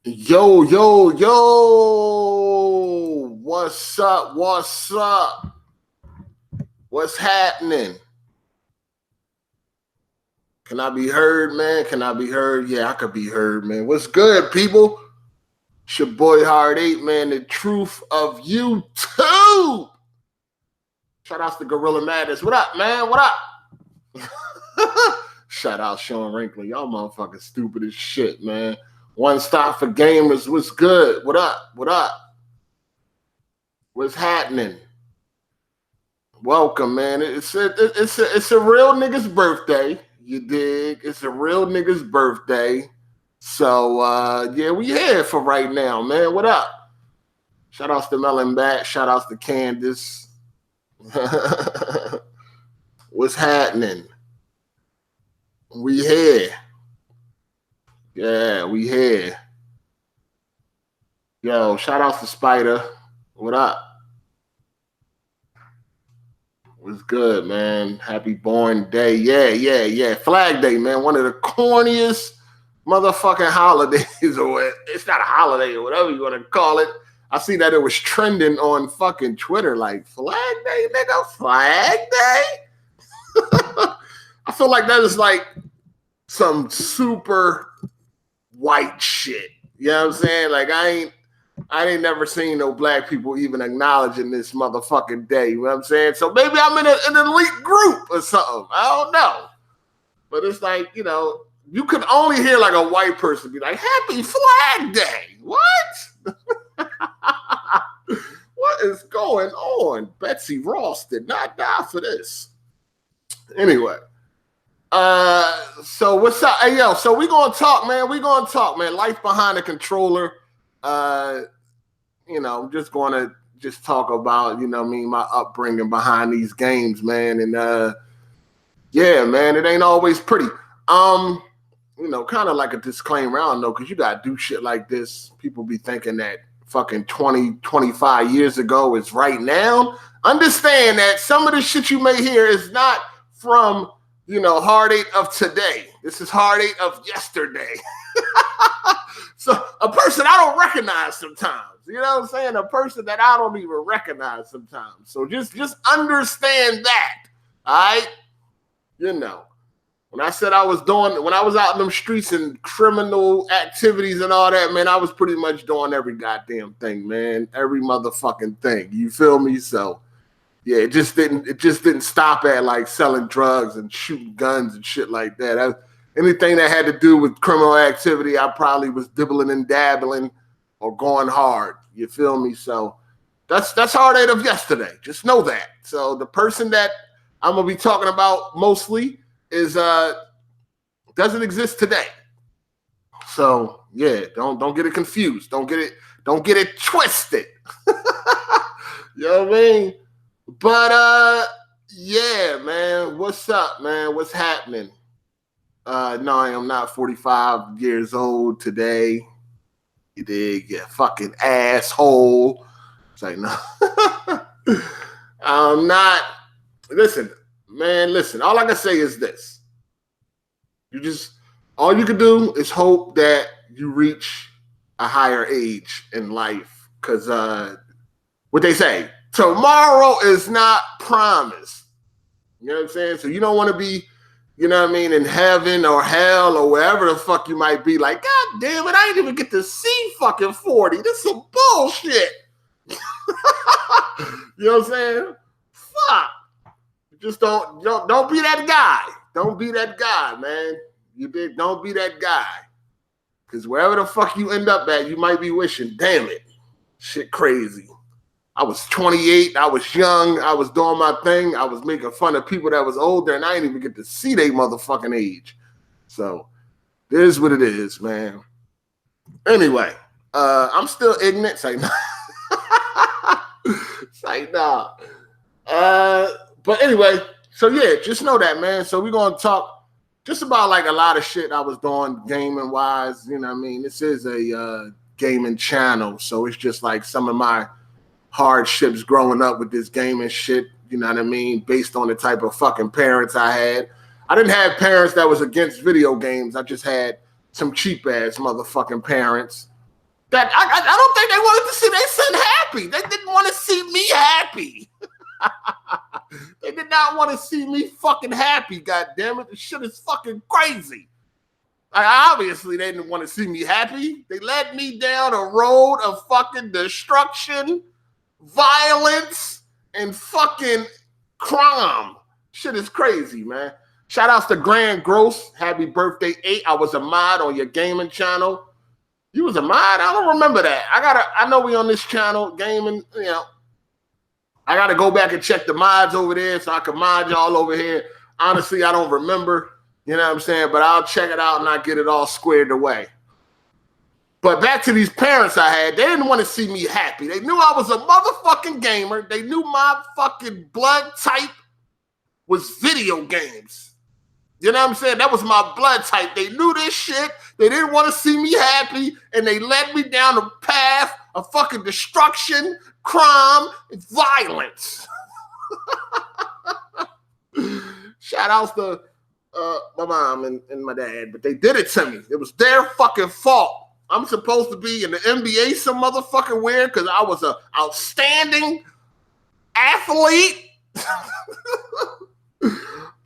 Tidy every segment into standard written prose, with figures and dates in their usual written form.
Yo, yo, yo! What's up? What's up? What's happening? Can I be heard, man? Can I be heard? Yeah, I could be heard, man. What's good, people? It's your boy Hard8, man. The truth of YouTube. Shout out to Gorilla Madness. What up, man? What up? Shout out Sean Wrinkly. Y'all motherfucking stupid as shit, man. One stop for gamers. What's good? What up? What up? What's happening? Welcome, man. It's a real nigga's birthday. You dig? It's a real nigga's birthday. So yeah, we here for right now, man. What up? Shout outs to Melon Bat. Shout outs to Candace. What's happening? We here. Yeah, we here. Yo, shout outs to Spider. What up? What's good, man? Happy Born Day. Yeah. Flag Day, man. One of the corniest motherfucking holidays. Or it's not a holiday or whatever you want to call it. I see that it was trending on fucking Twitter like, Flag Day, nigga? Flag Day? I feel like that is like some super white shit. You know what I'm saying? Like I ain't never seen no black people even acknowledging this motherfucking day. You know what I'm saying? So maybe I'm in an elite group or something. I don't know. But it's like, you know, you could only hear like a white person be like, Happy Flag Day. What? What is going on? Betsy Ross did not die for this. Anyway. So what's up? Hey, yo, so we gonna talk, man. Life behind the controller. You know, I'm just gonna talk about, you know what I mean, my upbringing behind these games, man. And yeah, man, it ain't always pretty. You know, kind of like a disclaimer, I don't know, because you gotta do shit like this. People be thinking that fucking 20, 25 years ago is right now. Understand that some of the shit you may hear is not from, you know, Hard8 of today. This is Hard8 of yesterday. So a person I don't recognize sometimes. You know what I'm saying? A person that I don't even recognize sometimes. So just understand that. All right? You know. When I said when I was out in them streets and criminal activities and all that, man, I was pretty much doing every goddamn thing, man. Every motherfucking thing. You feel me? So yeah, it just didn't stop at like selling drugs and shooting guns and shit like that. Anything that had to do with criminal activity, I probably was dibbling and dabbling or going hard. You feel me? So that's Hard8 of yesterday. Just know that. So the person that I'm gonna be talking about mostly is doesn't exist today. So yeah, don't get it confused. Don't get it twisted. You know what I mean? But yeah, man. What's up, man? What's happening? No, I am not 45 years old today. You dig? Yeah, fucking asshole. It's like, no. I'm not. Listen, man, listen. All I can say is this. All you can do is hope that you reach a higher age in life. Because what they say, tomorrow is not promised. You know what I'm saying? So you don't want to be, you know what I mean, in heaven or hell or wherever the fuck you might be. Like, God damn it, I didn't even get to see fucking 40. This is some bullshit. You know what I'm saying? Fuck. Just don't be that guy. Don't be that guy, man. You did. Don't be that guy. Because wherever the fuck you end up at, you might be wishing, damn it, shit crazy. I was 28. I was young. I was doing my thing. I was making fun of people that was older, and I didn't even get to see their motherfucking age. So, it is what it is, man. Anyway, I'm still ignorant. It's like, it's like, nah. But anyway, so yeah, just know that, man. So we're going to talk just about like a lot of shit I was doing gaming-wise. You know what I mean? This is a gaming channel, so it's just like some of my hardships growing up with this gaming shit, you know what I mean, based on the type of fucking parents I had. I didn't have parents that was against video games. I just had some cheap ass motherfucking parents That I don't think they wanted to see their son happy. They didn't want to see me happy. They did not want to see me fucking happy, God damn it. This shit is fucking crazy. Obviously, they didn't want to see me happy. They led me down a road of fucking destruction, violence, and fucking crime. Shit is crazy, man. Shout outs to Grand Gross. Happy birthday, 8. I was a mod on your gaming channel. You was a mod? I don't remember that. I know we on this channel, gaming, you know. I gotta go back and check the mods over there so I can mod y'all over here. Honestly, I don't remember. You know what I'm saying? But I'll check it out and I'll get it all squared away. But back to these parents I had, they didn't want to see me happy. They knew I was a motherfucking gamer. They knew my fucking blood type was video games. You know what I'm saying? That was my blood type. They knew this shit. They didn't want to see me happy, and they led me down a path of fucking destruction, crime, and violence. Shout outs to my mom and my dad, but they did it to me. It was their fucking fault. I'm supposed to be in the NBA some motherfucking weird because I was an outstanding athlete.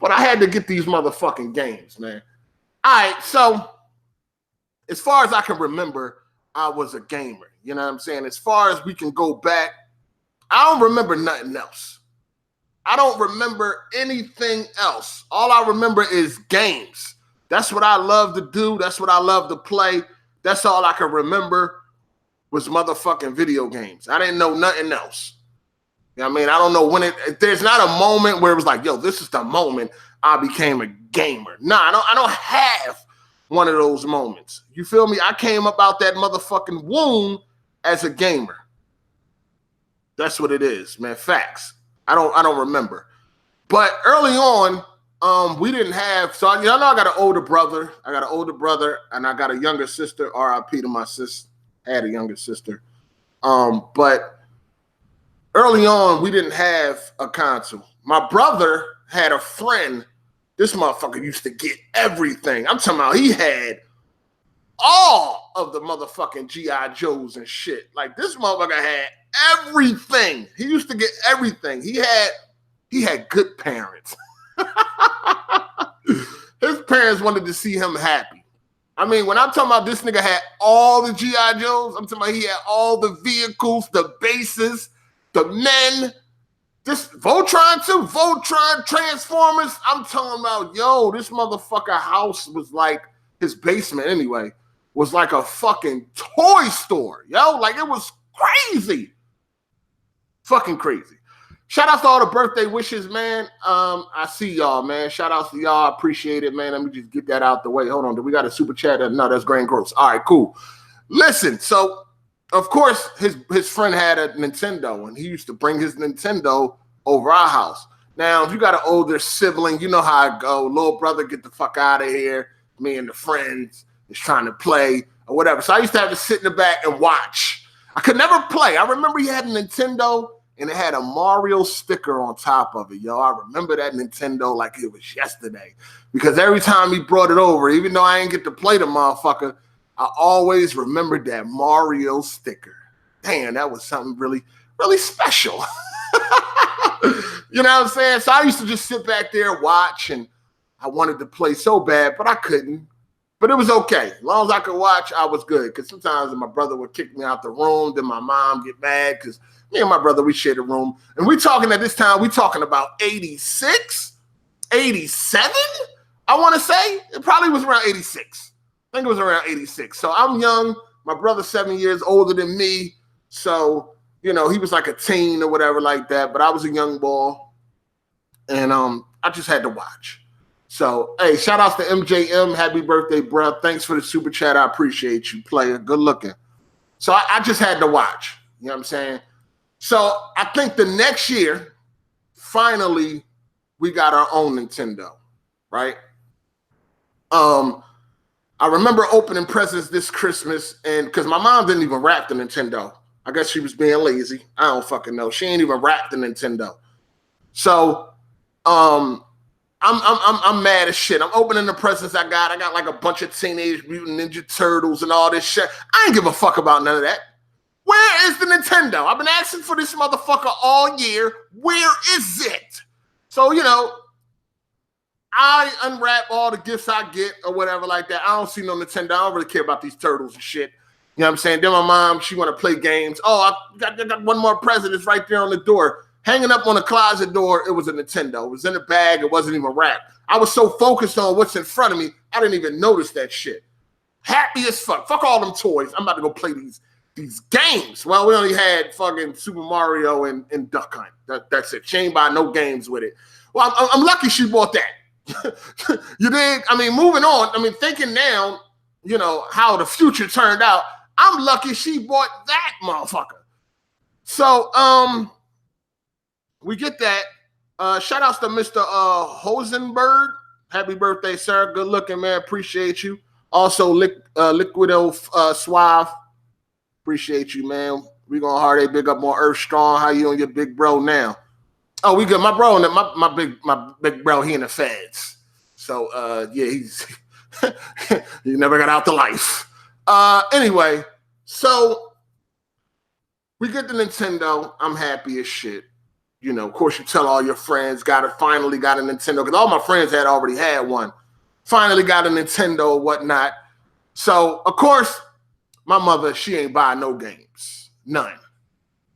But I had to get these motherfucking games, man. All right, so as far as I can remember, I was a gamer. You know what I'm saying? As far as we can go back, I don't remember nothing else. I don't remember anything else. All I remember is games. That's what I love to do. That's what I love to play. That's all I can remember was motherfucking video games. I didn't know nothing else. You know what I mean? I don't know when there's not a moment where it was like, yo, this is the moment I became a gamer. Nah, I don't have one of those moments. You feel me? I came up out that motherfucking womb as a gamer. That's what it is, man. Facts. I don't remember. But early on, we didn't have, so y'all know I got an older brother. And I got a younger sister. RIP to my sis. I had a younger sister. But early on, we didn't have a console. My brother had a friend. This motherfucker used to get everything. I'm talking about he had all of the motherfucking G.I. Joes and shit. Like, this motherfucker had everything. He used to get everything. He had good parents. His parents wanted to see him happy. I mean, when I'm talking about this nigga had all the G.I. Joes, I'm talking about he had all the vehicles, the bases, the men, this Voltron too, Voltron, Transformers. I'm talking about, yo, this motherfucker house was like, his basement anyway, was like a fucking toy store, yo. Like, it was crazy. Fucking crazy. Shout out to all the birthday wishes, man. I see y'all, man. Shout out to y'all. I appreciate it, man. Let me just get that out the way. Hold on. Do we got a super chat? No, that's Grand Gross. All right, cool. Listen, so of course his friend had a Nintendo, and he used to bring his Nintendo over our house. Now, if you got an older sibling, you know how it go. Little brother, get the fuck out of here. Me and the friends is trying to play or whatever. So I used to have to sit in the back and watch. I could never play. I remember he had a Nintendo, and it had a Mario sticker on top of it, yo. I remember that Nintendo like it was yesterday. Because every time he brought it over, even though I didn't get to play the motherfucker, I always remembered that Mario sticker. Damn, that was something really, really special. You know what I'm saying? So I used to just sit back there, watch, and I wanted to play so bad, but I couldn't. But it was okay. As long as I could watch, I was good. Because sometimes my brother would kick me out the room, then my mom get mad because me and my brother, we shared a room. And we talking at this time, we talking about 86, 87, I want to say. It probably was around 86. I think it was around 86. So I'm young. My brother's 7 years older than me. So, you know, he was like a teen or whatever like that. But I was a young boy. And I just had to watch. So, hey, shout outs to MJM. Happy birthday, bro. Thanks for the super chat. I appreciate you, player. Good looking. So I just had to watch. You know what I'm saying? So I think the next year, finally, we got our own Nintendo, right? I remember opening presents this Christmas, and because my mom didn't even wrap the Nintendo. I guess she was being lazy. I don't fucking know. She ain't even wrapped the Nintendo. So, I'm mad as shit. I'm opening the presents I got. I got like a bunch of Teenage Mutant Ninja Turtles and all this shit. I ain't give a fuck about none of that. Where is the Nintendo? I've been asking for this motherfucker all year. Where is it? So, you know, I unwrap all the gifts I get or whatever like that. I don't see no Nintendo. I don't really care about these turtles and shit. You know what I'm saying? Then my mom, she want to play games. Oh, I got one more present. It's right there on the door. Hanging up on the closet door, it was a Nintendo. It was in a bag. It wasn't even wrapped. I was so focused on what's in front of me, I didn't even notice that shit. Happy as fuck. Fuck all them toys. I'm about to go play these games. Well, we only had fucking Super Mario and Duck Hunt. That's it. She ain't buy no games with it. Well, I'm lucky she bought that. You dig? I mean, moving on. I mean, thinking now, you know, how the future turned out, I'm lucky she bought that motherfucker. So, we get that. Shout outs to Mr. Hosenberg. Happy birthday, sir. Good looking, man. Appreciate you. Also, Liquido Suave. Appreciate you, man. We gonna hard big up more Earth Strong. How you and your big bro now? Oh, we good. My bro, my big bro, he in the feds. So yeah, he's he never got out the life. Anyway, so we get the Nintendo. I'm happy as shit. You know, of course, you tell all your friends, finally got a Nintendo, because all my friends had already had one. Finally got a Nintendo or whatnot. So, of course, my mother, she ain't buy no games. None.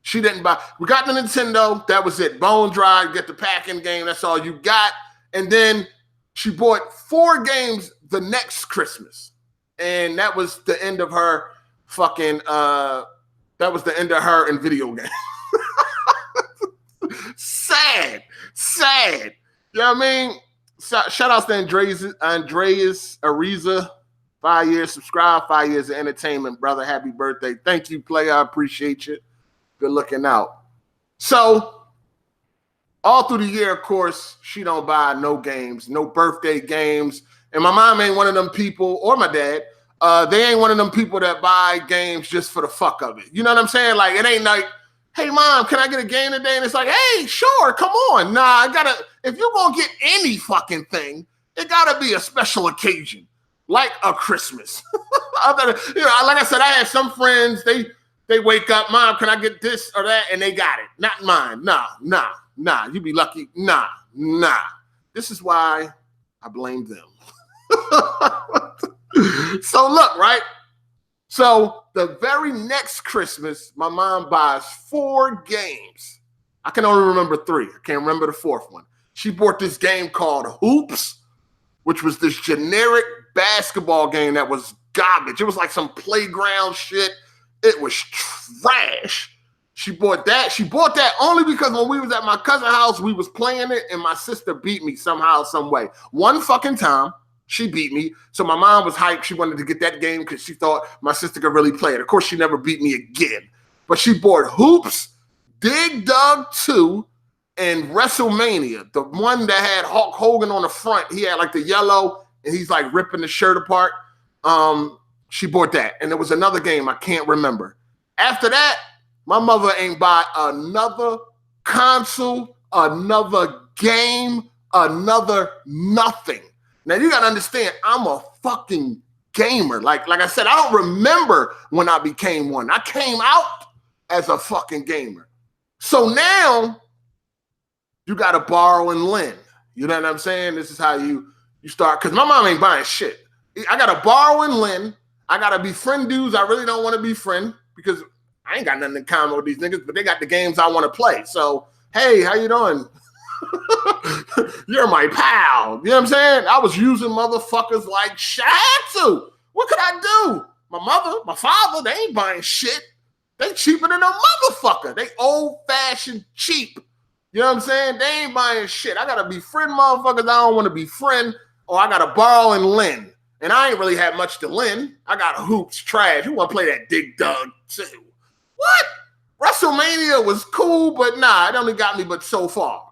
She didn't buy. We got the Nintendo. That was it. Bone dry, get the packing game. That's all you got. And then she bought 4 games the next Christmas. And that was the end of her fucking, that was the end of her in video games. Sad. You know what I mean? Shout outs to Andreas Ariza. 5 years subscribe, 5 years of entertainment, brother. Happy birthday. Thank you, player. I appreciate you. Good looking out. So, all through the year, of course, she don't buy no games, no birthday games. And my mom ain't one of them people, or my dad, they ain't one of them people that buy games just for the fuck of it. You know what I'm saying? Like, it ain't like, hey, mom, can I get a game today? And it's like, hey, sure, come on. Nah, if you're going to get any fucking thing, it got to be a special occasion, like a Christmas. Like I said, I had some friends, they wake up, mom, can I get this or that? And they got it. Not mine. Nah. You be lucky. Nah. This is why I blame them. So look, right? So the very next Christmas, my mom buys 4 games. I can only remember 3. I can't remember the 4th one. She bought this game called Hoops, which was this generic basketball game that was garbage. It was like some playground shit. It was trash. She bought that. She bought that only because when we was at my cousin's house, we was playing it, and my sister beat me somehow, some way. One fucking time, she beat me. So my mom was hyped. She wanted to get that game because she thought my sister could really play it. Of course, she never beat me again. But she bought Hoops, Dig Dug 2, and WrestleMania. The one that had Hulk Hogan on the front. He had like the yellow, and he's like ripping the shirt apart. She bought that. And there was another game I can't remember. After that, my mother ain't buy another console, another game, another nothing. Now, you got to understand, I'm a fucking gamer. Like I said, I don't remember when I became one. I came out as a fucking gamer. So now, you got to borrow and lend. You know what I'm saying? This is how you start. Because my mom ain't buying shit. I got to borrow and lend. I got to befriend dudes I really don't want to befriend because I ain't got nothing in common with these niggas, but they got the games I want to play. So, hey, how you doing? You're my pal. You know what I'm saying? I was using motherfuckers like Shatu. What could I do? My mother, my father, they ain't buying shit. They cheaper than a motherfucker. They old-fashioned cheap. You know what I'm saying? They ain't buying shit. I got to befriend motherfuckers I don't want to befriend, or I got to borrow and lend. And I ain't really had much to lend. I got Hoops, trash. You want to play that Dig Dug too? What? WrestleMania was cool, but nah, it only got me but so far.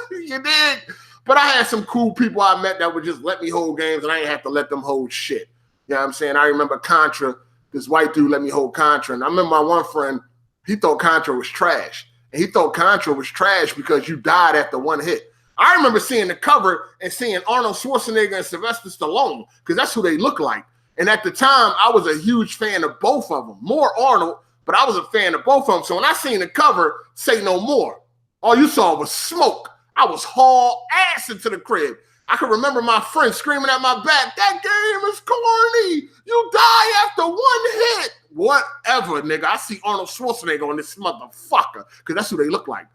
You dig? But I had some cool people I met that would just let me hold games, and I ain't have to let them hold shit. You know what I'm saying? I remember Contra. This white dude let me hold Contra. And I remember my one friend, he thought Contra was trash. And he thought Contra was trash because you died after one hit. I remember seeing the cover and seeing Arnold Schwarzenegger and Sylvester Stallone, because that's who they look like. And at the time, I was a huge fan of both of them. More Arnold, but I was a fan of both of them. So when I seen the cover, Say No More, all you saw was smoke. I was haul ass into the crib. I can remember my friend screaming at my back, that game is corny. You die after one hit. Whatever, nigga. I see Arnold Schwarzenegger on this motherfucker, because that's who they look like.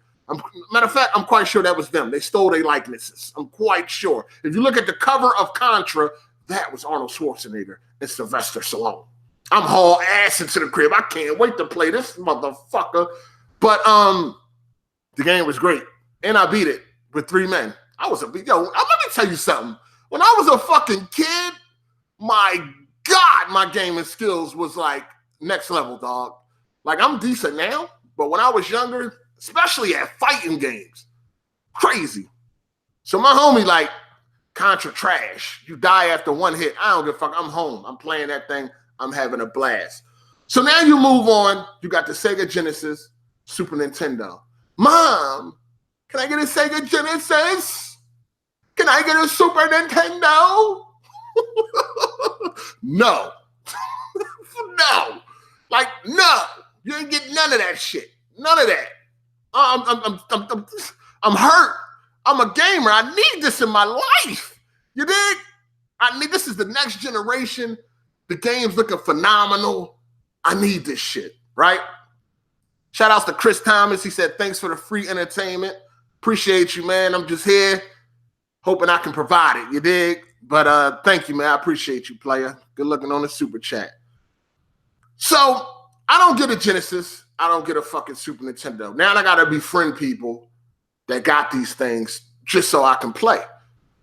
Matter of fact, I'm quite sure that was them. They stole their likenesses. I'm quite sure. If you look at the cover of Contra, that was Arnold Schwarzenegger and Sylvester Stallone. I'm haul ass into the crib. I can't wait to play this motherfucker. But the game was great. And I beat it with 3 men. I was a big, let me tell you something. When I was a fucking kid, my God, my gaming skills was like next level, dog. Like, I'm decent now, but when I was younger, especially at fighting games, crazy. So my homie like, Contra trash. You die after one hit. I don't give a fuck. I'm home. I'm playing that thing. I'm having a blast. So now you move on. You got the Sega Genesis, Super Nintendo. Mom, can I get a Sega Genesis? Can I get a Super Nintendo? No. No. Like, no. You ain't get none of that shit. None of that. I'm hurt. I'm a gamer. I need this in my life. You dig? This is the next generation. The game's looking phenomenal. I need this shit, right? Shout outs to Chris Thomas. He said, thanks for the free entertainment. Appreciate you, man. I'm just here hoping I can provide it. You dig? But thank you, man. I appreciate you, player. Good looking on the super chat. So I don't get a Genesis. I don't get a fucking Super Nintendo. Now I got to befriend people that got these things just so I can play.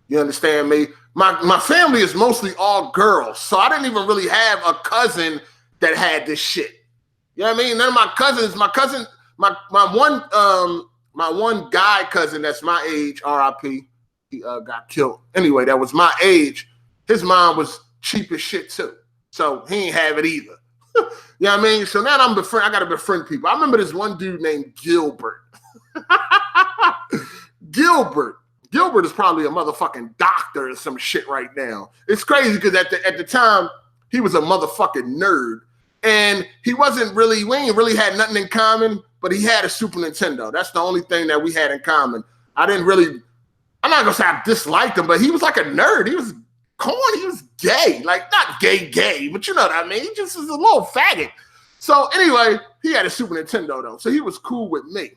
You understand me? My family is mostly all girls, so I didn't even really have a cousin that had this shit. You know what I mean? None of my cousins, my one guy cousin that's my age, RIP, he got killed. Anyway, that was my age. His mom was cheap as shit too, so he ain't have it either. You know what I mean? So now I got to befriend people. I remember this one dude named Gilbert. Gilbert is probably a motherfucking doctor or some shit right now. It's crazy because at the time, he was a motherfucking nerd. And we ain't really had nothing in common, but he had a Super Nintendo. That's the only thing that we had in common. I'm not going to say I disliked him, but he was like a nerd. He was corny. He was gay. Like, not gay, but you know what I mean? He just was a little faggot. So anyway, he had a Super Nintendo, though. So he was cool with me.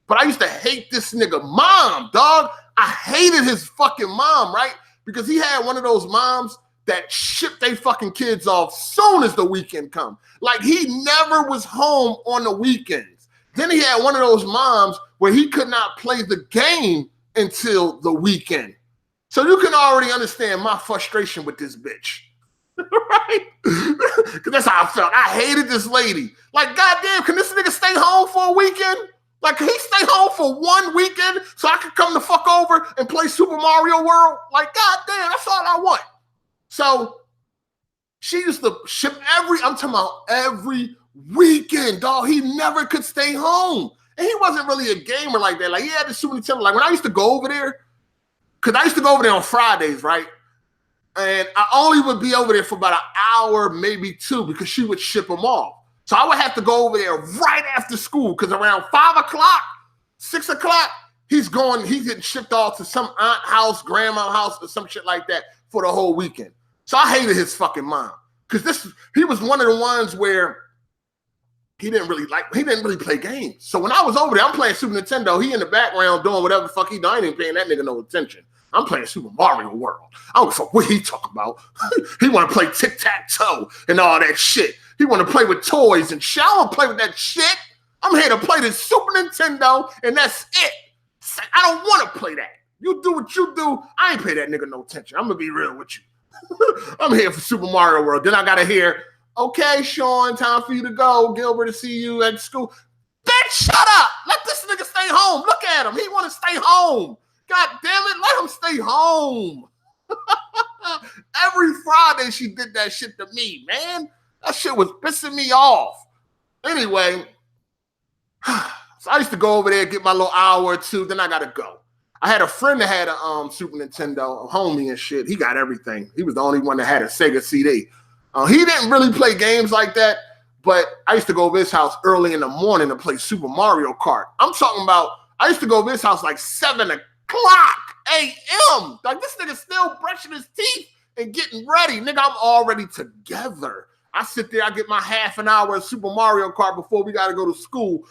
But I used to hate this nigga mom, dog. I hated his fucking mom, right? Because he had one of those moms that shipped they fucking kids off soon as the weekend come. Like, he never was home on the weekends. Then he had one of those moms where he could not play the game until the weekend. So you can already understand my frustration with this bitch. Right? Because that's how I felt. I hated this lady. Like, goddamn, can this nigga stay home for a weekend? Like, can he stay home for one weekend so I could come the fuck over and play Super Mario World? Like, goddamn, that's all I want. So she used to ship I'm talking about every weekend, dog. He never could stay home. And he wasn't really a gamer like that. Like, he had the Super Nintendo. Like, when I used to go over there, because I used to go over there on Fridays, right? And I only would be over there for about an hour, maybe 2, because she would ship them off. So I would have to go over there right after school, because around 5 o'clock, 6 o'clock, he's getting shipped off to some aunt house, grandma house, or some shit like that for the whole weekend. So I hated his fucking mom, because he was one of the ones where he didn't really play games. So when I was over there, I'm playing Super Nintendo. He in the background doing whatever the fuck he doing. I ain't even paying that nigga no attention. I'm playing Super Mario World. I don't fuck what he talking about. He want to play tic-tac-toe and all that shit. He want to play with toys and shit. I don't play with that shit. I'm here to play the Super Nintendo, and that's it. I don't want to play that. You do what you do. I ain't pay that nigga no attention. I'm going to be real with you. I'm here for Super Mario World. Then I got to hear, okay, Sean, time for you to go. Gilbert, to see you at school. Bitch, shut up. Let this nigga stay home. Look at him. He want to stay home. God damn it, let him stay home. Every Friday she did that shit to me, man. That shit was pissing me off. Anyway, so I used to go over there, get my little hour or 2, then I got to go. I had a friend that had a Super Nintendo, a homie and shit. He got everything. He was the only one that had a Sega CD. He didn't really play games like that, but I used to go to his house early in the morning to play Super Mario Kart. I'm talking about, I used to go to his house like 7 o'clock a.m. Like, this nigga still brushing his teeth and getting ready. Nigga, I'm already together. I sit there, I get my half an hour of Super Mario Kart before we got to go to school.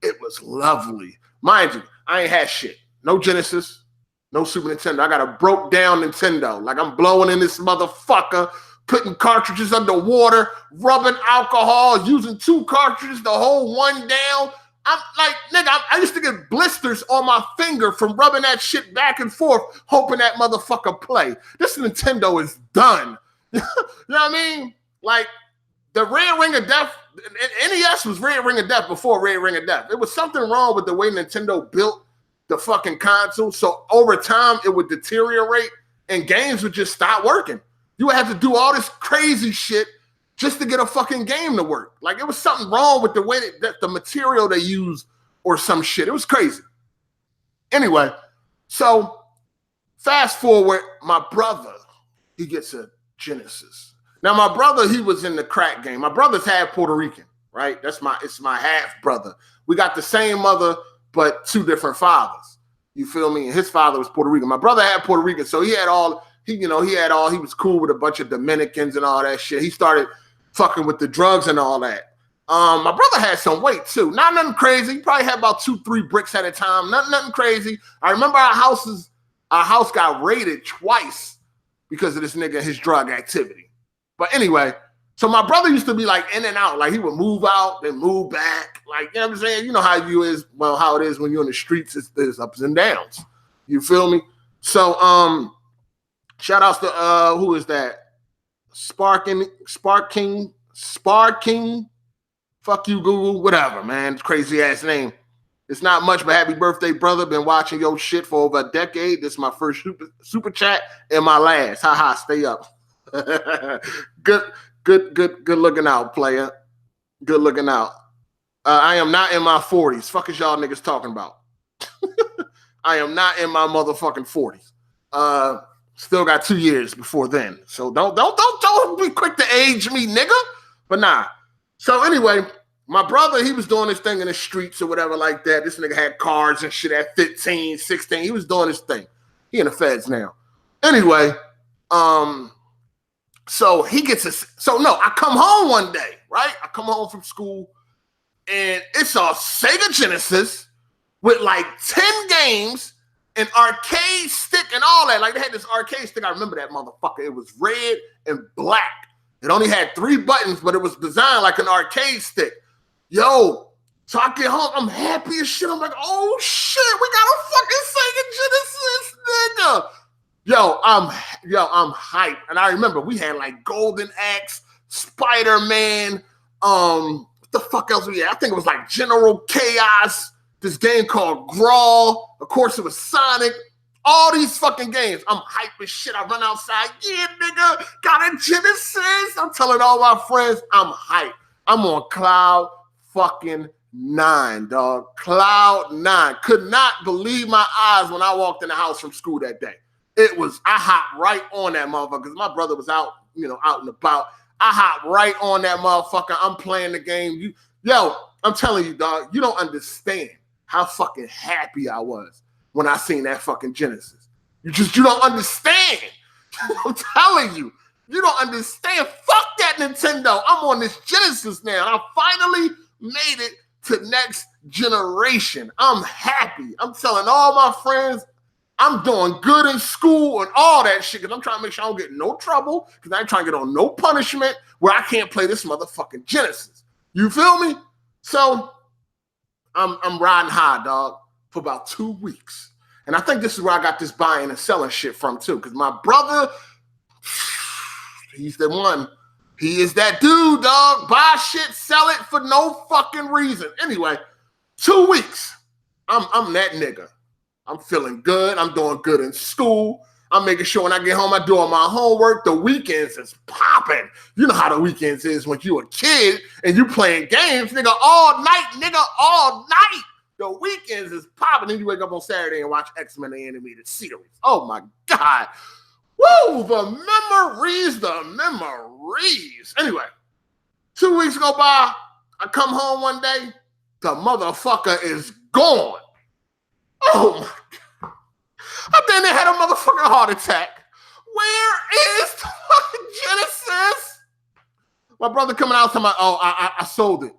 It was lovely. Mind you, I ain't had shit. No Genesis, no Super Nintendo. I got a broke down Nintendo. Like, I'm blowing in this motherfucker, putting cartridges underwater, rubbing alcohol, using 2 cartridges to hold one down. I'm like, nigga, I used to get blisters on my finger from rubbing that shit back and forth, hoping that motherfucker play. This Nintendo is done. You know what I mean? Like, the Red Ring of Death, NES was Red Ring of Death before Red Ring of Death. It was something wrong with the way Nintendo built the fucking console. So over time, it would deteriorate and games would just stop working. You would have to do all this crazy shit just to get a fucking game to work. Like, it was something wrong with the way that the material they used or some shit. It was crazy. Anyway, so fast forward, my brother, he gets a Genesis. Now, my brother, he was in the crack game. My brother's half Puerto Rican, right? It's my half brother. We got the same mother, but 2 different fathers. You feel me? And his father was Puerto Rican. My brother had Puerto Rican, so he was cool with a bunch of Dominicans and all that shit. He started fucking with the drugs and all that. My brother had some weight too. Not nothing crazy. He probably had about 2-3 bricks at a time. Nothing crazy. I remember our house got raided twice because of this nigga, his drug activity. But anyway, so my brother used to be like in and out. Like, he would move out, then move back. Like, you know what I'm saying? You know how how it is when you're in the streets. There's ups and downs. You feel me? So shout outs to who is that? Sparking. Fuck you, Google. Whatever, man. Crazy ass name. It's not much, but happy birthday, brother. Been watching your shit for over a decade. This is my first super chat and my last. Haha, stay up. Good looking out, player. Good looking out. I am not in my 40s. Fuck is y'all niggas talking about? I am not in my motherfucking 40s. Still got 2 years before then. So don't be quick to age me, nigga. But nah. So anyway, my brother, he was doing this thing in the streets or whatever like that. This nigga had cars and shit at 15, 16. He was doing his thing. He in the feds now. Anyway, so he gets I come home one day, right? I come home from school and it's a Sega Genesis with like 10 games, an arcade stick and all that. Like, they had this arcade stick. I remember that motherfucker. It was red and black. It only had 3 buttons, but it was designed like an arcade stick. Yo, so I get home. I'm happy as shit. I'm like, oh shit, we got a fucking Sega Genesis, nigga. I'm hyped. And I remember we had like Golden Axe, Spider-Man, what the fuck else we had? I think it was like General Chaos, this game called Grawl. Of course, it was Sonic. All these fucking games. I'm hyped as shit. I run outside. Yeah, nigga, got a Genesis. I'm telling all my friends, I'm hyped. I'm on cloud fucking 9, dog. Cloud 9. Could not believe my eyes when I walked in the house from school that day. I hopped right on that motherfucker because my brother was out and about. I hopped right on that motherfucker. I'm playing the game. I'm telling you, dog, you don't understand how fucking happy I was when I seen that fucking Genesis. You don't understand. I'm telling you, you don't understand. Fuck that Nintendo. I'm on this Genesis now. I finally made it to next generation. I'm happy. I'm telling all my friends I'm doing good in school and all that shit because I'm trying to make sure I don't get in no trouble because I ain't trying to get on no punishment where I can't play this motherfucking Genesis. You feel me? So I'm riding high, dog, for about 2 weeks. And I think this is where I got this buying and selling shit from too because my brother, he's the one. He is that dude, dog. Buy shit, sell it for no fucking reason. Anyway, 2 weeks. I'm that nigga. I'm feeling good. I'm doing good in school. I'm making sure when I get home, I do all my homework. The weekends is popping. You know how the weekends is when you a kid and you playing games, nigga, all night, nigga, all night. The weekends is popping. Then you wake up on Saturday and watch X-Men the animated series. Oh my God. Woo! The memories. Anyway, 2 weeks go by. I come home one day. The motherfucker is gone. Oh my God. I think they had a motherfucking heart attack. Where is the fucking Genesis? My brother coming out talking about, oh, I sold it.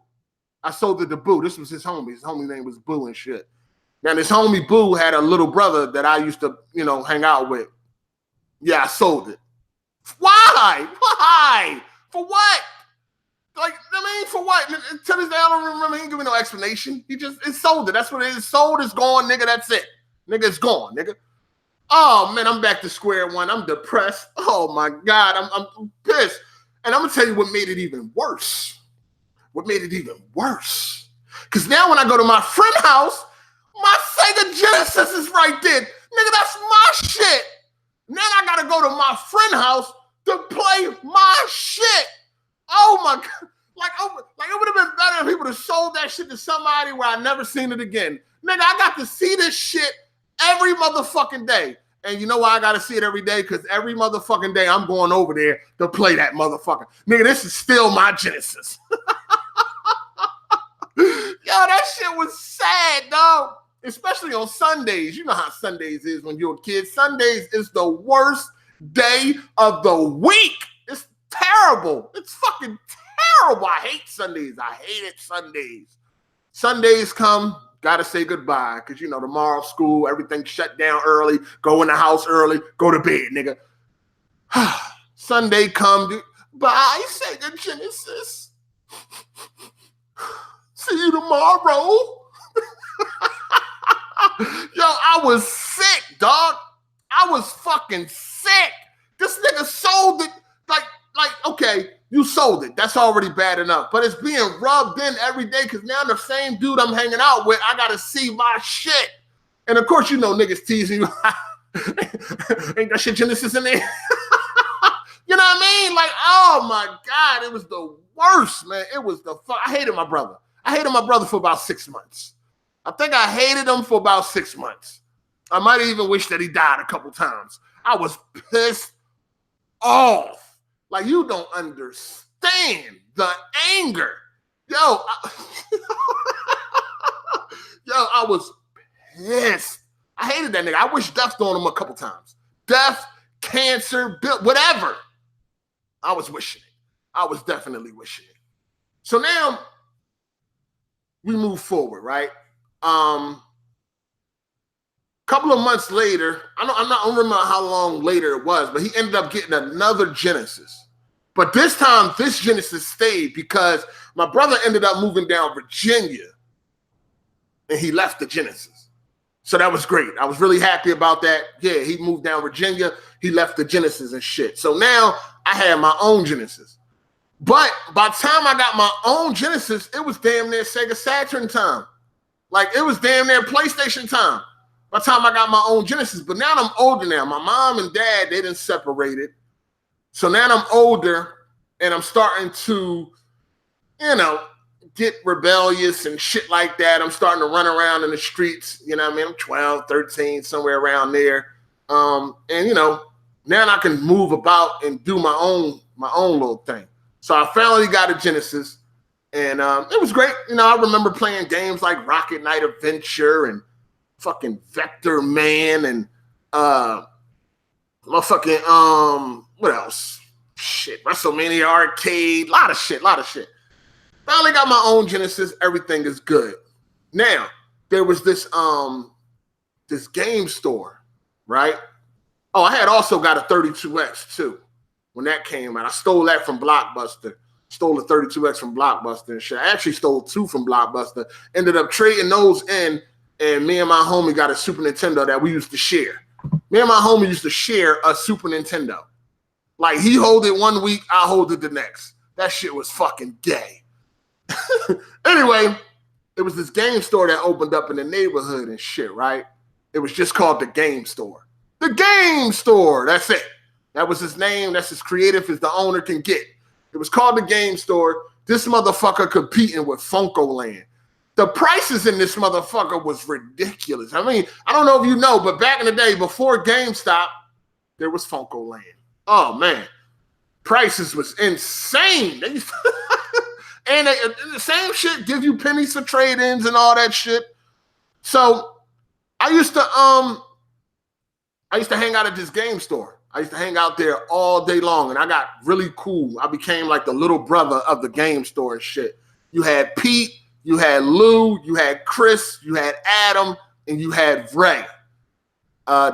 I sold it to Boo. This was his homie. His homie name was Boo and shit. Now, this homie Boo had a little brother that I used to, hang out with. Yeah, I sold it. Why? For what? Like, for what? To this day, I don't remember. He didn't give me no explanation. He sold it. That's what it is. Sold, it's gone, nigga. That's it. Nigga, it's gone, nigga. Oh, man, I'm back to square one. I'm depressed. Oh, my God. I'm pissed. And I'm going to tell you what made it even worse. Because now when I go to my friend's house, my Sega Genesis is right there. Nigga, that's my shit. Now I got to go to my friend's house to play my shit. Oh, my God. Like it would have been better if he would have sold that shit to somebody where I never seen it again. Nigga, I got to see this shit every motherfucking day. And you know why I got to see it every day? Because every motherfucking day I'm going over there to play that motherfucker. Nigga, this is still my Genesis. Yo, that shit was sad, dog. Especially on Sundays. You know how Sundays is when you're a kid. Sundays is the worst day of the week. It's terrible. It's fucking terrible. I hate Sundays. I hated Sundays. Sundays come, gotta say goodbye. Because, tomorrow school, everything shut down early. Go in the house early. Go to bed, nigga. Sunday come, dude. Bye, Sega Genesis. See you tomorrow. Yo, I was sick, dog. I was fucking sick. This nigga sold it. Like, okay, you sold it. That's already bad enough. But it's being rubbed in every day because now the same dude I'm hanging out with, I got to see my shit. And of course, niggas teasing you. Ain't that shit Genesis in there? You know what I mean? Like, oh my God, it was the worst, man. It was I hated my brother. I hated my brother for about 6 months. I think I hated him for about 6 months. I might have even wished that he died a couple times. I was pissed off. Like, you don't understand the anger. Yo, I was pissed. I hated that nigga. I wish death on him a couple times. Death, cancer, whatever. I was wishing it. I was definitely wishing it. So now we move forward, right? Couple of months later, I don't remember how long later it was, but he ended up getting another Genesis. But this time, this Genesis stayed because my brother ended up moving down Virginia, and he left the Genesis. So that was great. I was really happy about that. Yeah, he moved down Virginia. He left the Genesis and shit. So now I had my own Genesis. But by the time I got my own Genesis, it was damn near Sega Saturn time. Like, it was damn near PlayStation time by the time I got my own Genesis. But now I'm older now. My mom and dad, they done separated. So now I'm older, and I'm starting to, get rebellious and shit like that. I'm starting to run around in the streets. You know what I mean? I'm 12, 13, somewhere around there. And, now I can move about and do my own little thing. So I finally got a Genesis, and it was great. I remember playing games like Rocket Knight Adventure and fucking Vector Man and what else? Shit, WrestleMania Arcade, lot of shit. Finally got my own Genesis. Everything is good. Now, there was this game store, right? Oh, I had also got a 32X too. When that came out, I stole that from Blockbuster. Stole the 32X from Blockbuster and shit. I actually stole 2 from Blockbuster. Ended up trading those in, and me and my homie got a Super Nintendo that we used to share. Me and my homie used to share a Super Nintendo. Like, he hold it one week, I hold it the next. That shit was fucking gay. Anyway, it was this game store that opened up in the neighborhood and shit, right? It was just called the Game Store. The Game Store, that's it. That was his name. That's as creative as the owner can get. It was called the Game Store. This motherfucker competing with Funko Land. The prices in this motherfucker was ridiculous. I mean, I don't know if you know, but back in the day, before GameStop, there was Funko Land. Oh, man. Prices was insane. They used to and the same shit, give you pennies for trade-ins and all that shit. So I used to hang out at this game store. I used to hang out there all day long, and I got really cool. I became like the little brother of the game store and shit. You had Pete, you had Lou, you had Chris, you had Adam, and you had Ray.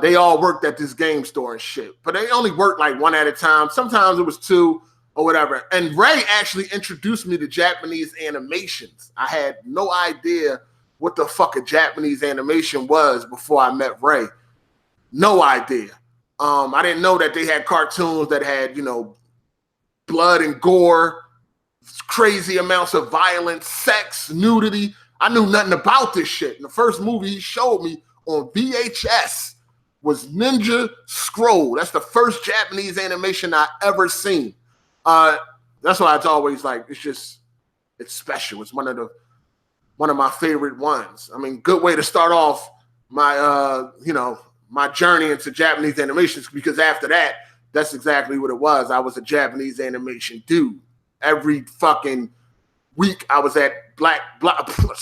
They all worked at this game store and shit, but they only worked like one at a time. Sometimes it was two or whatever. And Ray actually introduced me to Japanese animations. I had no idea what the fuck a Japanese animation was before I met Ray. No idea. I didn't know that they had cartoons that had, you know, blood and gore, crazy amounts of violence, sex, nudity. I knew nothing about this shit. And the first movie he showed me on VHS was Ninja Scroll. That's the first Japanese animation I ever seen. That's why it's always like, it's special. It's one of my favorite ones. I mean, good way to start off my, my journey into Japanese animations, because after that, that's exactly what it was. I was a Japanese animation dude. Every fucking week I was at Blockbuster,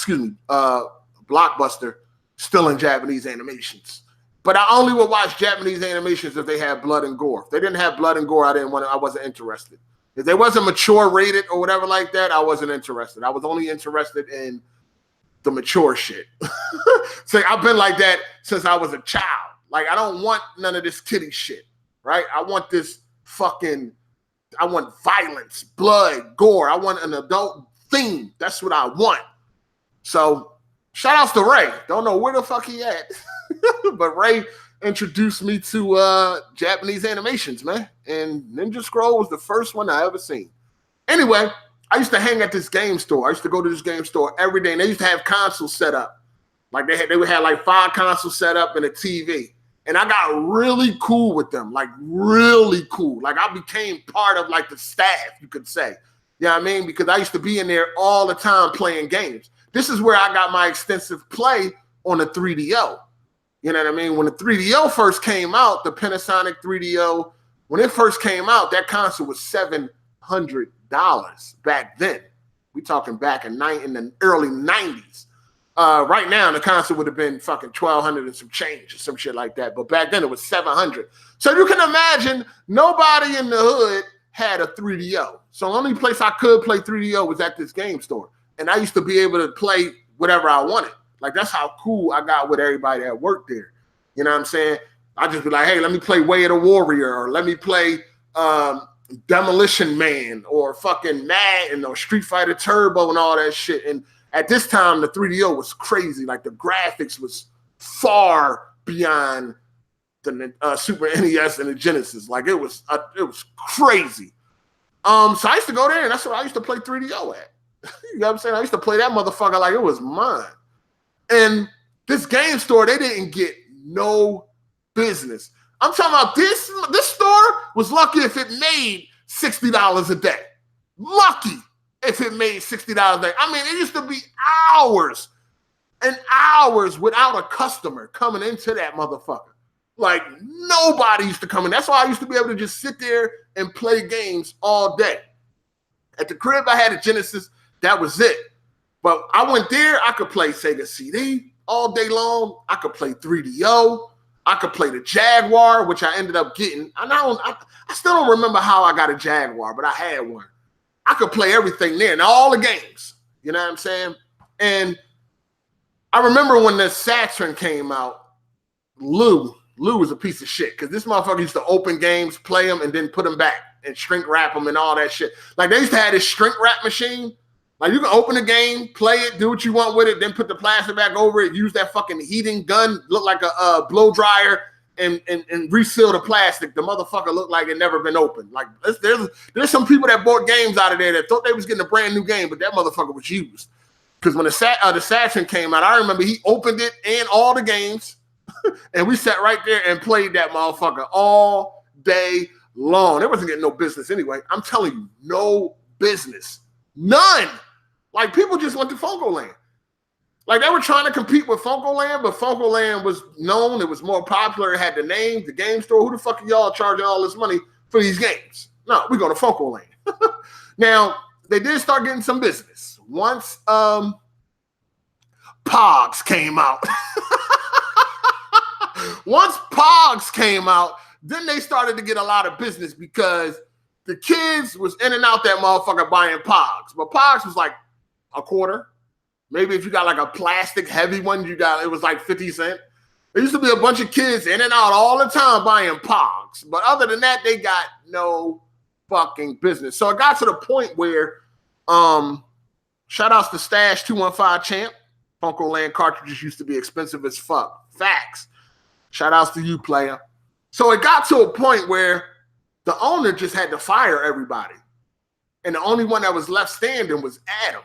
still in Japanese animations. But I only would watch Japanese animations if they had blood and gore. If they didn't have blood and gore, I wasn't interested. If they wasn't mature rated or whatever like that, I wasn't interested. I was only interested in the mature shit. So I've been like that since I was a child. Like, I don't want none of this kitty shit, right? I want violence, blood, gore. I want an adult theme. That's what I want. So shout outs to Ray. Don't know where the fuck he at. But Ray introduced me to Japanese animations, man. And Ninja Scroll was the first one I ever seen. Anyway, I used to hang at this game store. I used to go to this game store every day, and they used to have consoles set up. Like they would have like 5 consoles set up and a TV. And I got really cool with them, like really cool. Like I became part of like the staff, you could say. You know what I mean? Because I used to be in there all the time playing games. This is where I got my extensive play on the 3DO. You know what I mean? When the 3DO first came out, the Panasonic 3DO, when it first came out, that console was $700 back then. We talking back in the early 90s. Right now, the console would have been fucking $1,200 and some change or some shit like that. But back then, it was $700. So you can imagine nobody in the hood had a 3DO. So the only place I could play 3DO was at this game store. And I used to be able to play whatever I wanted. Like, that's how cool I got with everybody that worked there. You know what I'm saying? I just be like, hey, let me play Way of the Warrior, or let me play Demolition Man, or fucking Madden, or Street Fighter Turbo and all that shit. And at this time, the 3DO was crazy. Like, the graphics was far beyond the Super NES and the Genesis. Like, it was crazy. So I used to go there, and that's what I used to play 3DO at. You know what I'm saying? I used to play that motherfucker like it was mine. And this game store, they didn't get no business. I'm talking about this store was lucky if it made $60 a day. Lucky if it made $60 a day. I mean, it used to be hours and hours without a customer coming into that motherfucker. Like, nobody used to come in. That's why I used to be able to just sit there and play games all day. At the crib, I had a Genesis. That was it. But I went there, I could play Sega CD all day long. I could play 3DO. I could play the Jaguar, which I ended up getting. I still don't remember how I got a Jaguar, but I had one. I could play everything there and all the games. You know what I'm saying? And I remember when the Saturn came out, Lou was a piece of shit, because this motherfucker used to open games, play them, and then put them back and shrink wrap them and all that shit. Like, they used to have this shrink wrap machine. Like, you can open the game, play it, do what you want with it, then put the plastic back over it, use that fucking heating gun, look like a blow dryer, and reseal the plastic. The motherfucker looked like it never been opened. Like, there's some people that bought games out of there that thought they was getting a brand new game, but that motherfucker was used. Because when the Saturn came out, I remember he opened it and all the games, and we sat right there and played that motherfucker all day long. They wasn't getting no business anyway. I'm telling you, no business. None. Like, people just went to Funko Land. Like they were trying to compete with Funkoland, but Funkoland was known. It was more popular. It had the name, the game store. Who the fuck are y'all charging all this money for these games? No, we're going to Funkoland. Now, they did start getting some business. Once Pogs came out. Once Pogs came out, then they started to get a lot of business because the kids was in and out that motherfucker buying Pogs. But Pogs was like a quarter. Maybe if you got like a plastic heavy one, it was like 50 cents. There used to be a bunch of kids in and out all the time buying Pogs. But other than that, they got no fucking business. So it got to the point where, shout outs to Stash 215 Champ. Funkoland cartridges used to be expensive as fuck. Facts. Shout outs to you, player. So it got to a point where the owner just had to fire everybody. And the only one that was left standing was Adam.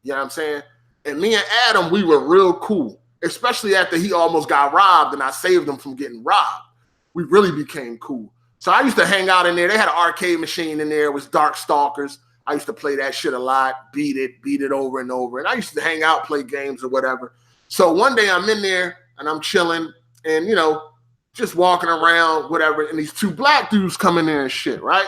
You know what I'm saying? And me and Adam, we were real cool, especially after he almost got robbed and I saved him from getting robbed. We really became cool. So I used to hang out in there. They had an arcade machine in there. It was Dark Stalkers. I used to play that shit a lot, beat it over and over. And I used to hang out, play games or whatever. So one day I'm in there and I'm chilling and, you know, just walking around, whatever. And these two black dudes come in there and shit, right?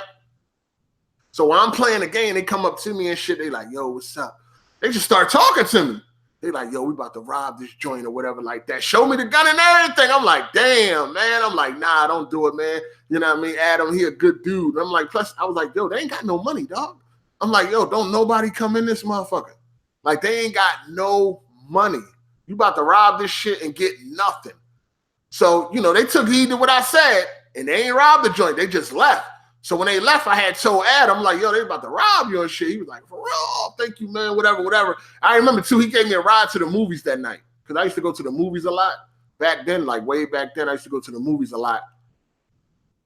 So when I'm playing the game, they come up to me and shit. They like, yo, what's up? They just start talking to me. They like, yo, we about to rob this joint or whatever like that. Show me the gun and everything. I'm like, damn, man. I'm like, nah, don't do it, man. You know what I mean? Adam, he a good dude. I'm like, plus, I was like, yo, they ain't got no money, dog. I'm like, yo, don't nobody come in this motherfucker. Like, they ain't got no money. You about to rob this shit and get nothing. So, you know, they took heed to what I said, and they ain't robbed the joint. They just left. So when they left, I had told Adam, like, yo, they about to rob you and shit. He was like, for real? Thank you, man, whatever. I remember, too, he gave me a ride to the movies that night because I used to go to the movies a lot. Back then, like way back then, I used to go to the movies a lot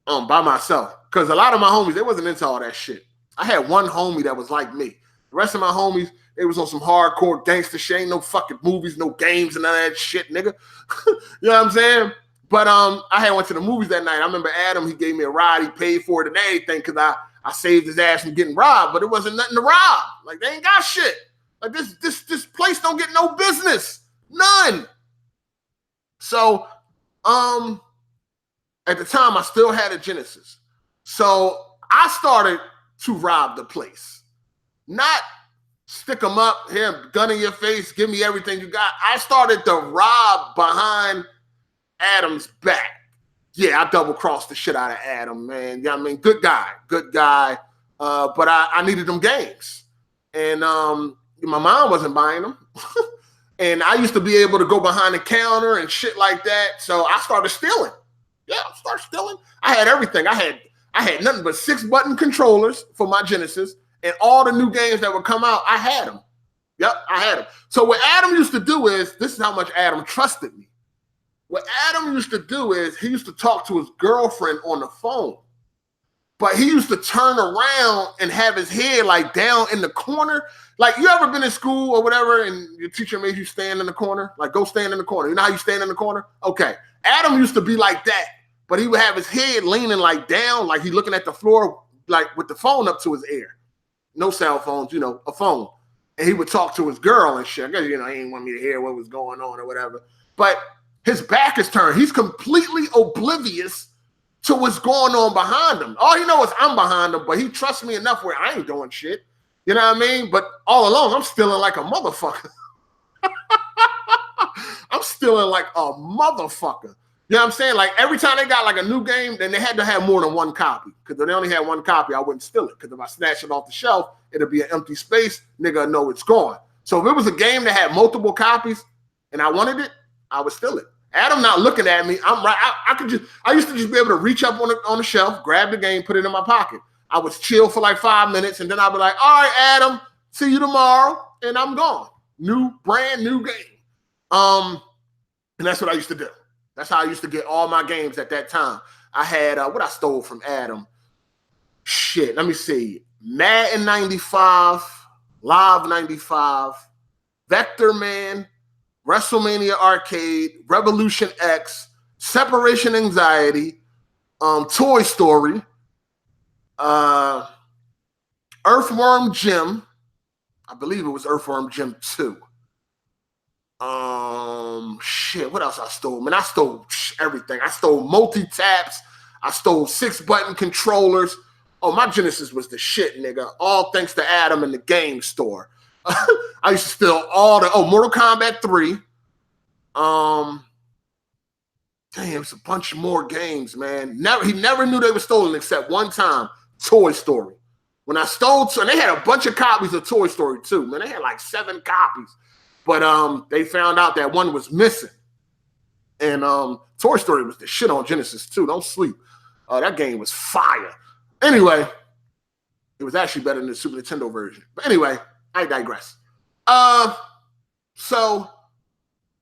by myself because a lot of my homies, they wasn't into all that shit. I had one homie that was like me. The rest of my homies, they was on some hardcore gangster shit. Ain't no fucking movies, no games and none of that shit, nigga. You know what I'm saying? But I had went to the movies that night. I remember Adam, he gave me a ride. He paid for it and everything because I saved his ass from getting robbed, but it wasn't nothing to rob. Like, they ain't got shit. Like, this place don't get no business. None. So, at the time, I still had a Genesis. So, I started to rob the place. Not stick them up, here, gun in your face, give me everything you got. I started to rob behind Adam's back. Yeah, I double-crossed the shit out of Adam, man. Yeah, I mean, good guy. But I needed them games. And my mom wasn't buying them. And I used to be able to go behind the counter and shit like that. So I started stealing. Yeah, I started stealing. I had everything. I had nothing but 6-button controllers for my Genesis. And all the new games that would come out, I had them. Yep, I had them. So what Adam used to do is, this is how much Adam trusted me. What Adam used to do is he used to talk to his girlfriend on the phone, but he used to turn around and have his head like down in the corner. Like, you ever been in school or whatever and your teacher made you stand in the corner? Like, go stand in the corner. You know how you stand in the corner? Okay. Adam used to be like that, but he would have his head leaning like down, like he looking at the floor, like with the phone up to his ear. No cell phones, you know, a phone. And he would talk to his girl and shit. I guess, you know, he didn't want me to hear what was going on or whatever. But his back is turned. He's completely oblivious to what's going on behind him. All he knows is I'm behind him, but he trusts me enough where I ain't doing shit. You know what I mean? But all along, I'm stealing like a motherfucker. I'm stealing like a motherfucker. You know what I'm saying? Like, every time they got like a new game, then they had to have more than one copy. Because if they only had one copy, I wouldn't steal it. Because if I snatch it off the shelf, it'll be an empty space. Nigga know it's gone. So if it was a game that had multiple copies and I wanted it, I would steal it. Adam not looking at me. I'm right. I used to just be able to reach up on the shelf, grab the game, put it in my pocket. I was chill for like 5 minutes, and then I'd be like, all right, Adam, see you tomorrow, and I'm gone. Brand new game. And that's what I used to do. That's how I used to get all my games at that time. I had what I stole from Adam. Shit, let me see. Madden 95, Live 95, Vector Man, WrestleMania Arcade, Revolution X, Separation Anxiety, Toy Story, Earthworm Jim. I believe it was Earthworm Jim 2. Shit, what else I stole? Man, I stole everything. I stole multi-taps. I stole 6-button controllers. Oh, my Genesis was the shit, nigga. All thanks to Adam in the game store. I used to steal all the Mortal Kombat 3. Damn, it's a bunch more games, man. He never knew they were stolen except one time, Toy Story. When I stole, and they had a bunch of copies of Toy Story too, man. They had like 7 copies. But they found out that one was missing. And Toy Story was the shit on Genesis too. Don't sleep. That game was fire. Anyway, it was actually better than the Super Nintendo version. But anyway, I digress. So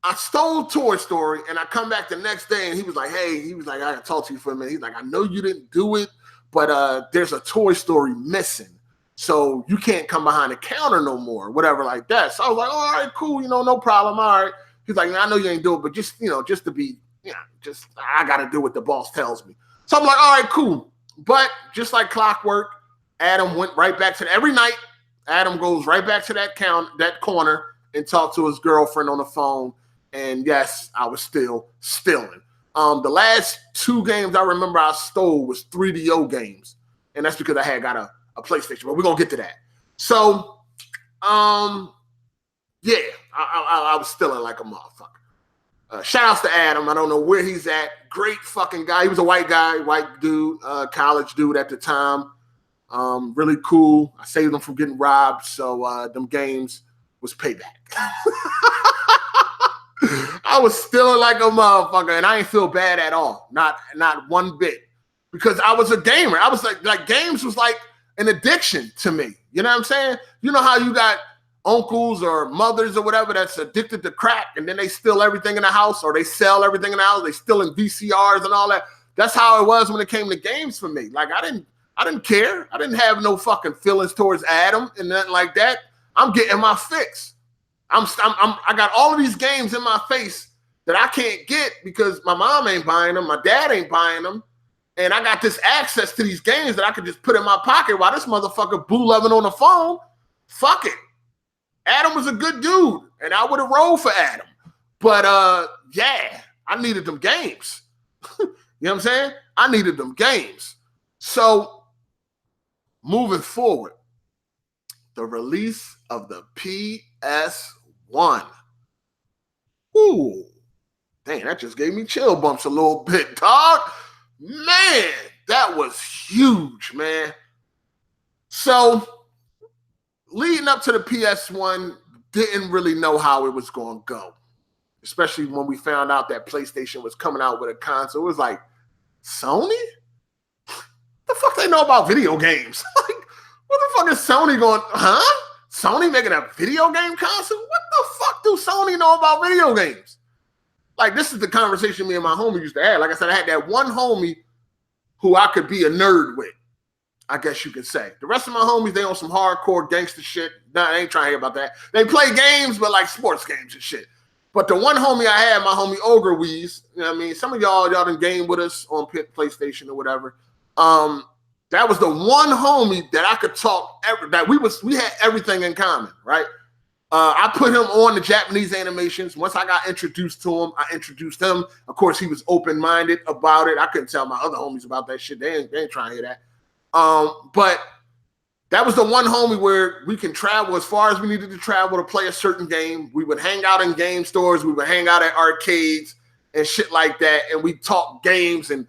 I stole Toy Story, and I come back the next day, and he was like, I gotta talk to you for a minute. He's like, I know you didn't do it, but there's a Toy Story missing. So you can't come behind the counter no more, whatever like that. So I was like, all right, cool, no problem, all right. He's like, I know you ain't do it, but just to be, I got to do what the boss tells me. So I'm like, all right, cool. But just like clockwork, Adam went right back to every night. Adam goes right back to that corner and talked to his girlfriend on the phone. And yes, I was still stealing. The last 2 games I remember I stole was 3DO games. And that's because I had got a PlayStation, but we're going to get to that. So, yeah, I was stealing like a motherfucker. Shout outs to Adam. I don't know where he's at. Great fucking guy. He was a white guy, white dude, college dude at the time. Really cool. I saved him from getting robbed. So them games was payback. I was stealing like a motherfucker, and I ain't feel bad at all. Not one bit. Because I was a gamer. I was like games was like an addiction to me. You know what I'm saying? You know how you got uncles or mothers or whatever that's addicted to crack, and then they steal everything in the house, or they sell everything in the house. They stealing VCRs and all that. That's how it was when it came to games for me. Like I didn't care. I didn't have no fucking feelings towards Adam and nothing like that. I'm getting my fix. I got all of these games in my face that I can't get because my mom ain't buying them, my dad ain't buying them, and I got this access to these games that I could just put in my pocket while this motherfucker boo loving on the phone. Fuck it. Adam was a good dude, and I would have rolled for Adam. But yeah, I needed them games. You know what I'm saying? I needed them games. So moving forward, the release of the PS1. Ooh, dang, that just gave me chill bumps a little bit, dog. Man, that was huge, man. So leading up to the PS1, didn't really know how it was going to go, especially when we found out that PlayStation was coming out with a console. It was like, Sony? The fuck they know about video games? Like, what the fuck is Sony going, huh? Sony making a video game console? What the fuck do Sony know about video games? Like, this is the conversation me and my homie used to have. Like I said, I had that one homie who I could be a nerd with, I guess you could say. The rest of my homies, they on some hardcore gangster shit. Nah, I ain't trying to hear about that. They play games, but like sports games and shit. But the one homie I had, my homie Ogre Weeze, you know what I mean? Some of y'all done game with us on PlayStation or whatever. That was the one homie that I could talk we had everything in common, right? I put him on the Japanese animations. Once I got introduced to him, I introduced him. Of course, he was open-minded about it. I couldn't tell my other homies about that shit. They ain't trying to hear that. But that was the one homie where we can travel as far as we needed to travel to play a certain game. We would hang out in game stores. We would hang out at arcades and shit like that. And we talk games and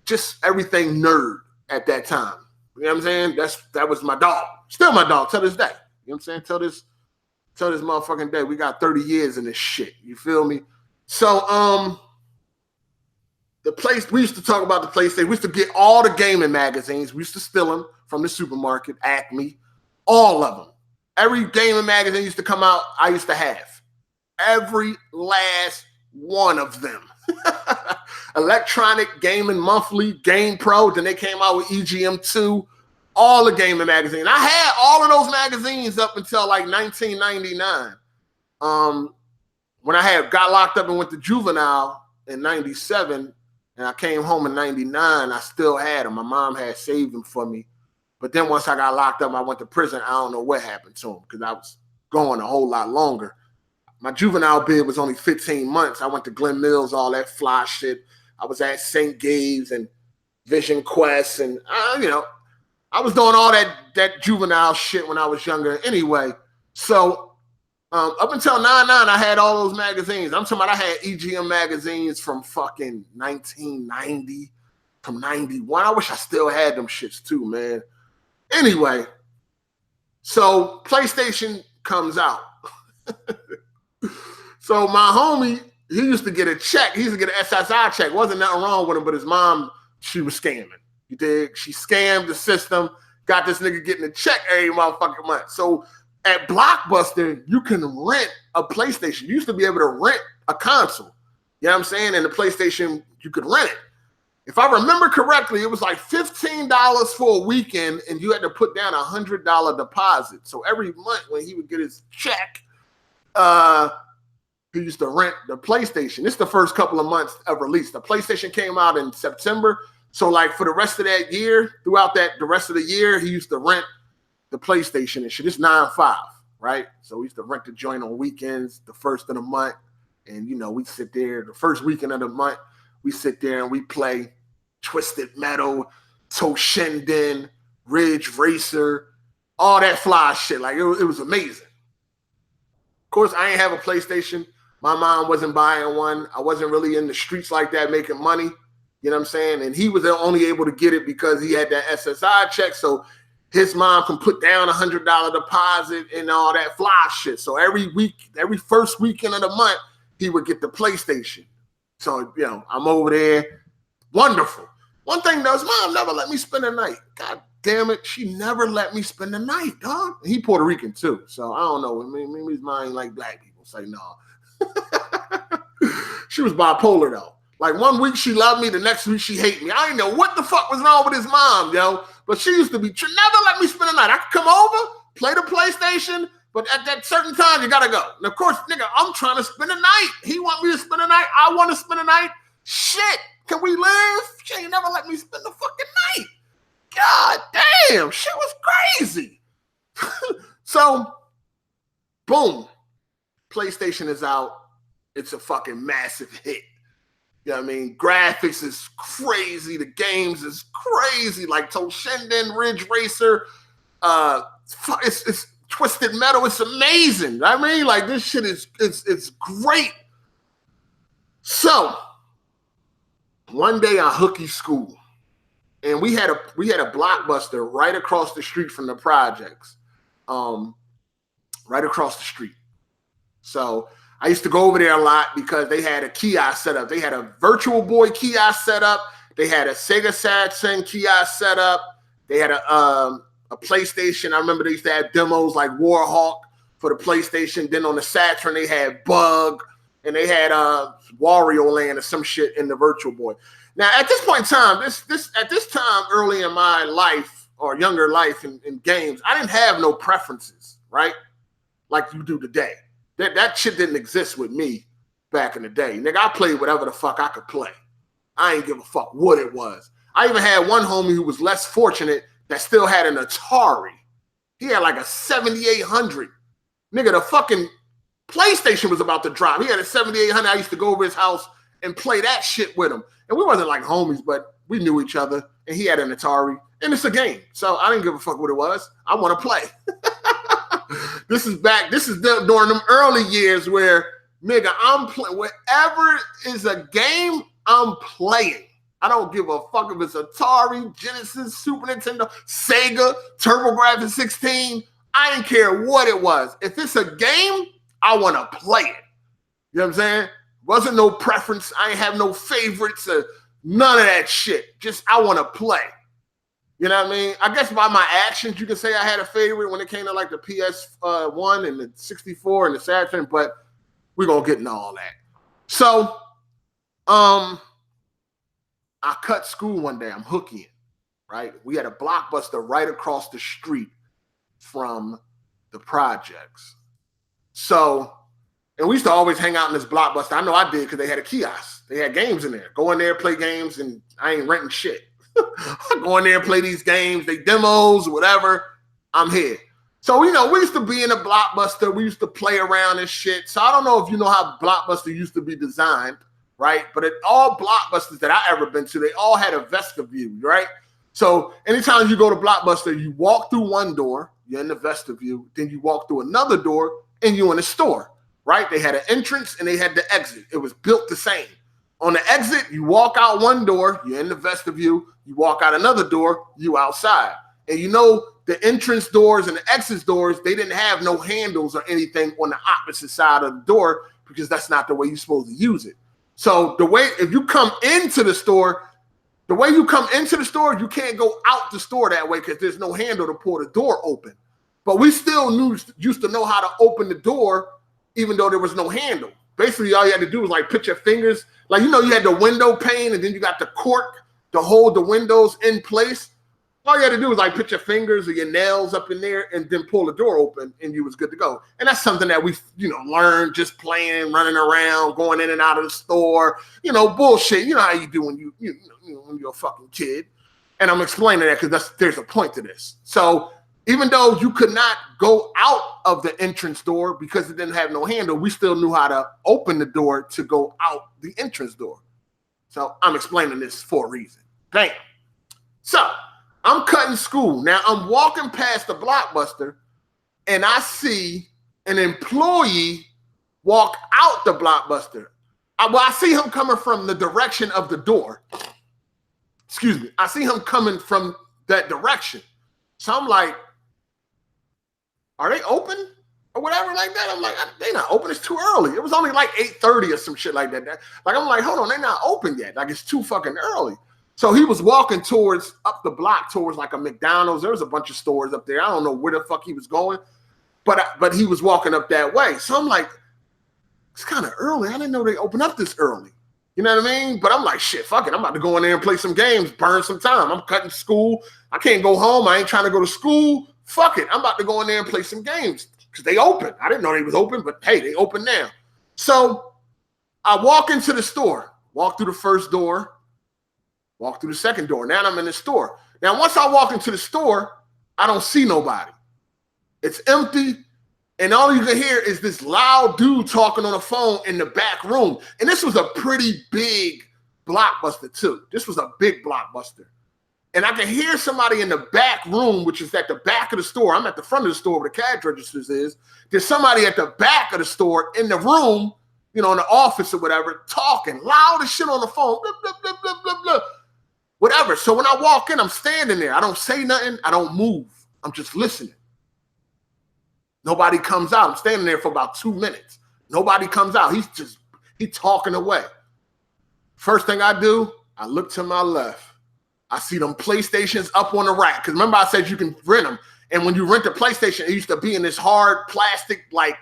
just everything nerd at that time. You know what I'm saying? That was my dog. Still my dog till this day. You know what I'm saying? Till this motherfucking day. We got 30 years in this shit. You feel me? So, we used to talk about the PlayStation. We used to get all the gaming magazines. We used to steal them from the supermarket, Acme, all of them. Every gaming magazine used to come out, I used to have. Every last one of them. Electronic Gaming Monthly, Game Pro. Then they came out with EGM2. All the gaming magazines. I had all of those magazines up until like 1999. When I got locked up and went to juvenile in 97, and I came home in 99, I still had them. My mom had saved them for me. But then once I got locked up, I went to prison. I don't know what happened to them because I was going a whole lot longer. my juvenile bid was only 15 months. I went to Glen Mills, all that fly shit. I was at St. Gabe's and Vision Quest, and I was doing all that juvenile shit when I was younger anyway. So up until 99, I had all those magazines. I'm talking about I had EGM magazines from fucking 1990, from 91. I wish I still had them shits too, man. Anyway, so PlayStation comes out. So my homie, he used to get a check. He used to get an SSI check. Wasn't nothing wrong with him, but his mom, she was scamming. You dig? She scammed the system, got this nigga getting a check every motherfucking month. So at Blockbuster, you can rent a PlayStation. You used to be able to rent a console. You know what I'm saying? And the PlayStation, you could rent it. If I remember correctly, it was like $15 for a weekend, and you had to put down $100 deposit. So every month when he would get his check, he used to rent the PlayStation. This is the first couple of months of release. The PlayStation came out in September. So like for the rest of that year, throughout the rest of the year, he used to rent the PlayStation and shit. It's 9/5, right? So we used to rent the joint on weekends, the first of the month. And, we sit there, the first weekend of the month, we sit there and we play Twisted Metal, Toshinden, Ridge Racer, all that fly shit. Like, it was amazing. Of course, I ain't have a PlayStation. My mom wasn't buying one. I wasn't really in the streets like that making money. You know what I'm saying? And he was only able to get it because he had that SSI check. So his mom can put down $100 deposit and all that fly shit. So every first weekend of the month, he would get the PlayStation. So, I'm over there. Wonderful. One thing though, his mom never let me spend the night. God damn it. She never let me spend the night, dog. And he Puerto Rican too. So I don't know. Maybe his mind like black people. Say no. She was bipolar though. Like 1 week she loved me, the next week she hated me. I didn't know what the fuck was wrong with his mom, yo. But she used to never let me spend the night. I could come over, play the PlayStation, but at that certain time, you gotta go. And of course, nigga, I'm trying to spend the night. He want me to spend the night. I want to spend the night. Shit, can we live? She ain't never let me spend the fucking night. God damn, shit was crazy. So, boom, PlayStation is out. It's a fucking massive hit. You know what I mean? Graphics is crazy. The games is crazy. Like Toshinden, Ridge Racer. It's Twisted Metal. It's amazing. I mean, like this shit it's great. So one day I hooky school, and we had a Blockbuster right across the street from the projects. Right across the street. So I used to go over there a lot because they had a kiosk set up. They had a Virtual Boy kiosk set up. They had a Sega Saturn kiosk set up. They had a PlayStation. I remember they used to have demos like Warhawk for the PlayStation. Then on the Saturn, they had Bug, and they had Wario Land or some shit in the Virtual Boy. Now, at this point in time, at this time early in my life or younger life in games, I didn't have no preferences, right? Like you do today. That shit didn't exist with me back in the day. Nigga, I played whatever the fuck I could play. I ain't give a fuck what it was. I even had one homie who was less fortunate that still had an Atari. He had like a 7800. Nigga, the fucking PlayStation was about to drop. He had a 7800. I used to go over his house and play that shit with him. And we wasn't like homies, but we knew each other. And he had an Atari. And it's a game. So I didn't give a fuck what it was. I want to play. This is during them early years where, nigga, I'm playing. Whatever is a game, I'm playing. I don't give a fuck if it's Atari, Genesis, Super Nintendo, Sega, TurboGrafx 16. I didn't care what it was. If it's a game, I want to play it. You know what I'm saying? Wasn't no preference. I ain't have no favorites or none of that shit. Just I want to play. You know what I mean? I guess by my actions, you can say I had a favorite when it came to like the PS1 and the 64 and the Saturn, but we're going to get into all that. So, I cut school one day. I'm hooking, right? We had a Blockbuster right across the street from the projects. So, and we used to always hang out in this Blockbuster. I know I did because they had a kiosk. They had games in there. Go in there, play games, and I ain't renting shit. I go in there and play these games, they demos, whatever. I'm here. So, you know, we used to be in a Blockbuster. We used to play around and shit. So I don't know if you know how Blockbuster used to be designed, right? But at all Blockbusters that I ever been to, they all had a vestibule, right? So anytime you go to Blockbuster, you walk through one door, you're in the vestibule, then you walk through another door and you're in the store, right? They had an entrance and they had the exit. It was built the same. On the exit, you walk out one door, you're in the vestibule, you walk out another door, you outside. And you know, the entrance doors and the exit doors, they didn't have no handles or anything on the opposite side of the door because that's not the way you're supposed to use it. So the way, if you come into the store, the way you come into the store, you can't go out the store that way because there's no handle to pull the door open. But we still used to know how to open the door even though there was no handle. Basically, all you had to do was like put your fingers, like, you know, you had the window pane and then you got the cork to hold the windows in place. All you had to do was like put your fingers or your nails up in there and then pull the door open and you was good to go. And that's something that we, you know, learned just playing, running around, going in and out of the store, you know, bullshit. You know how you do when when you're a fucking kid. And I'm explaining that because there's a point to this. So even though you could not go out of the entrance door because it didn't have no handle, we still knew how to open the door to go out the entrance door. So I'm explaining this for a reason. Bam. So I'm cutting school. Now I'm walking past the Blockbuster and I see an employee walk out the Blockbuster. I see him coming from the direction of the door. Excuse me. I see him coming from that direction. So I'm like, are they open or whatever like that? I'm like, they not open. It's too early. It was only like 8:30 or some shit like that. Like, I'm like, hold on, they're not open yet. Like, it's too fucking early. So he was walking towards up the block towards like a McDonald's. There was a bunch of stores up there. I don't know where the fuck he was going, but he was walking up that way. So I'm like, it's kind of early. I didn't know they opened up this early. You know what I mean? But I'm like, shit, fuck it. I'm about to go in there and play some games, burn some time. I'm cutting school. I can't go home. I ain't trying to go to school. Fuck it. I'm about to go in there and play some games because they open. I didn't know they was open, but hey, they open now. So I walk into the store, walk through the first door, walk through the second door. Now I'm in the store. Now, once I walk into the store, I don't see nobody. It's empty. And all you can hear is this loud dude talking on the phone in the back room. And this was a pretty big Blockbuster too. This was a big Blockbuster. And I can hear somebody in the back room, which is at the back of the store. I'm at the front of the store where the cash registers is. There's somebody at the back of the store in the room, you know, in the office or whatever, talking loud as shit on the phone. Blah, blah, blah, blah, blah, blah. Whatever. So when I walk in, I'm standing there. I don't say nothing. I don't move. I'm just listening. Nobody comes out. I'm standing there for about 2 minutes. Nobody comes out. He's talking away. First thing I do, I look to my left. I see them PlayStations up on the rack. Because remember I said you can rent them. And when you rent a PlayStation, it used to be in this hard plastic, like,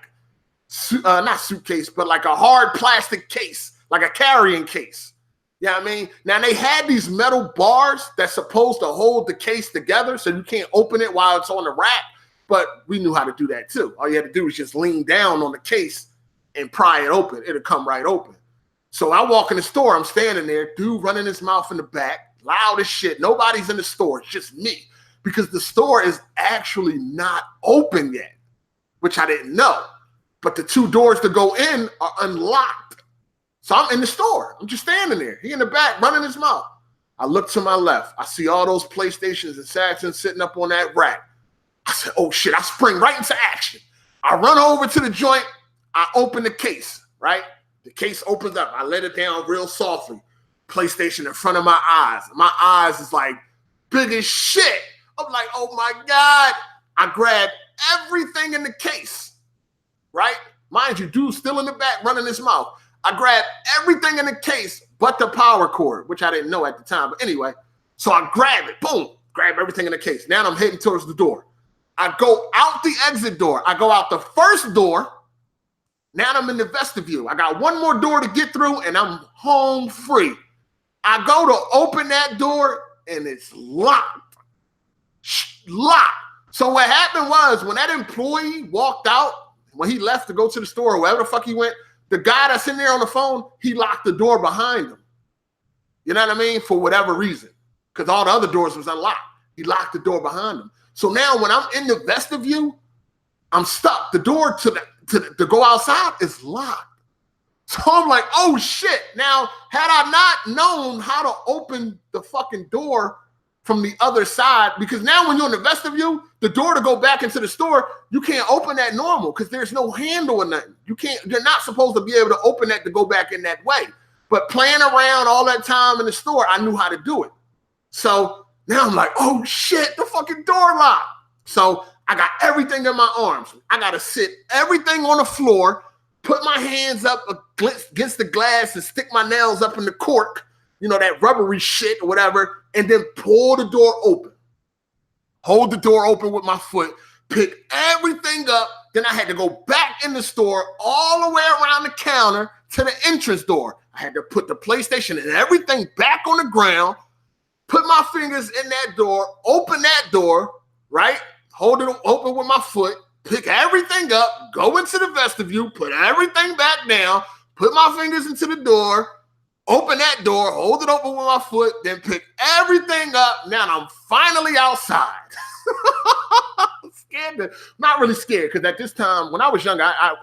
not suitcase, but like a hard plastic case, like a carrying case. You know what I mean? Now, they had these metal bars that's supposed to hold the case together so you can't open it while it's on the rack. But we knew how to do that too. All you had to do was just lean down on the case and pry it open. It'll come right open. So I walk in the store. I'm standing there, dude running his mouth in the back, loud as shit. Nobody's in the store. It's just me because the store is actually not open yet, which I didn't know. But the 2 doors to go in are unlocked. So I'm in the store. I'm just standing there. He in the back running his mouth. I look to my left. I see all those PlayStations and Saturns sitting up on that rack. I said, oh shit, I spring right into action. I run over to the joint. I open the case, right? The case opens up. I let it down real softly. PlayStation in front of my eyes. My eyes is like big as shit. I'm like, oh my God. I grab everything in the case, right? Mind you, dude's still in the back running his mouth. I grab everything in the case but the power cord, which I didn't know at the time. But anyway, so I grab it. Boom. Grab everything in the case. Now I'm heading towards the door. I go out the exit door. I go out the first door. Now I'm in the vestibule. I got one more door to get through and I'm home free. I go to open that door and it's locked. Locked. So what happened was when that employee walked out, when he left to go to the store or wherever the fuck he went, the guy that's in there on the phone, he locked the door behind him. You know what I mean? For whatever reason. Because all the other doors was unlocked. He locked the door behind him. So now when I'm in the vestibule, I'm stuck. The door to go outside is locked. So I'm like, oh shit. Now, had I not known how to open the fucking door from the other side, because now when you're in the vestibule, the door to go back into the store, you can't open that normal because there's no handle or nothing. You're not supposed to be able to open that to go back in that way. But playing around all that time in the store, I knew how to do it. So now I'm like, oh shit, the fucking door locked. So I got everything in my arms. I got to sit everything on the floor, put my hands up against the glass and stick my nails up in the cork, you know, that rubbery shit or whatever, and then pull the door open. Hold the door open with my foot, pick everything up. Then I had to go back in the store all the way around the counter to the entrance door. I had to put the PlayStation and everything back on the ground, put my fingers in that door, open that door, right? Hold it open with my foot, pick everything up, go into the vestibule, put everything back down, put my fingers into the door, open that door, hold it open with my foot, then pick everything up. Now I'm finally outside. I'm scared. Not really scared, because at this time, when I was young, I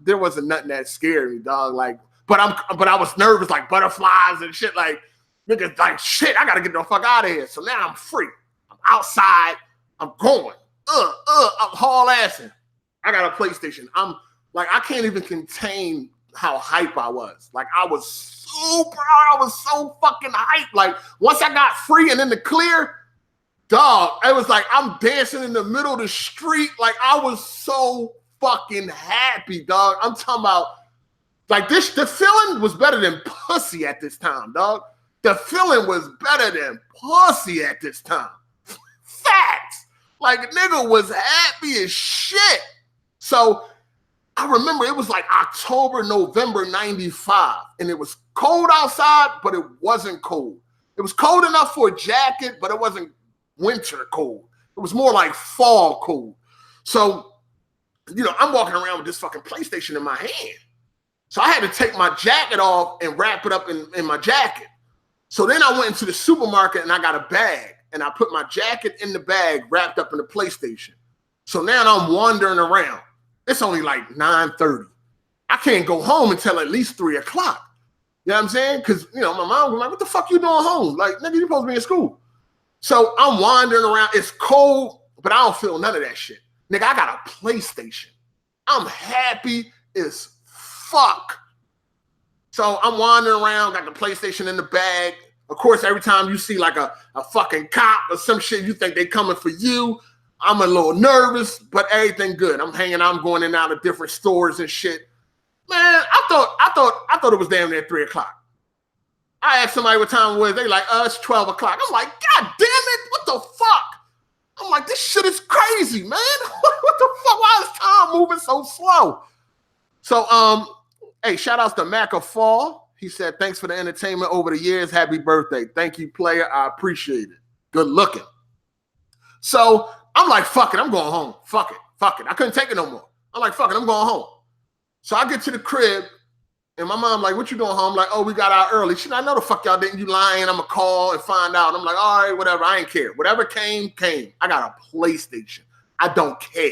there wasn't nothing that scared me, dog. Like, but I was nervous, like butterflies and shit. Like, niggas, like shit, I gotta get the fuck out of here. So now I'm free. I'm outside. I'm going. I'm haul assing. I got a PlayStation. I'm like, I can't even contain how hype I was. Like, I was so fucking hyped. Like, once I got free and in the clear, dog, it was like I'm dancing in the middle of the street. Like, I was so fucking happy, dog. I'm talking about, like, the feeling was better than pussy at this time, dog. The feeling was better than pussy at this time. Facts. Like, nigga was happy as shit. So I remember it was like October, November 95, and it was cold outside, but it wasn't cold. It was cold enough for a jacket, but it wasn't winter cold. It was more like fall cold. So, you know, I'm walking around with this fucking PlayStation in my hand. So I had to take my jacket off and wrap it up in my jacket. So then I went into the supermarket and I got a bag, and I put my jacket in the bag wrapped up in the PlayStation. So now I'm wandering around. It's only like 9:30. I can't go home until at least 3 o'clock. You know what I'm saying? Because, you know, my mom was like, what the fuck you doing home? Like, nigga, you supposed to be in school. So I'm wandering around. It's cold, but I don't feel none of that shit. Nigga, I got a PlayStation. I'm happy as fuck. So I'm wandering around, got the PlayStation in the bag. Of course, every time you see like a fucking cop or some shit, you think they coming for you. I'm a little nervous, but everything good. I'm hanging out, I'm going in and out of different stores and shit. Man, I thought it was damn near 3 o'clock. I asked somebody what time it was. They like, it's 12 o'clock. I'm like, God damn it, what the fuck? I'm like, this shit is crazy, man. What the fuck? Why is time moving so slow? So, hey, shout outs to Mac of Fall. He said, thanks for the entertainment over the years. Happy birthday. Thank you, player. I appreciate it. Good looking. So I'm like, fuck it. I'm going home. Fuck it. I couldn't take it no more. I'm like, fuck it. I'm going home. So I get to the crib, and my mom like, what you doing home? I'm like, oh, we got out early. She like, I know the fuck y'all didn't. You lying. I'm going to call and find out. I'm like, all right, whatever. I ain't care. Whatever came. I got a PlayStation. I don't care.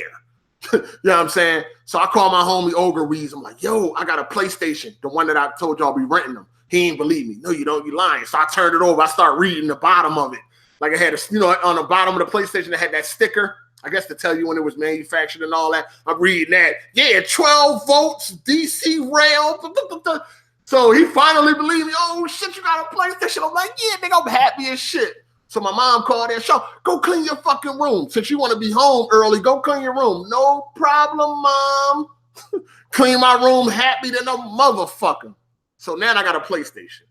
You know what I'm saying? So I call my homie Ogre Weeze. I'm like, yo, I got a PlayStation. The one that I told y'all be renting them. He ain't believe me. No, you don't. You lying. So I turned it over. I start reading the bottom of it. Like, I had, you know, on the bottom of the PlayStation, it had that sticker, I guess, to tell you when it was manufactured and all that. I'm reading that. Yeah, 12 volts, DC rail. So he finally believed me. Oh, shit, you got a PlayStation? I'm like, yeah, nigga, I'm happy as shit. So my mom called in, go clean your fucking room. Since you want to be home early, go clean your room. No problem, Mom. Clean my room happy than a motherfucker. So now I got a PlayStation.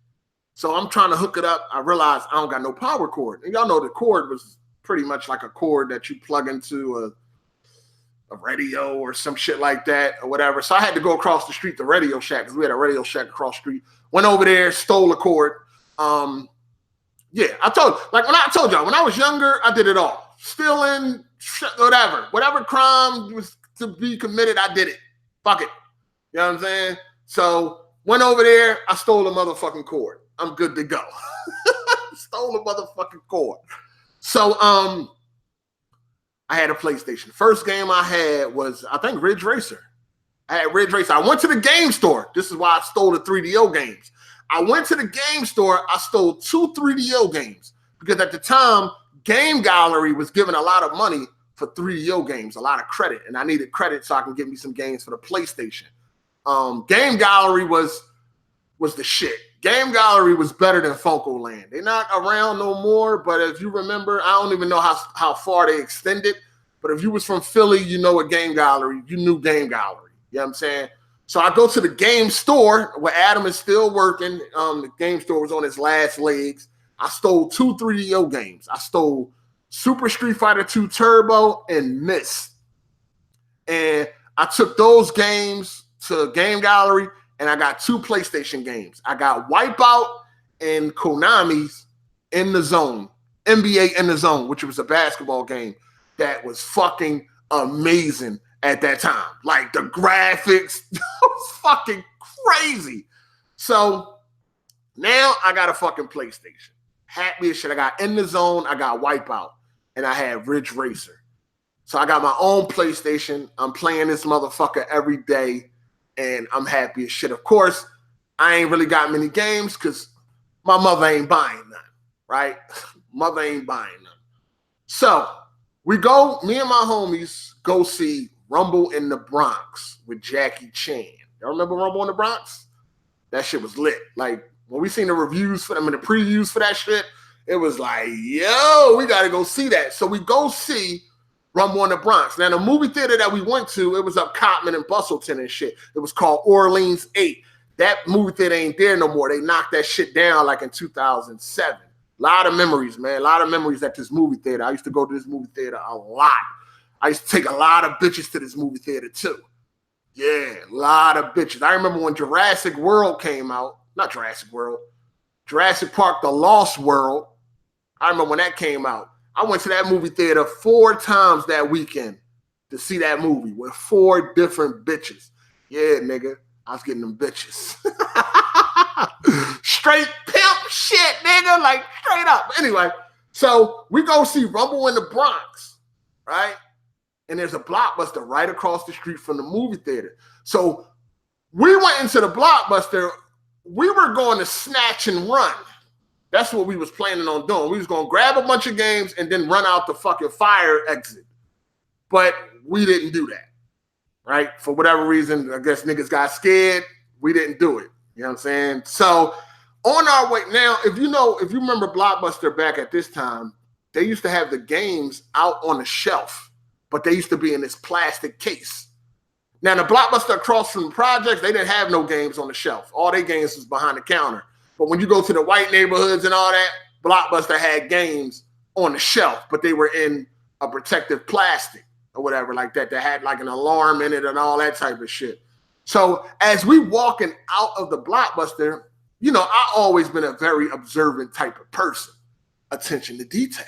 So I'm trying to hook it up. I realized I don't got no power cord. And y'all know the cord was pretty much like a cord that you plug into a radio or some shit like that or whatever. So I had to go across the street to Radio Shack, because we had a Radio Shack across the street. Went over there, stole a cord. Yeah, when I told y'all, when I was younger, I did it all. Stealing, whatever crime was to be committed, I did it. Fuck it. You know what I'm saying? So went over there, I stole a motherfucking cord. I'm good to go. Stole a motherfucking cord. So I had a PlayStation. First game I had was, I think, Ridge Racer. I had Ridge Racer. I went to the game store. This is why I stole the 3DO games. I went to the game store. I stole 2 3DO games because at the time, Game Gallery was giving a lot of money for 3DO games, a lot of credit, and I needed credit so I can get me some games for the PlayStation. Game Gallery was the shit. Game Gallery was better than Funko Land. They're not around no more, but if you remember, I don't even know how far they extended, but if you was from Philly, you know a Game Gallery, you knew Game Gallery. You know what I'm saying? So I go to the game store where Adam is still working. The game store was on its last legs. I stole 2 3DO games. I stole Super Street Fighter 2 Turbo and Myst. And I took those games to Game Gallery, and I got 2 PlayStation games. I got Wipeout and Konami's In the Zone, NBA In the Zone, which was a basketball game that was fucking amazing at that time. Like the graphics was fucking crazy. So now I got a fucking PlayStation. Happy as shit. I got In the Zone, I got Wipeout, and I had Ridge Racer. So I got my own PlayStation. I'm playing this motherfucker every day, and I'm happy as shit. Of course, I ain't really got many games because my mother ain't buying none, right? Mother ain't buying none. So me and my homies go see Rumble in the Bronx with Jackie Chan. Y'all remember Rumble in the Bronx? That shit was lit. Like, when we seen the reviews for them and the previews for that shit, it was like, yo, we got to go see that. So we go see Rumble in the Bronx. Now, the movie theater that we went to, it was up Cotman and Bustleton and shit. It was called Orleans 8. That movie theater ain't there no more. They knocked that shit down like in 2007. A lot of memories, man. A lot of memories at this movie theater. I used to go to this movie theater a lot. I used to take a lot of bitches to this movie theater too. Yeah, a lot of bitches. I remember when Jurassic World came out. Not Jurassic World. Jurassic Park, The Lost World. I remember when that came out. I went to that movie theater 4 times that weekend to see that movie with 4 different bitches. Yeah, nigga. I was getting them bitches. Straight pimp shit, nigga. Like, straight up. Anyway, so we go see Rumble in the Bronx, right? And there's a Blockbuster right across the street from the movie theater. So we went into the Blockbuster. We were going to snatch and run. That's what we was planning on doing. We was going to grab a bunch of games and then run out the fucking fire exit. But we didn't do that, right? For whatever reason, I guess niggas got scared. We didn't do it. You know what I'm saying? So on our way now, if you remember Blockbuster back at this time, they used to have the games out on the shelf, but they used to be in this plastic case. Now, the Blockbuster across from the projects, they didn't have no games on the shelf. All their games was behind the counter. But when you go to the white neighborhoods and all that, Blockbuster had games on the shelf, but they were in a protective plastic or whatever like that. That had like an alarm in it and all that type of shit. So as we walking out of the Blockbuster, you know, I always been a very observant type of person. Attention to detail.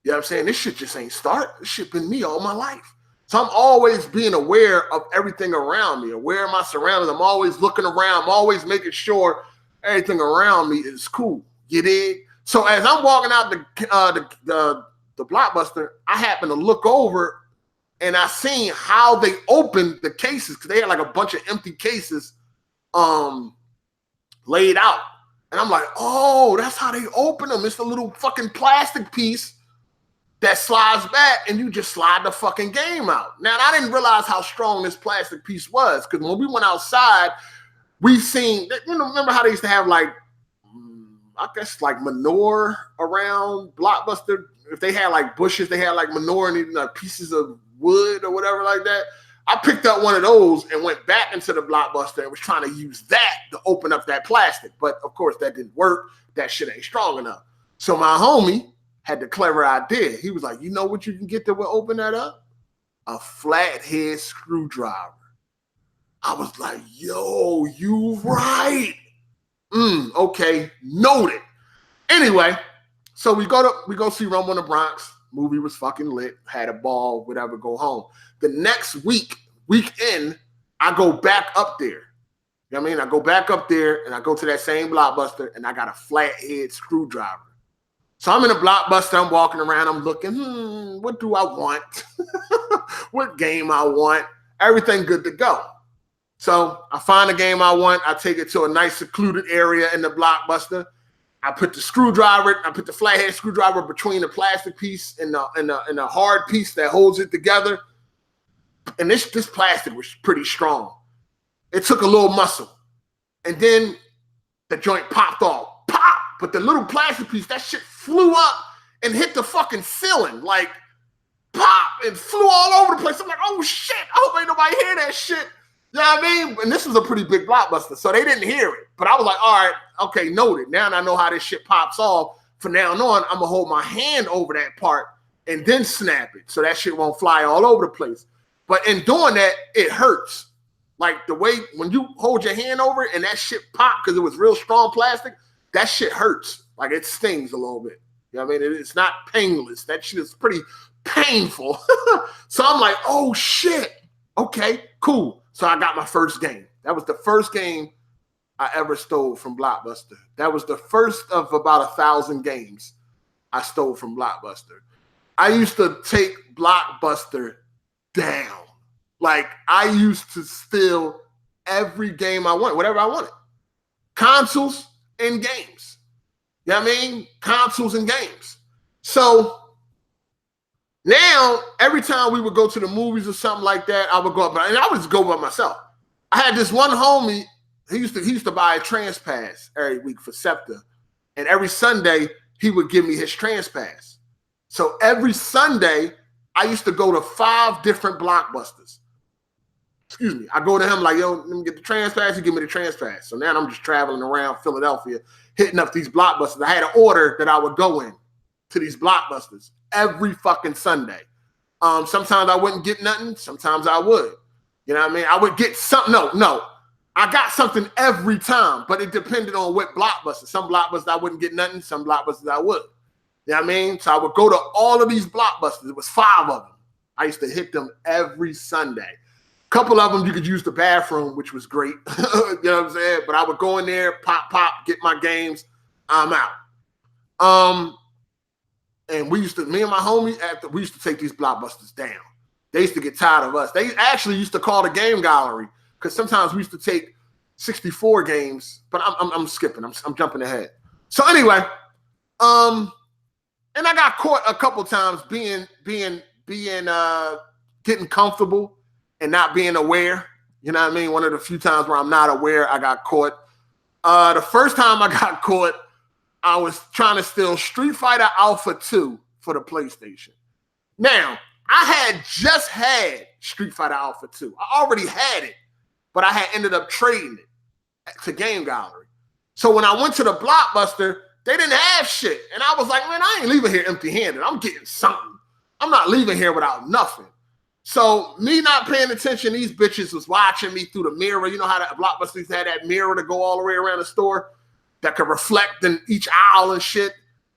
You know what I'm saying? This shit just ain't start. This shit been me all my life. So I'm always being aware of everything around me, aware of my surroundings. I'm always looking around. I'm always making sure everything around me is cool. You dig? So as I'm walking out the Blockbuster, I happen to look over and I seen how they opened the cases because they had like a bunch of empty cases laid out. And I'm like, oh, that's how they open them. It's a little fucking plastic piece that slides back and you just slide the fucking game out. Now, I didn't realize how strong this plastic piece was because when we went outside, we seen, you know, remember how they used to have like, I guess like manure around Blockbuster? If they had like bushes, they had like manure and even like pieces of wood or whatever like that. I picked up one of those and went back into the Blockbuster and was trying to use that to open up that plastic. But of course that didn't work. That shit ain't strong enough. So my homie had the clever idea. He was like, you know what you can get that will open that up? A flathead screwdriver. I was like, yo, you right. Okay, noted. Anyway, so we go see Rumble in the Bronx. Movie was fucking lit. Had a ball, whatever, go home. The next weekend, I go back up there. You know what I mean? I go back up there and I go to that same Blockbuster and I got a flathead screwdriver. So I'm in a Blockbuster. I'm walking around. I'm looking, what do I want? What game I want? Everything good to go. So I find the game I want. I take it to a nice secluded area in the Blockbuster. I put the flathead screwdriver between the plastic piece and the hard piece that holds it together. And this plastic was pretty strong. It took a little muscle. And then the joint popped off. Pop! But the little plastic piece, that shit flew up and hit the fucking ceiling. Like, pop! And flew all over the place. I'm like, oh shit, I hope ain't nobody hear that shit. You know what I mean? And this was a pretty big Blockbuster, so they didn't hear it. But I was like, all right, okay, noted. Now I know how this shit pops off. From now on, I'm going to hold my hand over that part and then snap it so that shit won't fly all over the place. But in doing that, it hurts. Like the way when you hold your hand over it and that shit popped because it was real strong plastic, that shit hurts. Like it stings a little bit. You know what I mean? It's not painless. That shit is pretty painful. So I'm like, oh shit. Okay, cool. So I got my first game. That was the first game I ever stole from Blockbuster. That was the first of about 1,000 games I stole from Blockbuster. I used to take Blockbuster down. Like I used to steal every game I wanted, whatever I wanted. Consoles and games. You know what I mean? Consoles and games. So now, every time we would go to the movies or something like that, I would go up, and I would just go by myself. I had this one homie, he used to buy a trans pass every week for SEPTA, and every Sunday, he would give me his trans pass. So every Sunday, I used to go to 5 different Blockbusters. Excuse me. I go to him like, yo, let me get the trans pass, he give me the trans pass. So now I'm just traveling around Philadelphia, hitting up these Blockbusters. I had an order that I would go in to these Blockbusters every fucking Sunday. Sometimes I wouldn't get nothing. Sometimes I would. You know what I mean? I would get something. No. I got something every time, but it depended on what Blockbuster. Some Blockbusters I wouldn't get nothing. Some Blockbusters I would. You know what I mean? So I would go to all of these Blockbusters. It was 5 of them. I used to hit them every Sunday. A couple of them you could use the bathroom, which was great. You know what I'm saying? But I would go in there, pop, get my games. I'm out. And me and my homie, we used to take these Blockbusters down. They used to get tired of us. They actually used to call the game gallery because sometimes we used to take 64 games, but I'm skipping. I'm jumping ahead. So anyway, and I got caught a couple times getting comfortable and not being aware. You know what I mean? One of the few times where I'm not aware, I got caught. The first time I got caught, I was trying to steal Street Fighter Alpha 2 for the PlayStation. Now, I had just had Street Fighter Alpha 2. I already had it, but I had ended up trading it to Game Gallery. So when I went to the Blockbuster, they didn't have shit. And I was like, man, I ain't leaving here empty-handed. I'm getting something. I'm not leaving here without nothing. So me not paying attention, these bitches was watching me through the mirror. You know how the Blockbusters had that mirror to go all the way around the store that could reflect in each aisle and shit.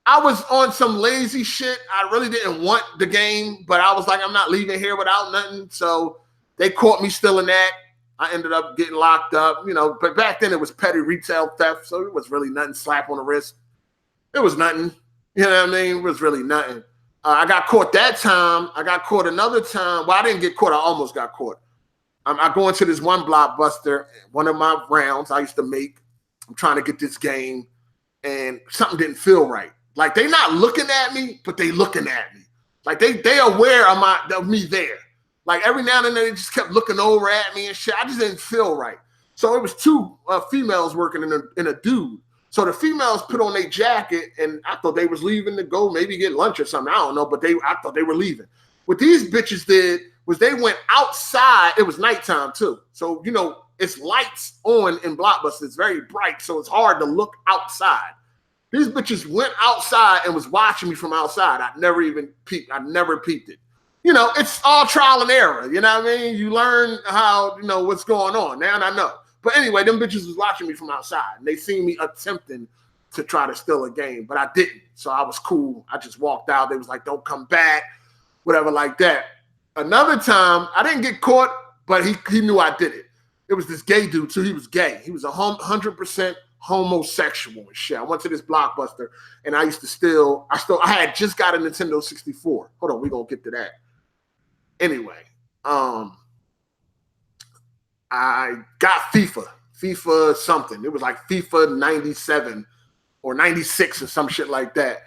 I was on some lazy shit. I really didn't want the game, but I was like, I'm not leaving here without nothing. So they caught me stealing that. I ended up getting locked up, you know, but back then it was petty retail theft. So it was really nothing, slap on the wrist. It was nothing. You know what I mean? It was really nothing. I got caught that time. I got caught another time. Well, I didn't get caught. I almost got caught. I go into this one Blockbuster, one of my rounds I used to make. I'm trying to get this game, and something didn't feel right. Like they not looking at me, but they looking at me. Like they aware of me there. Like every now and then they just kept looking over at me and shit. I just didn't feel right. So it was 2 females working in a dude. So the females put on their jacket, and I thought they was leaving to go maybe get lunch or something. I don't know, but I thought they were leaving. What these bitches did was they went outside. It was nighttime too. So, you know, it's lights on in Blockbuster. It's very bright, so it's hard to look outside. These bitches went outside and was watching me from outside. I never peeped it. You know, it's all trial and error. You know what I mean? You learn how, you know, what's going on. Now I know. But anyway, them bitches was watching me from outside. And they seen me attempting to try to steal a game, but I didn't. So I was cool. I just walked out. They was like, don't come back, whatever like that. Another time, I didn't get caught, but he knew I did it. It was this gay dude, too. He was gay. He was 100% homosexual and shit. I went to this Blockbuster and I had just got a Nintendo 64. Hold on, we're gonna get to that. Anyway, I got FIFA something. It was like FIFA 97 or 96 or some shit like that.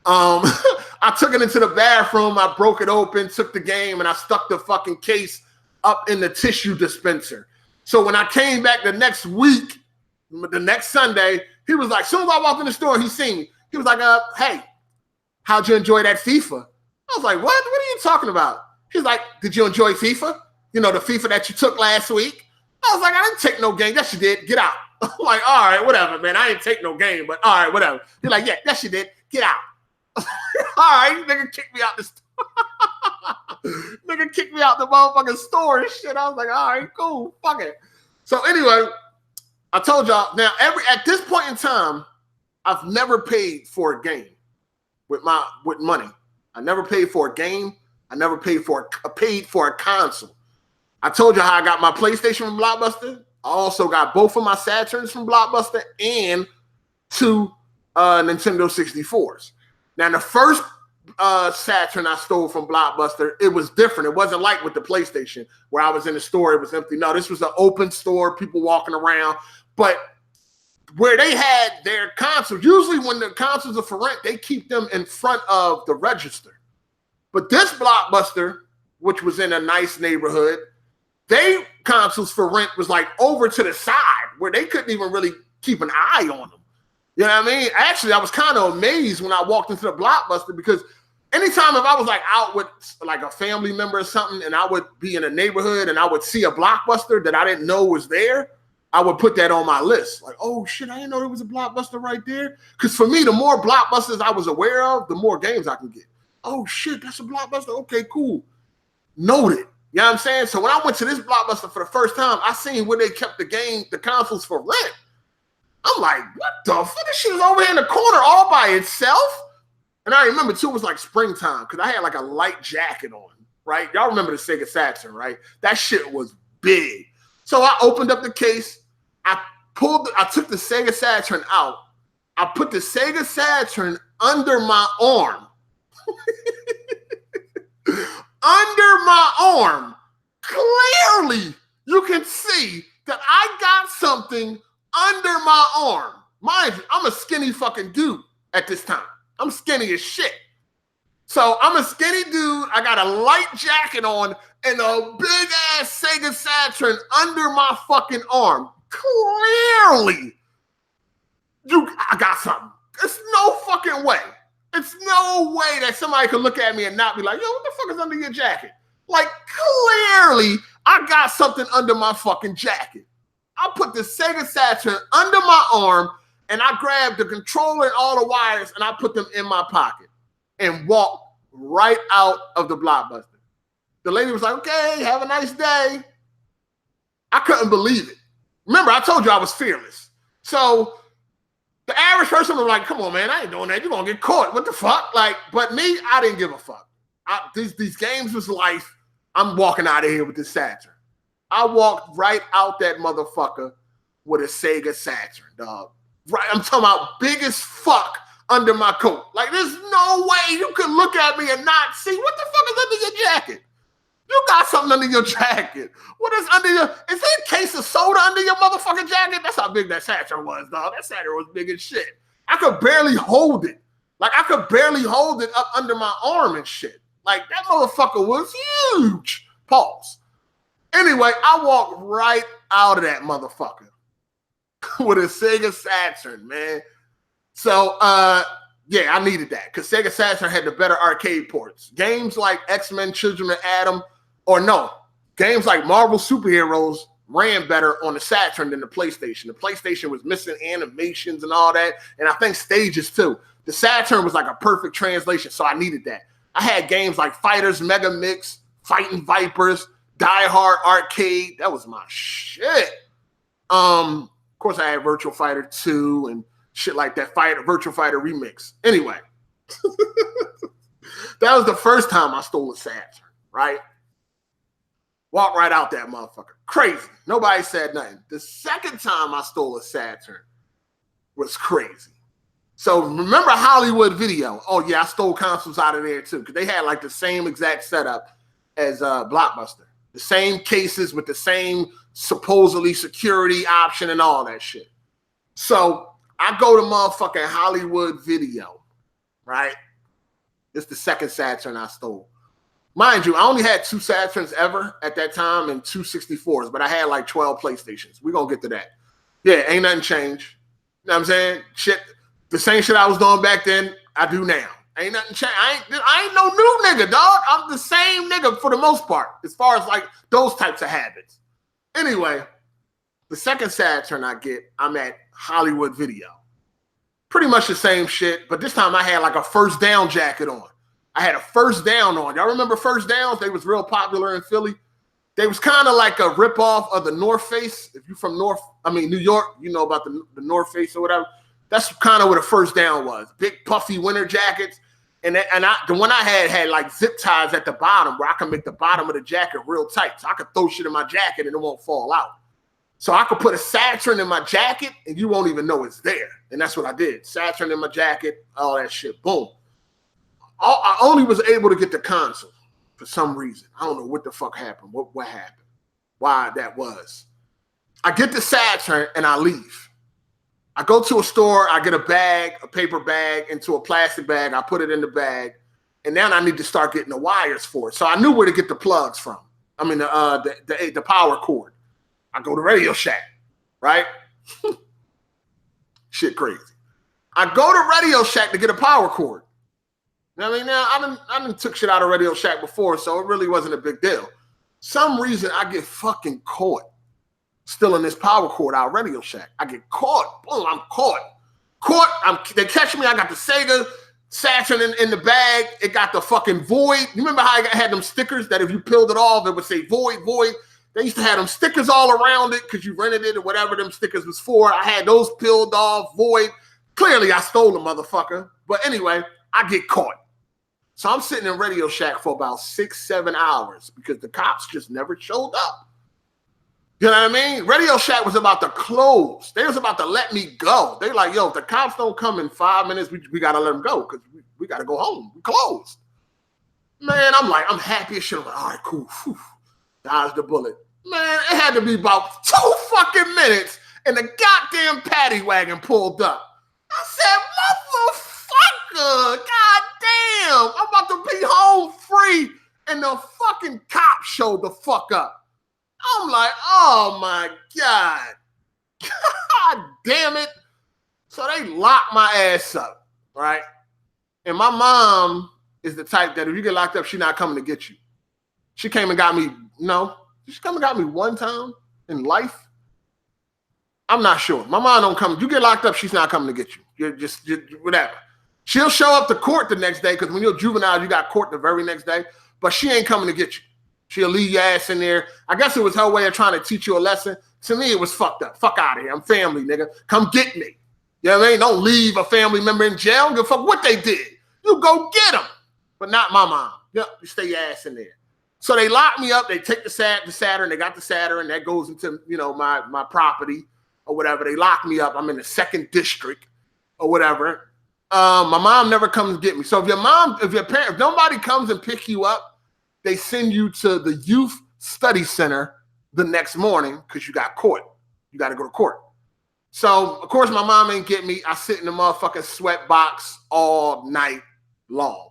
I took it into the bathroom, I broke it open, took the game, and I stuck the fucking case up in the tissue dispenser. So when I came back the next week, the next Sunday, he was like, as soon as I walked in the store, he seen me. He was like, hey, how'd you enjoy that FIFA? I was like, what? What are you talking about? He's like, did you enjoy FIFA? You know, the FIFA that you took last week? I was like, I didn't take no game. Yes, you did. Get out. I'm like, all right, whatever, man. I didn't take no game, but all right, whatever. He's like, yeah, yes, you did. Get out. All right, nigga kicked me out the store. Nigga kicked me out the motherfucking store and shit. I was like, all right, cool, fuck it. So anyway, I told y'all, now at this point in time, I've never paid for a game with money. I never paid for a game. I never paid for a console. I told you how I got my PlayStation from Blockbuster. I also got both of my Saturns from Blockbuster and 2 Nintendo 64s. Now, the first Saturn I stole from Blockbuster, it was different. It wasn't like with the PlayStation where I was in the store, it was empty. No, this was an open store, people walking around. But where they had their consoles, usually when the consoles are for rent, they keep them in front of the register. But this Blockbuster, which was in a nice neighborhood, they consoles for rent was like over to the side where they couldn't even really keep an eye on them. You know what I mean? Actually, I was kind of amazed when I walked into the Blockbuster because anytime if I was like out with like a family member or something and I would be in a neighborhood and I would see a Blockbuster that I didn't know was there, I would put that on my list. Like, oh shit, I didn't know there was a Blockbuster right there. Because for me, the more Blockbusters I was aware of, the more games I can get. Oh shit, that's a Blockbuster? Okay, cool. Noted. You know what I'm saying? So when I went to this Blockbuster for the first time, I seen where they kept the consoles for rent. I'm like, what the fuck? This shit is over here in the corner all by itself. And I remember too, it was like springtime because I had like a light jacket on, right? Y'all remember the Sega Saturn, right? That shit was big. So I opened up the case. I took the Sega Saturn out. I put the Sega Saturn under my arm. Under my arm. Clearly, you can see that I got something under my arm. Mind you, I'm a skinny fucking dude at this time. I'm skinny as shit. So I'm a skinny dude. I got a light jacket on and a big ass Sega Saturn under my fucking arm. Clearly, I got something. There's no fucking way. It's no way that somebody could look at me and not be like, yo, what the fuck is under your jacket? Like, clearly, I got something under my fucking jacket. I put the Sega Saturn under my arm and I grabbed the controller and all the wires and I put them in my pocket and walked right out of the Blockbuster. The lady was like, okay, have a nice day. I couldn't believe it. Remember, I told you I was fearless. So the average person was like, come on, man, I ain't doing that. You're going to get caught. What the fuck? Like, but me, I didn't give a fuck. These games was life. I'm walking out of here with this Saturn. I walked right out that motherfucker with a Sega Saturn, dog. Right, I'm talking about big as fuck under my coat. Like, there's no way you could look at me and not see what the fuck is under your jacket. You got something under your jacket. What is under your? Is there a case of soda under your motherfucking jacket? That's how big that Saturn was, dog. That Saturn was big as shit. I could barely hold it. Like, I could barely hold it up under my arm and shit. Like, that motherfucker was huge. Pause. Anyway, I walked right out of that motherfucker with a Sega Saturn, man. So, yeah, I needed that because Sega Saturn had the better arcade ports. Games like X-Men, Children of Atom, or no, games like Marvel Superheroes ran better on the Saturn than the PlayStation. The PlayStation was missing animations and all that, and I think stages too. The Saturn was like a perfect translation, so I needed that. I had games like Fighters, Mega Mix, Fighting Vipers, Die Hard Arcade. That was my shit. Of course, I had Virtua Fighter 2 and shit like that. Virtua Fighter Remix. Anyway, that was the first time I stole a Saturn, right? Walked right out that motherfucker. Crazy. Nobody said nothing. The second time I stole a Saturn, was crazy. So remember Hollywood Video? Oh yeah, I stole consoles out of there too because they had like the same exact setup as Blockbuster. The same cases with the same supposedly security option and all that shit. So I go to motherfucking Hollywood Video, right? It's the second Saturn I stole. Mind you, I only had 2 Saturns ever at that time and 2 64s, but I had like 12 PlayStations. We're going to get to that. Yeah, ain't nothing changed. You know what I'm saying? Shit, the same shit I was doing back then, I do now. Ain't nothing changed. I ain't no new nigga, dog. I'm the same nigga for the most part, as far as like those types of habits. Anyway, the second Saturn I get, I'm at Hollywood Video. Pretty much the same shit, but this time I had like a First Down jacket on. I had a First Down on. Y'all remember First Downs? They was real popular in Philly. They was kind of like a ripoff of the North Face. If you're from New York, you know about the North Face or whatever. That's kind of what a First Down was. Big puffy winter jackets. And the one I had like zip ties at the bottom where I can make the bottom of the jacket real tight. So I could throw shit in my jacket and it won't fall out. So I could put a Saturn in my jacket and you won't even know it's there. And that's what I did. Saturn in my jacket, all that shit. Boom. I only was able to get the console for some reason. I don't know what the fuck happened. What happened? Why that was. I get the Saturn and I leave. I go to a store. I get a bag, a paper bag, into a plastic bag. I put it in the bag. And now I need to start getting the wires for it. So I knew where to get the plugs from. I mean, the power cord. I go to Radio Shack, right? Shit crazy. I go to Radio Shack to get a power cord. I mean, now I done took shit out of Radio Shack before, so it really wasn't a big deal. Some reason I get fucking caught stealing this power cord out of Radio Shack. I get caught. Boom, I'm caught. They catch me. I got the Sega Saturn in the bag. It got the fucking Void. You remember how I had them stickers that if you peeled it off, it would say Void, Void? They used to have them stickers all around it because you rented it or whatever them stickers was for. I had those peeled off, Void. Clearly, I stole the motherfucker. But anyway, I get caught. So I'm sitting in Radio Shack for about 6-7 hours because the cops just never showed up. You know what I mean? Radio Shack was about to close. They was about to let me go. They like, yo, if the cops don't come in 5 minutes, we got to let them go because we got to go home. We closed. Man, I'm happy as shit. I'm like, all right, cool. Whew. Dodged the bullet. Man, it had to be about 2 fucking minutes and the goddamn paddy wagon pulled up. I said, motherfucker, goddamn, I'm about to be home free. And the fucking cop showed the fuck up. I'm like, oh my God. God damn it. So they locked my ass up, right? And my mom is the type that if you get locked up, she's not coming to get you. She came and got me, she come and got me one time in life. I'm not sure. My mom don't come. You get locked up, she's not coming to get you. You're just whatever. She'll show up to court the next day because when you're juvenile, you got court the very next day. But she ain't coming to get you. She'll leave your ass in there. I guess it was her way of trying to teach you a lesson. To me, it was fucked up. Fuck out of here. I'm family, nigga. Come get me. You know what I mean? Don't leave a family member in jail. Don't give a fuck what they did. You go get them. But not my mom. Yep, you stay your ass in there. So they lock me up. They take the Saturn. They got the Saturn. That goes into, my property or whatever. They lock me up. I'm in the 2nd district or whatever. My mom never comes to get me. So if nobody comes and pick you up, they send you to the youth study center the next morning because you got caught. You got to go to court. So, of course, my mom ain't get me. I sit in the motherfucking sweat box all night long.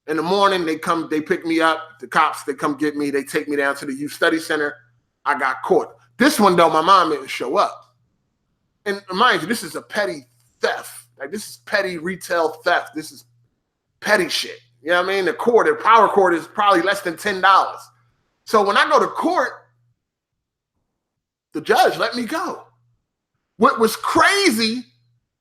In the morning, they pick me up. The cops, they come get me. They take me down to the youth study center. I got caught. This one, though, my mom didn't show up. And mind you, this is a petty theft. Like, this is petty retail theft. This is petty shit. You know what I mean? The power cord is probably less than $10. So when I go to court, the judge let me go. What was crazy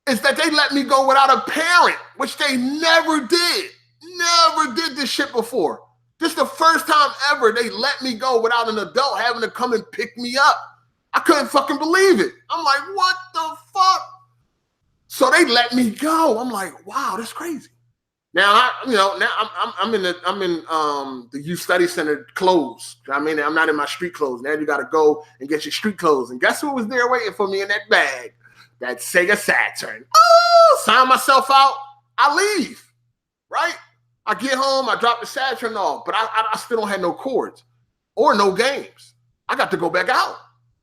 is that they let me go without a parent, which they never did. Never did this shit before. This is the first time ever they let me go without an adult having to come and pick me up. I couldn't fucking believe it. I'm like, what the fuck? So they let me go. I'm like, wow, that's crazy. Now I'm in the youth study center clothes. I mean, I'm not in my street clothes. Now you got to go and get your street clothes. And guess who was there waiting for me in that bag? that Sega Saturn. Oh, sign myself out. I leave, right? I get home, I drop the Saturn off, but I still don't have no cords or no games. I got to go back out.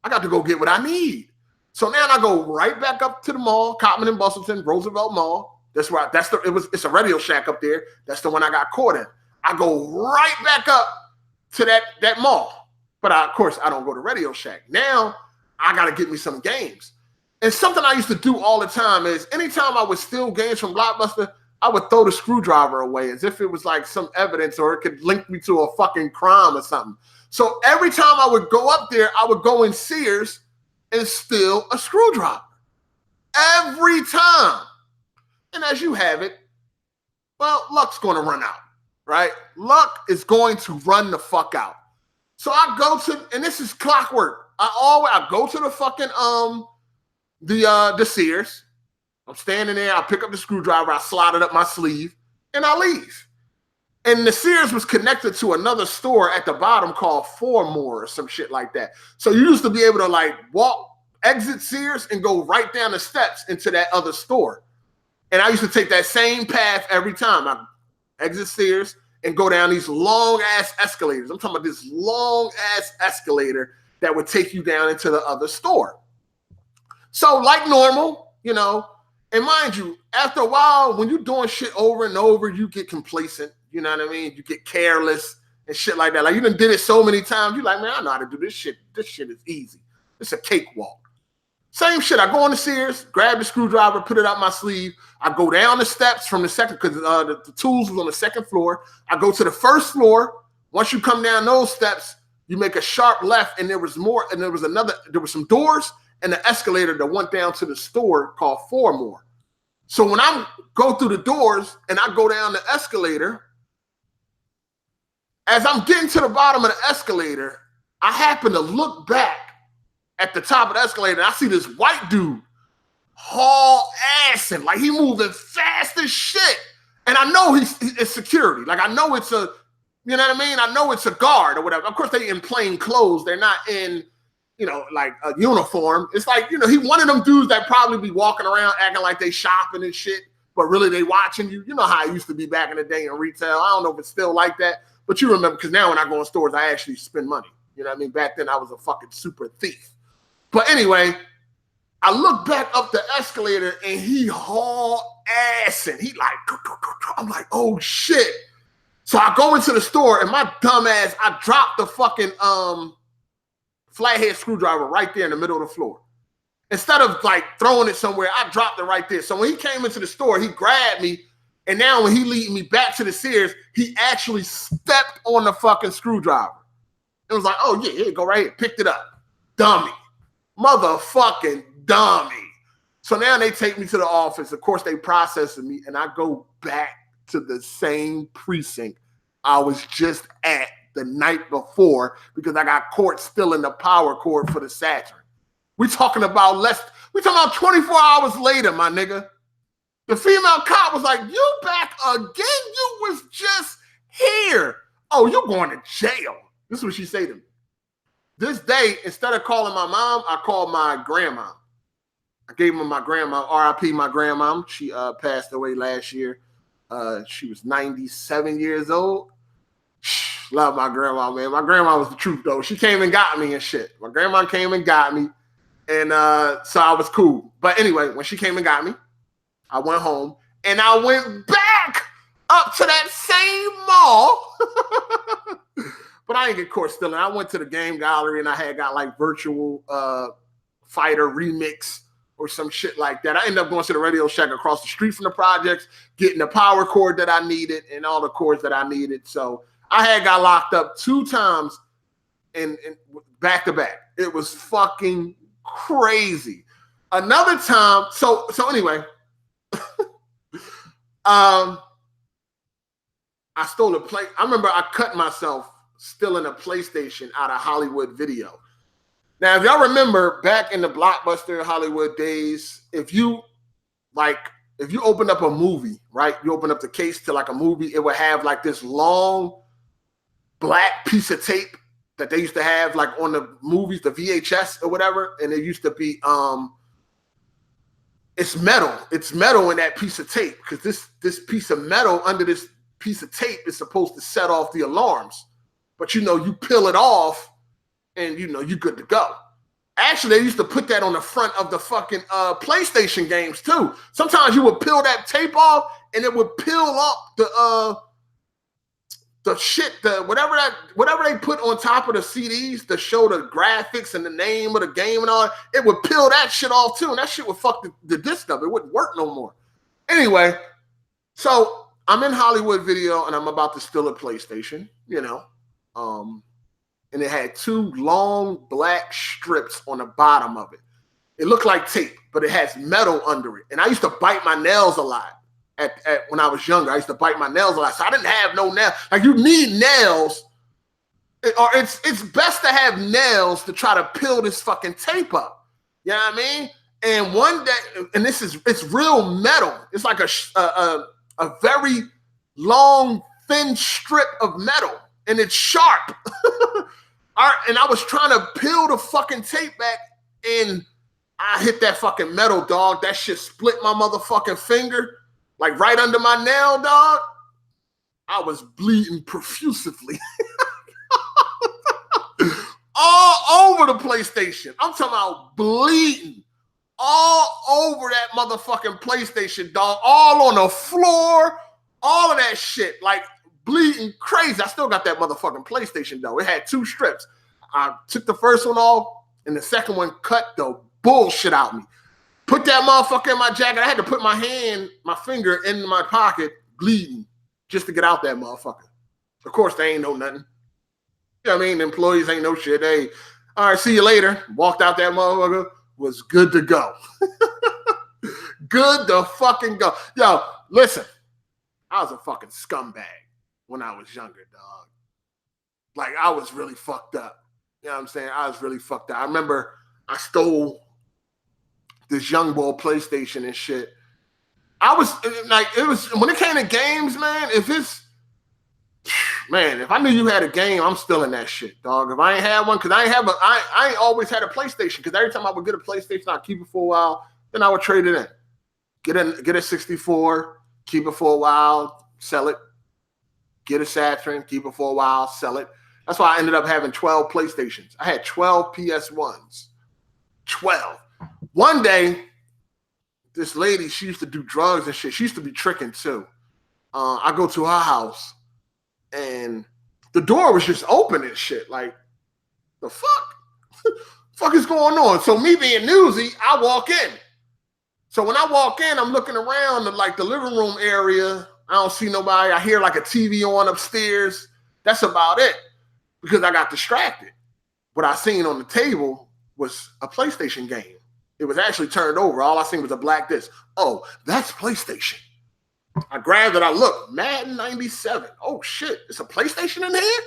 I got to go get what I need. So now I go right back up to the mall, Cotman and Bustleton, Roosevelt Mall. It's a Radio Shack up there. That's the one I got caught in. I go right back up to that mall. But of course, I don't go to Radio Shack. Now I got to get me some games. And something I used to do all the time is anytime I would steal games from Blockbuster, I would throw the screwdriver away as if it was like some evidence or it could link me to a fucking crime or something. So every time I would go up there, I would go in Sears and steal a screwdriver. Every time. And as you have it, well, luck's going to run out, right? Luck is going to run the fuck out. So I go to, and this is clockwork. I go to the fucking the Sears. I'm standing there. I pick up the screwdriver. I slide it up my sleeve, and I leave. And the Sears was connected to another store at the bottom called Four More or some shit like that. So you used to be able to like exit Sears and go right down the steps into that other store. And I used to take that same path every time. I exit Sears and go down these long-ass escalators. I'm talking about this long-ass escalator that would take you down into the other store. So like normal, you know, and mind you, after a while, when you're doing shit over and over, you get complacent. You know what I mean? You get careless and shit like that. Like you done did it so many times. You're like, man, I know how to do this shit. This shit is easy. It's a cakewalk. Same shit. I go into Sears, grab the screwdriver, put it out my sleeve. I go down the steps from the second, because the tools was on the second floor. I go to the first floor. Once you come down those steps, you make a sharp left, and there was some doors and an escalator that went down to the store called Four More. So when I go through the doors and I go down the escalator, as I'm getting to the bottom of the escalator, I happen to look back at the top of the escalator, and I see this white dude haul assing, like he moving fast as shit. And I know it's security. Like I know it's a, you know what I mean? I know it's a guard or whatever. Of course, they in plain clothes. They're not in, you know, like a uniform. It's like, you know, he one of them dudes that probably be walking around acting like they shopping and shit, but really they watching you. You know how it used to be back in the day in retail. I don't know if it's still like that, but you remember, because now when I go in stores, I actually spend money. You know what I mean? Back then I was a fucking super thief. But anyway, I look back up the escalator and he haul ass and he like, I'm like, oh shit. So I go into the store and my dumb ass, I drop the fucking flathead screwdriver right there in the middle of the floor. Instead of like throwing it somewhere, I dropped it right there. So when he came into the store, he grabbed me. And now when he leading me back to the Sears, he actually stepped on the fucking screwdriver. It was like, oh yeah, here, go right here. Picked it up. Dummy. Motherfucking dummy. So now they take me to the office. Of course, they processing me, and I go back to the same precinct I was just at the night before because I got caught stealing the power cord for the Saturn. We talking about 24 hours later, my nigga. The female cop was like, you back again? You was just here. Oh, you're going to jail. This is what she said to me. This day, instead of calling my mom, I called my grandma. I gave her my grandma, R.I.P. my grandma. She passed away last year. She was 97 years old. Love my grandma, man. My grandma was the truth, though. She came and got me and shit. My grandma came and got me. And so I was cool. But anyway, when she came and got me, I went home. And I went back up to that same mall. But I didn't get caught stealing. I went to the game gallery and I had got like Virtual Fighter Remix or some shit like that. I ended up going to the Radio Shack across the street from the projects, getting the power cord that I needed and all the cords that I needed. So I had got locked up 2 times in back to back. It was fucking crazy. Another time, so anyway, I stole a plate. I remember I cut myself stealing a PlayStation out of Hollywood Video. Now, if y'all remember back in the Blockbuster Hollywood days, if you open up a movie, right? You open up the case to like a movie, it would have like this long black piece of tape that they used to have like on the movies, the VHS or whatever. And it used to be it's metal. It's metal in that piece of tape because this piece of metal under this piece of tape is supposed to set off the alarms. But you know, you peel it off and you know, you're good to go. Actually, they used to put that on the front of the fucking PlayStation games too. Sometimes you would peel that tape off and it would peel up the shit, whatever they put on top of the CDs to show the graphics and the name of the game and all. It would peel that shit off too, and that shit would fuck the disc up. It wouldn't work no more. Anyway, so I'm in Hollywood Video and I'm about to steal a PlayStation, you know, and it had 2 long black strips on the bottom of it. It looked like tape, but it has metal under it. And I used to bite my nails a lot. When I was younger, I used to bite my nails a lot. So I didn't have no nails. Like, you need nails, or it's best to have nails to try to peel this fucking tape up. You know what I mean? And one day, and it's real metal. It's like a very long, thin strip of metal, and it's sharp. And I was trying to peel the fucking tape back, and I hit that fucking metal, dog. That shit split my motherfucking finger. Like right under my nail, dog. I was bleeding profusively. All over the PlayStation. I'm talking about bleeding. All over that motherfucking PlayStation, dog. All on the floor. All of that shit. Like bleeding crazy. I still got that motherfucking PlayStation, though. It had 2 strips. I took the first one off, and the second one cut the bullshit out of me. Put that motherfucker in my jacket. I had to put my finger in my pocket, bleeding, just to get out that motherfucker. Of course, they ain't know nothing. You know what I mean? The employees ain't no shit. They, all right, see you later. Walked out that motherfucker, was good to go. Good to fucking go. Yo, listen, I was a fucking scumbag when I was younger, dog. Like, I was really fucked up. You know what I'm saying? I was really fucked up. I remember I stole this young boy PlayStation and shit. I was like, it was when it came to games, man. If I knew you had a game, I'm still in that shit, dog. If I ain't had one, because I ain't always had a PlayStation. Because every time I would get a PlayStation, I'd keep it for a while, then I would trade it in. Get a 64, keep it for a while, sell it. Get a Saturn, keep it for a while, sell it. That's why I ended up having 12 PlayStations. I had 12 PS1s. 12. One day, this lady, she used to do drugs and shit. She used to be tricking too. I go to her house, and the door was just open and shit. Like, the fuck? Fuck is going on? So me being newsy, I walk in. So when I walk in, I'm looking around the living room area. I don't see nobody. I hear like a TV on upstairs. That's about it, because I got distracted. What I seen on the table was a PlayStation game. It was actually turned over. All I seen was a black disc. Oh, that's PlayStation. I grabbed it. I looked. Madden 97. Oh, shit. It's a PlayStation in here?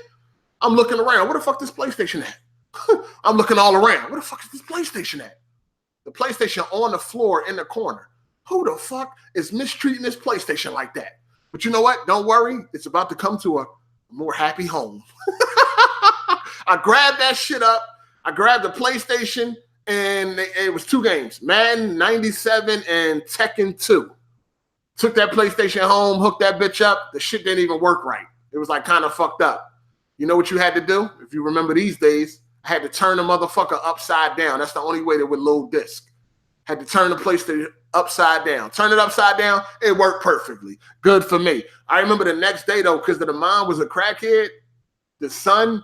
I'm looking around. Where the fuck is this PlayStation at? I'm looking all around. Where the fuck is this PlayStation at? The PlayStation on the floor in the corner. Who the fuck is mistreating this PlayStation like that? But you know what? Don't worry. It's about to come to a more happy home. I grabbed that shit up. I grabbed the PlayStation, and it was 2 games, Madden 97 and Tekken 2. Took that PlayStation home, hooked that bitch up. The shit didn't even work right. It was like kind of fucked up. You know what you had to do? If you remember these days, I had to turn the motherfucker upside down. That's the only way that would load disc. Had to turn the PlayStation upside down. Turn it upside down, it worked perfectly. Good for me. I remember the next day, though, because the mom was a crackhead, the son,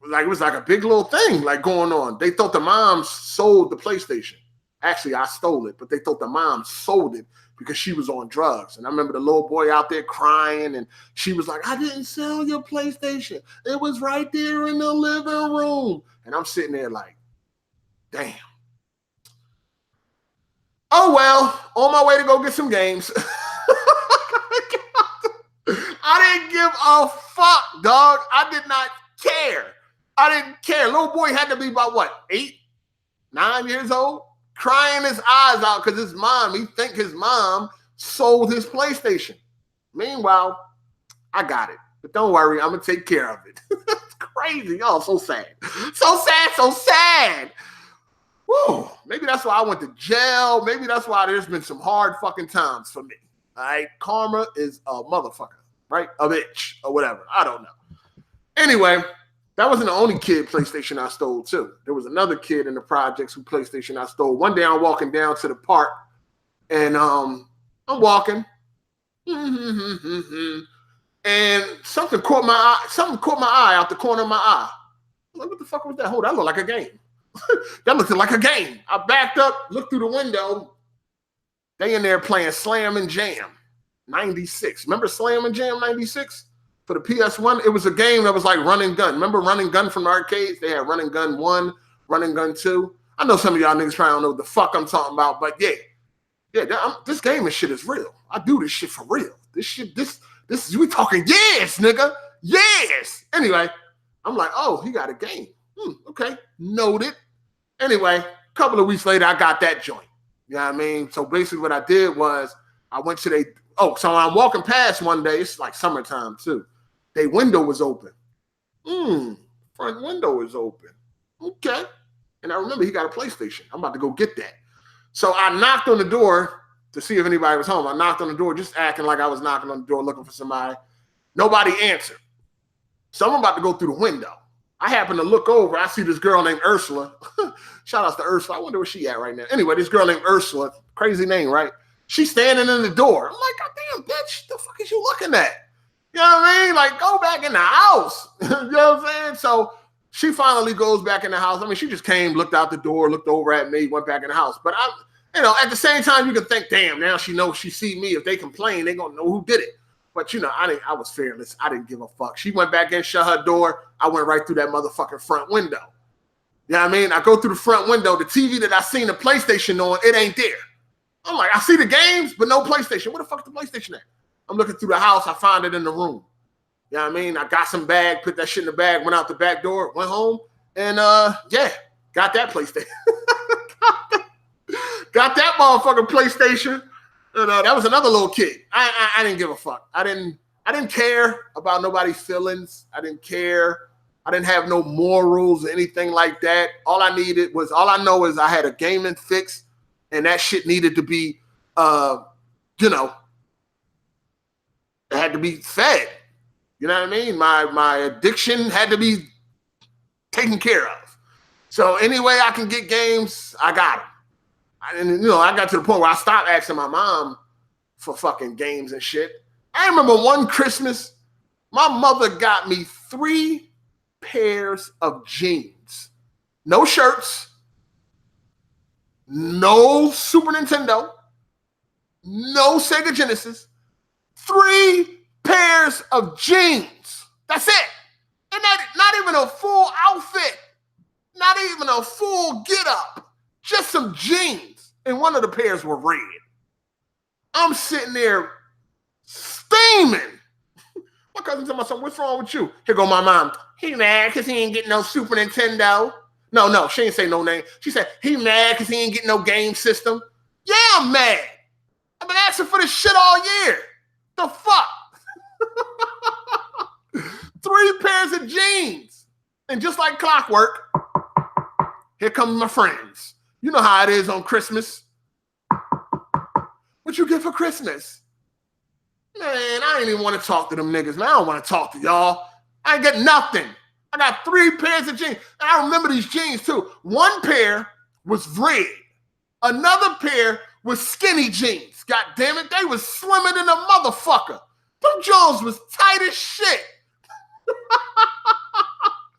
it was like a big little thing like going on. They thought the mom sold the PlayStation. Actually, I stole it, but they thought the mom sold it because she was on drugs. And I remember the little boy out there crying, and she was like, I didn't sell your PlayStation. It was right there in the living room. And I'm sitting there like, damn. Oh, well, on my way to go get some games. I didn't give a fuck, dog. I did not care. I didn't care. Little boy had to be about, what, 8, 9 years old? Crying his eyes out because his mom, he think his mom sold his PlayStation. Meanwhile, I got it. But don't worry, I'm going to take care of it. It's crazy. Oh, so sad. So sad, so sad. Woo. Maybe that's why I went to jail. Maybe that's why there's been some hard fucking times for me. All right, karma is a motherfucker, right? A bitch or whatever. I don't know. Anyway, that wasn't the only kid PlayStation I stole too. There was another kid in the projects who PlayStation I stole. One day I'm walking down to the park, and I'm walking, and something caught my eye. Something caught my eye out the corner of my eye. I'm like, what the fuck was that? Hold, that looked like a game. That looked like a game. I backed up, looked through the window. They in there playing Slam and Jam 96. Remember Slam and Jam 96 for the PS1? It was a game that was like Run and Gun. Remember Run and Gun from the arcades? They had Run and Gun 1, Run and Gun 2. I know some of y'all niggas probably don't know what the fuck I'm talking about, but yeah, this gaming shit is real. I do this shit for real. This is we talking years, nigga. Yes. Anyway, I'm like, oh, he got a game. Okay, noted. Anyway, a couple of weeks later, I got that joint. You know what I mean? So basically what I did was I went to so I'm walking past one day. It's like summertime too. Their window was open. Front window is open. Okay. And I remember he got a PlayStation. I'm about to go get that. So I knocked on the door to see if anybody was home. I knocked on the door just acting like I was knocking on the door looking for somebody. Nobody answered. So I'm about to go through the window. I happen to look over. I see this girl named Ursula. Shout out to Ursula. I wonder where she at right now. Anyway, this girl named Ursula, crazy name, right? She's standing in the door. I'm like, God damn, bitch, the fuck is you looking at? You know what I mean? Like, go back in the house. You know what I'm saying? So she finally goes back in the house. I mean, she just came, looked out the door, looked over at me, went back in the house. But at the same time, you can think, damn, now she knows she see me. If they complain, they gonna know who did it. But I was fearless. I didn't give a fuck. She went back in, shut her door. I went right through that motherfucking front window. You know what I mean? I go through the front window. The TV that I seen the PlayStation on, it ain't there. I'm like, I see the games, but no PlayStation. Where the fuck is the PlayStation at? I'm looking through the house. I find it in the room. You know what I mean? I got some bag, put that shit in the bag, went out the back door, went home, and got that PlayStation. got that motherfucking PlayStation. And that was another little kid. I didn't give a fuck. I didn't care about nobody's feelings. I didn't care. I didn't have no morals or anything like that. All I know is I had a gaming fix, and that shit needed to be, it had to be fed. You know what I mean? My addiction had to be taken care of. So any way I can get games, I got them. I got to the point where I stopped asking my mom for fucking games and shit. I remember one Christmas, my mother got me 3 pairs of jeans. No shirts, no Super Nintendo, no Sega Genesis. 3 pairs of jeans. That's it. And not even a full outfit. Not even a full get-up. Just some jeans. And one of the pairs were red. I'm sitting there steaming. My cousin told my son, what's wrong with you? Here go my mom. He mad because he ain't getting no Super Nintendo. No, she ain't say no name. She said, he mad because he ain't getting no game system. Yeah, I'm mad. I've been asking for this shit all year. The fuck? 3 pairs of jeans. And just like clockwork, here come my friends. You know how it is on Christmas. What you get for Christmas? Man, I ain't even want to talk to them niggas, man. I don't want to talk to y'all. I ain't get nothing. I got 3 pairs of jeans. And I remember these jeans too. One pair was red. Another pair was skinny jeans. God damn it, they was slimmer than a motherfucker. Them Jones was tight as shit.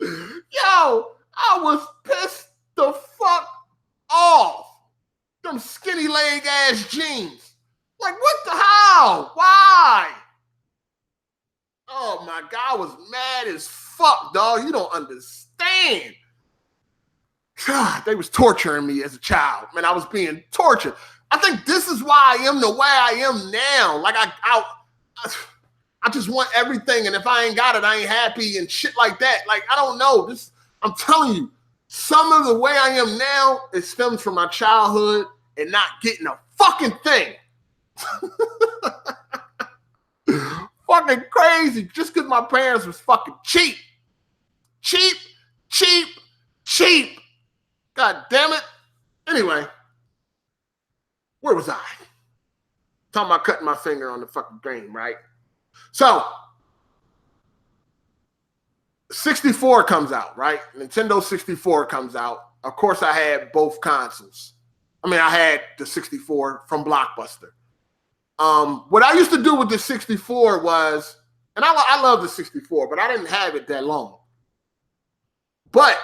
Yo, I was pissed the fuck off. Them skinny leg ass jeans. Like, what the hell? Why? Oh my God, I was mad as fuck, dog. You don't understand. God, they was torturing me as a child. Man, I was being tortured. I think this is why I am the way I am now. Like, I just want everything, and if I ain't got it, I ain't happy and shit like that. Like, I don't know. I'm telling you, some of the way I am now, it stems from my childhood and not getting a fucking thing. Fucking crazy. Just because my parents was fucking cheap. Cheap. God damn it. Anyway, Where was I? Talking about cutting my finger on the fucking game, right? So 64 comes out, right? Nintendo 64 comes out. Of course, I had both consoles. I mean, I had the 64 from Blockbuster. What I used to do with the 64 was, and I love the 64, but I didn't have it that long. But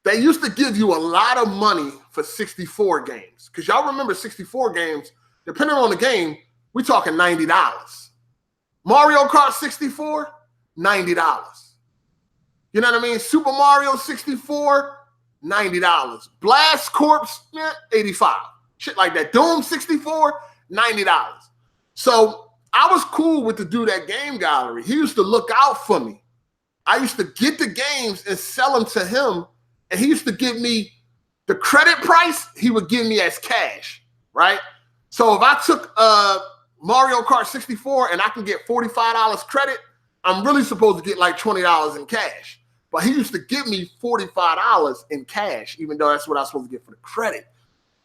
they used to give you a lot of money for 64 games. Because y'all remember 64 games, depending on the game, we're talking $90. Mario Kart 64, $90. You know what I mean? Super Mario 64, $90. Blast Corps, $85. Shit like that. Doom 64, $90. So I was cool with the dude at Game Gallery. He used to look out for me. I used to get the games and sell them to him, and he used to give me the credit price he would give me as cash, right? So if I took Mario Kart 64 and I can get $45 credit, I'm really supposed to get like $20 in cash. But he used to give me $45 in cash, even though that's what I was supposed to get for the credit.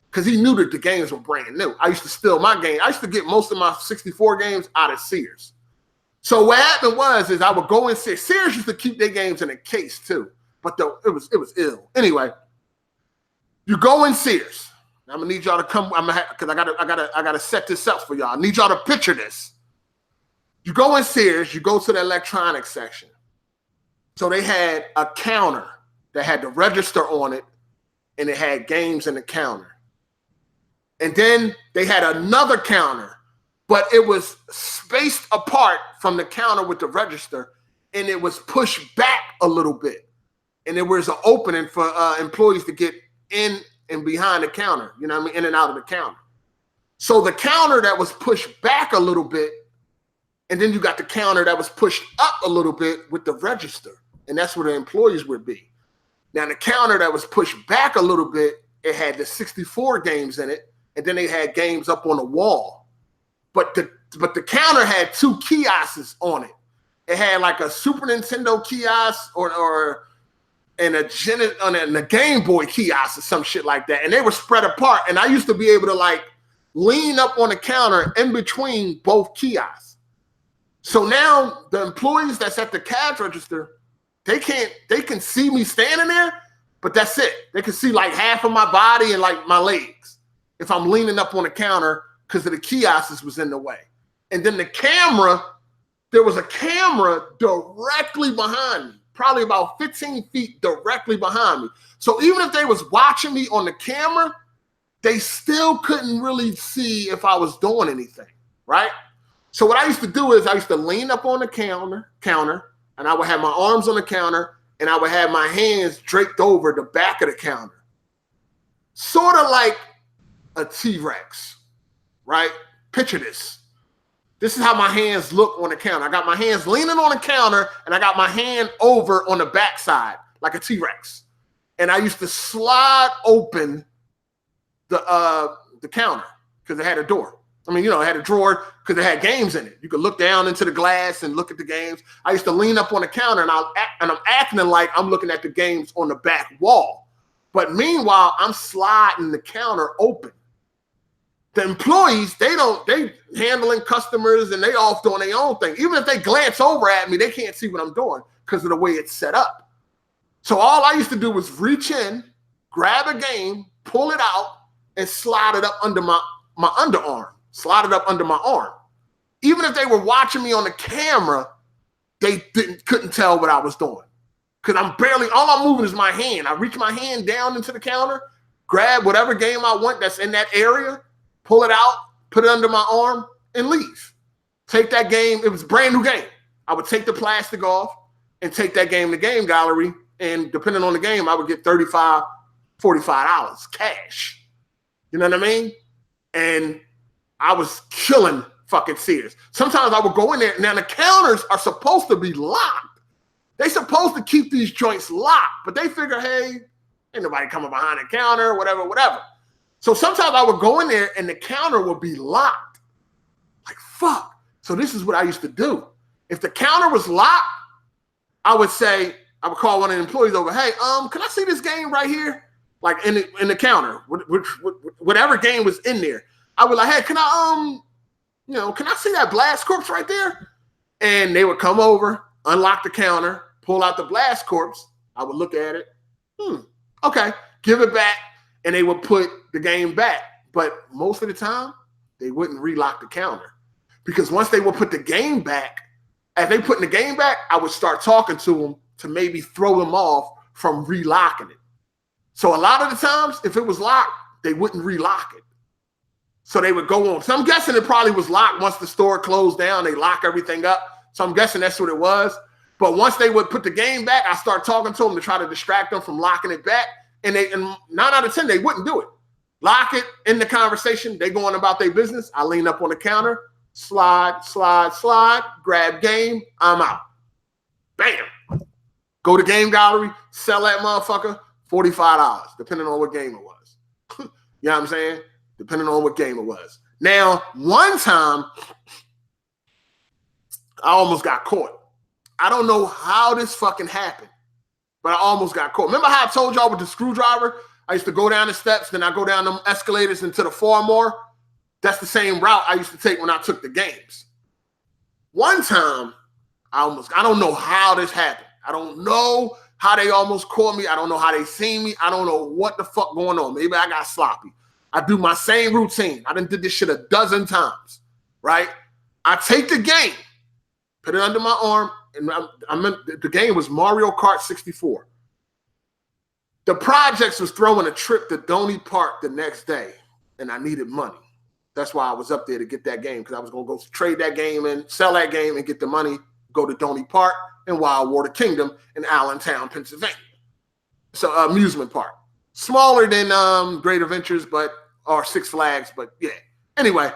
Because he knew that the games were brand new. I used to steal my game. I used to get most of my 64 games out of Sears. So what happened was I would go in Sears. Sears used to keep their games in a case too. But it was ill. Anyway, you go in Sears. I'm gonna need y'all to come. Because I gotta set this up for y'all. I need y'all to picture this. You go in Sears. You go to the electronics section. So they had a counter that had the register on it, and it had games in the counter. And then they had another counter, but it was spaced apart from the counter with the register, and it was pushed back a little bit. And there was an opening for employees to get in and behind the counter, you know what I mean, in and out of the counter. So the counter that was pushed back a little bit, and then you got the counter that was pushed up a little bit with the register, and that's where the employees would be. Now, the counter that was pushed back a little bit, it had the 64 games in it, and then they had games up on the wall. But the counter had two kiosks on it. It had like a Super Nintendo kiosk and a Game Boy kiosk or some shit like that. And they were spread apart. And I used to be able to like lean up on the counter in between both kiosks. So now the employees that's at the cash register, they can see me standing there, but that's it. They can see like half of my body and like my legs if I'm leaning up on the counter because of the kiosks was in the way. And then the camera, there was a camera directly behind me, probably about 15 feet directly behind me. So even if they was watching me on the camera, they still couldn't really see if I was doing anything, right? So what I used to do is I used to lean up on the counter, and I would have my arms on the counter, and I would have my hands draped over the back of the counter. Sort of like a T-Rex, right? Picture this. This is how my hands look on the counter. I got my hands leaning on the counter, and I got my hand over on the backside like a T-Rex. And I used to slide open the counter because it had a door. I mean, you know, it had a drawer because it had games in it. You could look down into the glass and look at the games. I used to lean up on the counter, and I'm acting like I'm looking at the games on the back wall. But meanwhile, I'm sliding the counter open. The employees, they handling customers and they off doing their own thing. Even if they glance over at me, they can't see what I'm doing because of the way it's set up. So all I used to do was reach in, grab a game, pull it out, and slide it up under my underarm, slide it up under my arm. Even if they were watching me on the camera, they couldn't tell what I was doing. Because all I'm moving is my hand. I reach my hand down into the counter, grab whatever game I want that's in that area, pull it out, put it under my arm, and leave. Take that game. It was a brand new game. I would take the plastic off and take that game to Game Gallery, and depending on the game, I would get $35, $45 cash. You know what I mean? And I was killing fucking Sears. Sometimes I would go in there. Now, the counters are supposed to be locked. They supposed to keep these joints locked, but they figure, hey, ain't nobody coming behind the counter, whatever. So sometimes I would go in there and the counter would be locked. Like, fuck. So this is what I used to do. If the counter was locked, I would call one of the employees over, hey, can I see this game right here? like in the counter, whatever game was in there. I would like, hey, can I can I see that blast corpse right there? And they would come over, unlock the counter, pull out the blast corpse. I would look at it. Okay, give it back, and they would put the game back. But most of the time, they wouldn't relock the counter, because once they would put the game back, as they put the game back, I would start talking to them to maybe throw them off from relocking it. So a lot of the times, if it was locked, they wouldn't relock it. So they would go on. So I'm guessing it probably was locked once the store closed down. They lock everything up. So I'm guessing that's what it was. But once they would put the game back, I start talking to them to try to distract them from locking it back. And 9 out of 10, they wouldn't do it. Lock it in the conversation. They going about their business. I lean up on the counter, slide, grab game. I'm out. Bam. Go to game gallery, sell that motherfucker, $45, depending on what game it was. You know what I'm saying? Depending on what game it was. Now, one time, I almost got caught. I don't know how this fucking happened, but I almost got caught. Remember how I told y'all with the screwdriver? I used to go down the steps, then I go down them escalators into the Farmore. That's the same route I used to take when I took the games. One time, I don't know how this happened. I don't know how they almost caught me. I don't know how they seen me. I don't know what the fuck going on. Maybe I got sloppy. I do my same routine. I done did this shit a dozen times, right? I take the game, put it under my arm, and the game was Mario Kart 64. The projects was throwing a trip to Donny Park the next day, and I needed money. That's why I was up there to get that game, because I was going to go trade that game and sell that game and get the money, go to Donny Park and Wildwater Kingdom in Allentown, Pennsylvania. So amusement park. Smaller than Great Adventures, or Six Flags, but yeah. Anyway,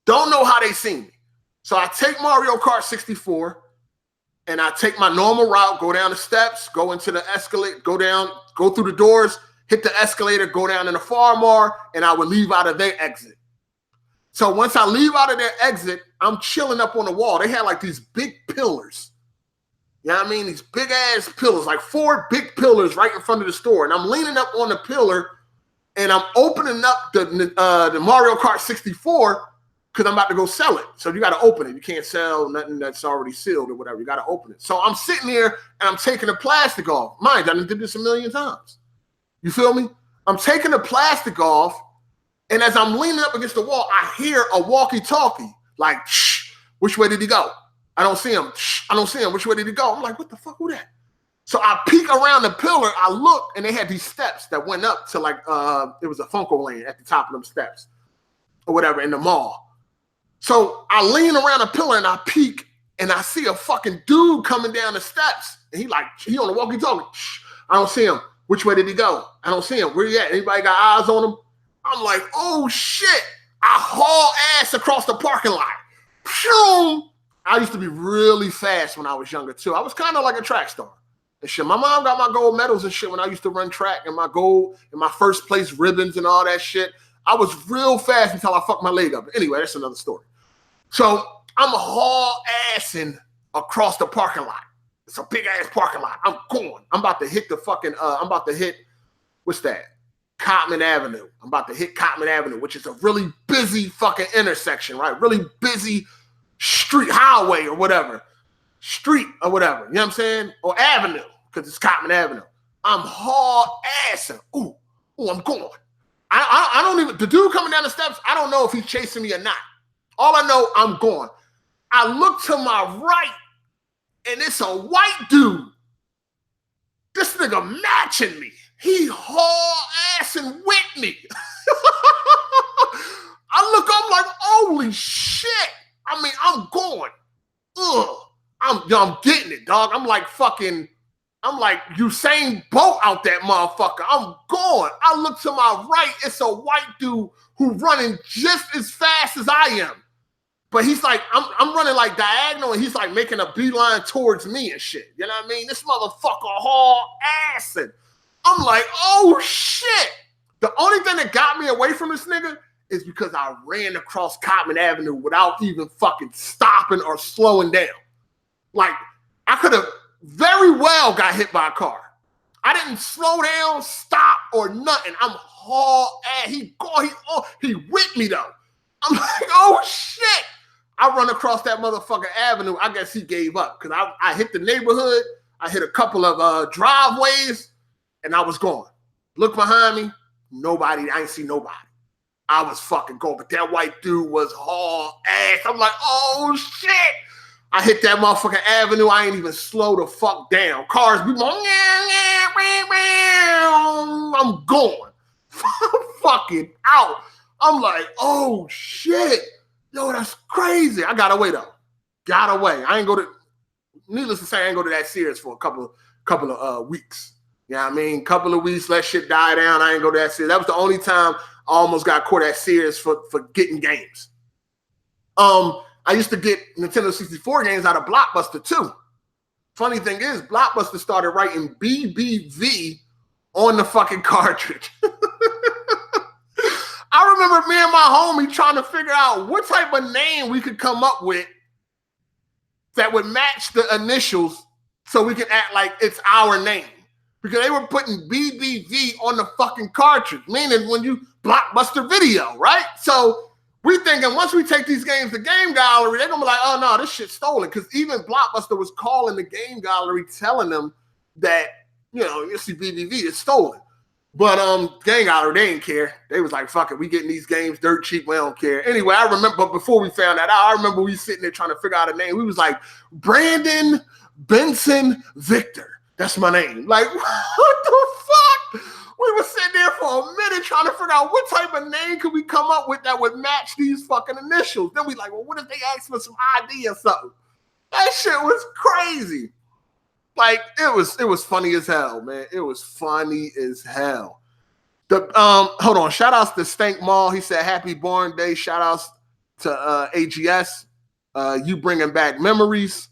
don't know how they seen me. So I take Mario Kart 64 and I take my normal route, go down the steps, go into the escalator, go through the doors, hit the escalator, go down in the Farmore, and I would leave out of their exit. So once I leave out of their exit, I'm chilling up on the wall. They had like these big pillars. You know what I mean? These big ass pillars, like 4 big pillars right in front of the store. And I'm leaning up on the pillar and I'm opening up the Mario Kart 64 because I'm about to go sell it. So you got to open it. You can't sell nothing that's already sealed or whatever. You got to open it. So I'm sitting there and I'm taking the plastic off. Mind you, I did this a million times. You feel me? I'm taking the plastic off. And as I'm leaning up against the wall, I hear a walkie-talkie like, shh, which way did he go? I don't see him. Shh, I don't see him. Which way did he go? I'm like, what the fuck? Who that? So I peek around the pillar. I look, and they had these steps that went up to like, it was a Funko Land at the top of them steps or whatever in the mall. So I lean around the pillar, and I peek, and I see a fucking dude coming down the steps. And he on the walkie-talkie. Shh, I don't see him. Which way did he go? I don't see him. Where he at? Anybody got eyes on him? I'm like, oh shit. I haul ass across the parking lot. Phew. I used to be really fast when I was younger too. I was kind of like a track star and shit. My mom got my gold medals and shit when I used to run track, and my gold and my first place ribbons and all that shit. I was real fast until I fucked my leg up. Anyway, that's another story. So I'm haul assing across the parking lot. It's a big ass parking lot. I'm going. I'm about to hit what's that? Cotman Avenue. I'm about to hit Cotman Avenue, which is a really busy fucking intersection, right? Really busy street, highway or whatever. Street or whatever. You know what I'm saying? Or avenue, because it's Cotman Avenue. I'm haul assing. Ooh, I'm going. I don't even, the dude coming down the steps, I don't know if he's chasing me or not. All I know, I'm going. I look to my right, and it's a white dude. This nigga matching me. He haul assing with me. I look up like, holy shit. I mean, I'm going. I'm getting it, dog. I'm like Usain Bolt out that motherfucker. I'm going. I look to my right. It's a white dude who running just as fast as I am. But he's like, I'm running like diagonal, and he's like making a beeline towards me and shit. You know what I mean? This motherfucker haul assing. I'm like, oh shit. The only thing that got me away from this nigga is because I ran across Cotman Avenue without even fucking stopping or slowing down. Like, I could have very well got hit by a car. I didn't slow down, stop, or nothing. I'm haul ass. He whipped me though. I'm like, oh shit. I run across that motherfucking avenue. I guess he gave up because I hit the neighborhood. I hit a couple of driveways and I was gone. Look behind me. Nobody. I ain't see nobody. I was fucking gone. But that white dude was haul ass. I'm like, oh shit. I hit that motherfucking avenue. I ain't even slow the fuck down. Cars be going, I'm going. I'm fucking out. I'm like, oh shit. Yo, that's crazy. I got away though. Got away. I ain't go to, needless to say, I ain't go to that Sears for a couple of weeks. You know what I mean? Couple of weeks, let shit die down. I ain't go to that Sears. That was the only time I almost got caught at Sears for getting games. I used to get Nintendo 64 games out of Blockbuster too. Funny thing is, Blockbuster started writing BBV on the fucking cartridge. I remember me and my homie trying to figure out what type of name we could come up with that would match the initials so we could act like it's our name. Because they were putting BBV on the fucking cartridge, meaning when you Blockbuster Video, right? So we thinking once we take these games to Game Gallery, they're going to be like, oh, no, this shit's stolen. Because even Blockbuster was calling the Game Gallery telling them that, you know, you see BBV is stolen. But Game Gallery, they didn't care. They was like, fuck it, we getting these games dirt cheap, we don't care. Anyway, I remember, but before we found that out, I remember we sitting there trying to figure out a name. We was like, Brandon Benson Victor. That's my name. Like, what the fuck? We were sitting there for a minute trying to figure out what type of name could we come up with that would match these fucking initials. Then we like, well, what if they asked for some ID or something? That shit was crazy. Like, it was funny as hell, man. It was funny as hell. Hold on. Shout outs to Stank Mall. He said, happy born day. Shout outs to AGS. You bringing back memories.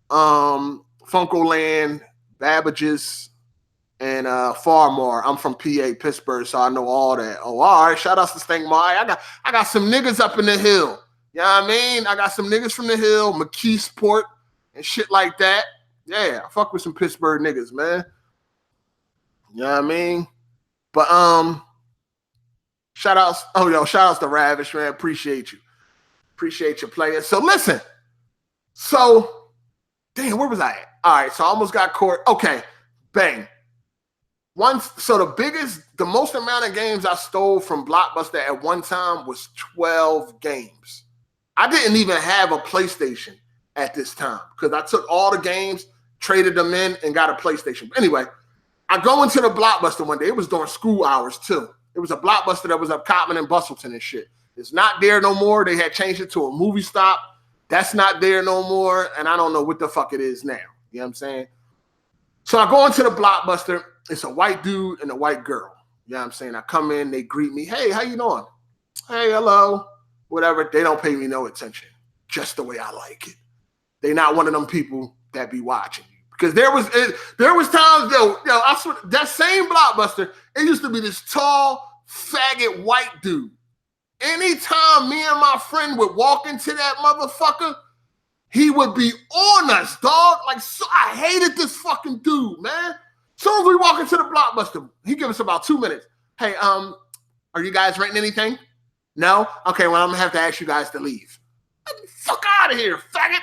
Funko Land, Babbage's, and far more. I'm from PA, Pittsburgh, so I know all that. Oh, all right. Shout outs to Stank Mall. I got some niggas up in the hill. You know what I mean? I got some niggas from the hill, McKeesport, and shit like that. Yeah, I fuck with some Pittsburgh niggas, man. You know what I mean? But shout outs to Ravish, man. Appreciate you. Appreciate your playing. So listen. So, damn, where was I at? All right, so I almost got caught. Okay, bang. The most amount of games I stole from Blockbuster at one time was 12 games. I didn't even have a PlayStation at this time because I took all the games, traded them in, and got a PlayStation. Anyway, I go into the Blockbuster one day. It was during school hours, too. It was a Blockbuster that was up Cotman and Bustleton and shit. It's not there no more. They had changed it to a movie stop. That's not there no more, and I don't know what the fuck it is now. You know what I'm saying? So I go into the Blockbuster. It's a white dude and a white girl. You know what I'm saying? I come in, they greet me. Hey, how you doing? Hey, hello. Whatever. They don't pay me no attention. Just the way I like it. They not one of them people that be watching you. Because there was times, I swear, that same Blockbuster, it used to be this tall, faggot white dude. Anytime me and my friend would walk into that motherfucker, he would be on us, dog. Like, so I hated this fucking dude, man. Soon as we walk into the Blockbuster, he gives us about 2 minutes. Hey, are you guys renting anything? No? Okay, well, I'm going to have to ask you guys to leave. Get the fuck out of here, faggot.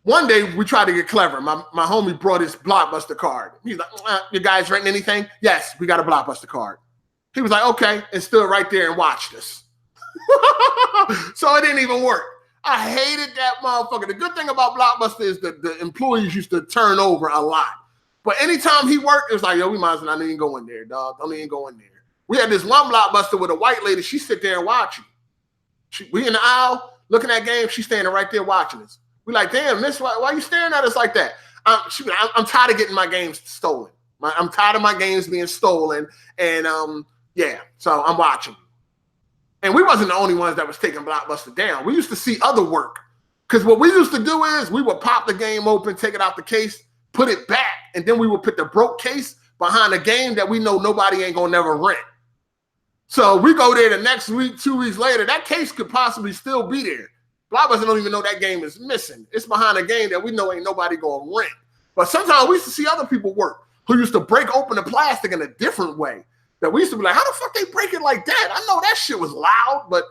One day, we tried to get clever. My homie brought his Blockbuster card. He's like, you guys renting anything? Yes, we got a Blockbuster card. He was like, okay, and stood right there and watched us. So it didn't even work. I hated that motherfucker. The good thing about Blockbuster is that the employees used to turn over a lot. But anytime he worked, it was like, yo, we might as well not even go in there, dog. Don't even go in there. We had this one Blockbuster with a white lady. She sit there and watch you. We in the aisle looking at games. She's standing right there watching us. We like, damn, miss, why you staring at us like that? I'm tired of getting my games stolen. I'm tired of my games being stolen. And yeah, so I'm watching. And we wasn't the only ones that was taking Blockbuster down. We used to see other work. Because what we used to do is we would pop the game open, take it out the case, put it back, and then we would put the broke case behind a game that we know nobody ain't gonna never rent. So we go there the next week, 2 weeks later, that case could possibly still be there. Blockbuster don't even know that game is missing. It's behind a game that we know ain't nobody gonna rent. But sometimes we used to see other people work. who used to break open the plastic in a different way. That we used to be like, how the fuck they break it like that? I know that shit was loud, but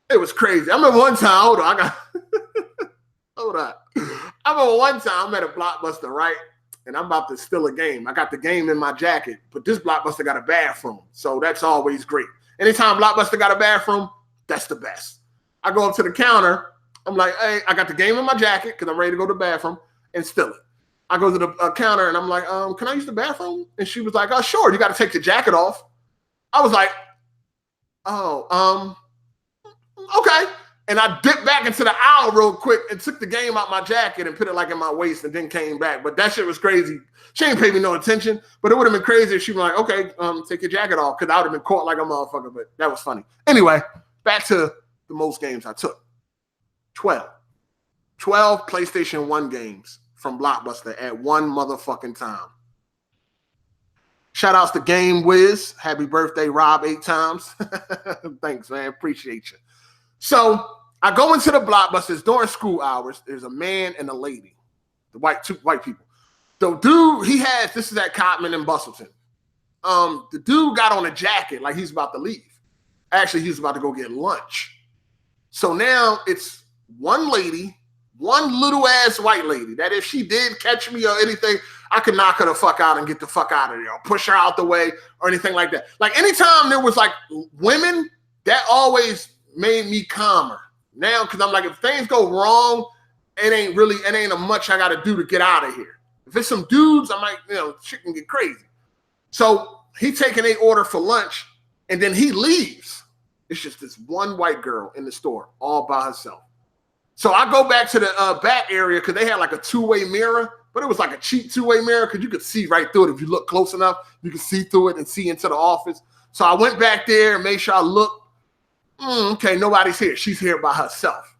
it was crazy. I remember one time, hold on. I remember one time I'm at a Blockbuster, right? And I'm about to steal a game. I got the game in my jacket, but this Blockbuster got a bathroom. So that's always great. Anytime Blockbuster got a bathroom, that's the best. I go up to the counter. I'm like, hey, I got the game in my jacket because I'm ready to go to the bathroom and steal it. I go to the counter and I'm like, can I use the bathroom? And she was like, oh, sure. You got to take your jacket off. I was like, okay. And I dipped back into the aisle real quick and took the game out my jacket and put it like in my waist and then came back. But that shit was crazy. She ain't paid me no attention, but it would have been crazy if she was like, okay, take your jacket off, because I would have been caught like a motherfucker, but that was funny. Anyway, back to the most games I took. 12 PlayStation 1 games from Blockbuster at one motherfucking time. Shout outs to Game Wiz. Happy birthday, Rob, 8 times. Thanks, man. Appreciate you. So I go into the Blockbusters during school hours. There's a man and a lady, two white people. The dude, this is at Cotman and Bustleton. The dude got on a jacket like he's about to leave. Actually, he was about to go get lunch. So now it's one lady, one little ass white lady, that if she did catch me or anything, I could knock her the fuck out and get the fuck out of there, or push her out the way or anything like that. Like anytime there was like women, that always made me calmer. Now, because I'm like, if things go wrong, it ain't a much I got to do to get out of here. If it's some dudes, I might, shit can get crazy. So he taking a order for lunch and then he leaves. It's just this one white girl in the store all by herself. So I go back to the back area because they had like a two-way mirror, but it was like a cheap two-way mirror because you could see right through it. If you look close enough, you could see through it and see into the office. So I went back there and made sure I looked. Okay, nobody's here. She's here by herself.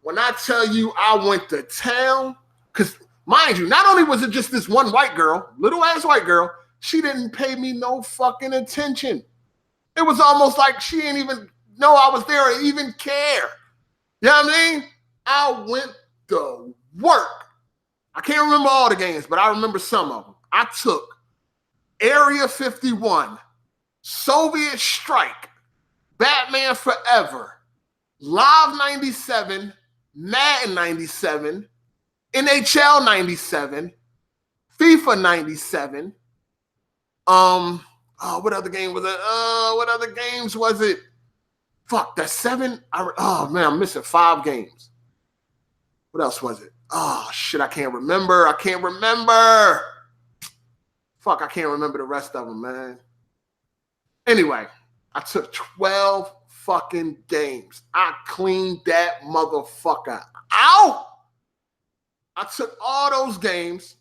When I tell you I went to town, because mind you, not only was it just this one white girl, little ass white girl, she didn't pay me no fucking attention. It was almost like she didn't even know I was there or even care. You know what I mean? I went to work. I can't remember all the games, but I remember some of them. I took Area 51, Soviet Strike, Batman Forever, Live 97, Madden 97, NHL 97, FIFA 97. What other game was it? What other games was it? Fuck, that's 7. I'm missing 5 games. What else was it? Oh shit, I can't remember. Fuck, I can't remember the rest of them, man. Anyway, I took 12 fucking games. I cleaned that motherfucker out. I took all those games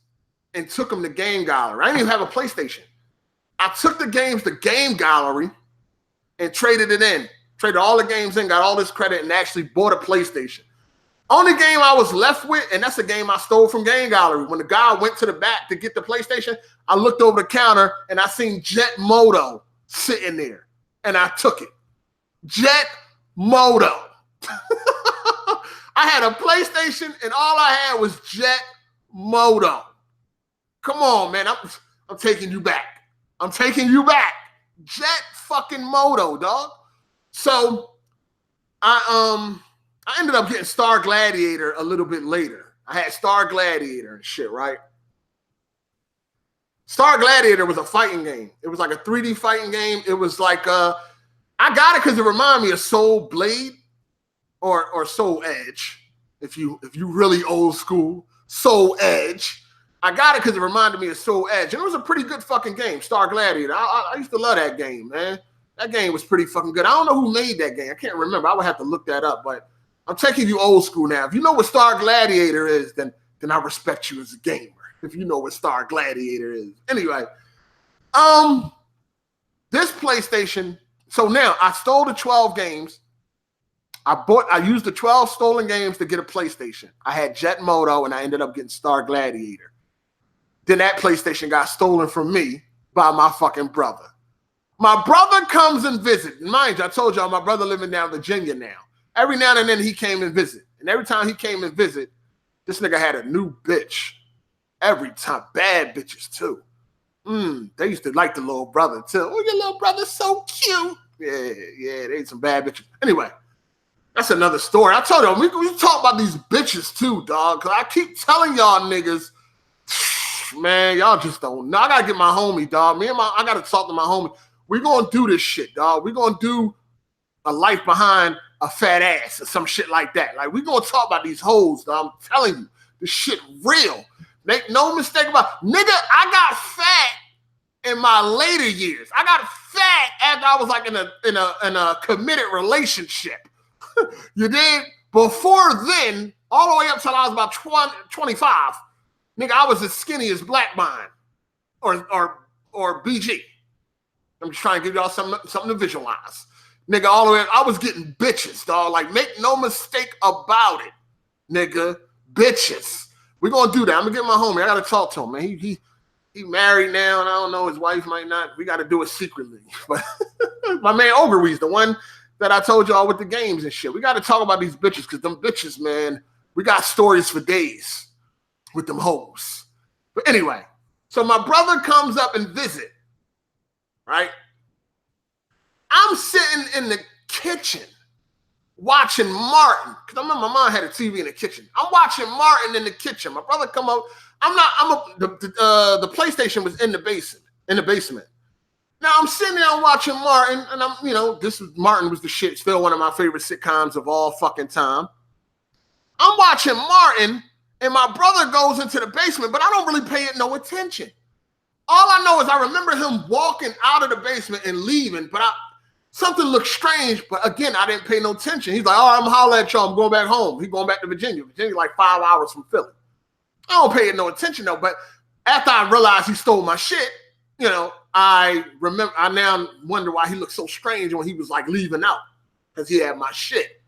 and took them to Game Gallery. I didn't even have a PlayStation. I took the games to Game Gallery and traded it in. Traded all the games in, got all this credit, and actually bought a PlayStation. Only game I was left with, and that's a game I stole from Game Gallery. When the guy went to the back to get the PlayStation, I looked over the counter and I seen Jet Moto sitting there, and I took it. Jet Moto. I had a PlayStation, and all I had was Jet Moto. Come on, man. I'm taking you back. Jet fucking Moto, dog. So I ended up getting Star Gladiator a little bit later. I had Star Gladiator and shit, right? Star Gladiator was a fighting game. It was like a 3D fighting game. It was like I got it because it reminded me of Soul Blade or Soul Edge. If you really old school, Soul Edge. I got it because it reminded me of Soul Edge. And it was a pretty good fucking game, Star Gladiator. I used to love that game, man. That game was pretty fucking good. I don't know who made that game. I can't remember. I would have to look that up, but I'm taking you old school now. If you know what Star Gladiator is, then I respect you as a gamer. If you know what Star Gladiator is. Anyway, this PlayStation, so now I stole the 12 games. I used the 12 stolen games to get a PlayStation. I had Jet Moto and I ended up getting Star Gladiator. Then that PlayStation got stolen from me by my fucking brother. My brother comes and visits. Mind you, I told y'all my brother living down in Virginia now. Every now and then he came and visit. And every time he came and visit, this nigga had a new bitch. Every time. Bad bitches too. They used to like the little brother too. Oh, your little brother's so cute. Yeah, they some bad bitches. Anyway, that's another story. I told you, we talk about these bitches too, dog. Cause I keep telling y'all niggas, man, y'all just don't know. I gotta get my homie, dog. I gotta talk to my homie. We gonna do this shit, dog. We gonna do a life behind a fat ass or some shit like that. Like, we gonna talk about these hoes, dog. I'm telling you, this shit real. Make no mistake about it. Nigga, I got fat in my later years. I got fat after I was like in a committed relationship. You did? Before then, all the way up till I was about 25, nigga, I was as skinny as Black Mine or BG. I'm just trying to give y'all something to visualize. Nigga, all the way up, I was getting bitches, dog. Like, make no mistake about it, nigga. Bitches. We're gonna do that. I'm gonna get my homie. I gotta talk to him, man. He married now, and I don't know, his wife might not. We gotta do it secretly. But my man Ogrewe's the one that I told y'all with the games and shit. We gotta talk about these bitches, because them bitches, man, we got stories for days with them hoes. But anyway, so my brother comes up and visit, right? I'm sitting in the kitchen watching Martin, because I remember my mom had a TV in the kitchen. I'm watching Martin in the kitchen. My brother come up. The PlayStation was in the basement. Now I'm sitting there watching Martin, and Martin was the shit. Still one of my favorite sitcoms of all fucking time. I'm watching Martin, and my brother goes into the basement, but I don't really pay it no attention. All I know is I remember him walking out of the basement and leaving, but something looked strange, but again, I didn't pay no attention. He's like, oh, I'm hollering at y'all. I'm going back home. He's going back to Virginia. Virginia like 5 hours from Philly. I don't pay it no attention though, but after I realized he stole my shit, I now wonder why he looked so strange when he was like leaving out, because he had my shit.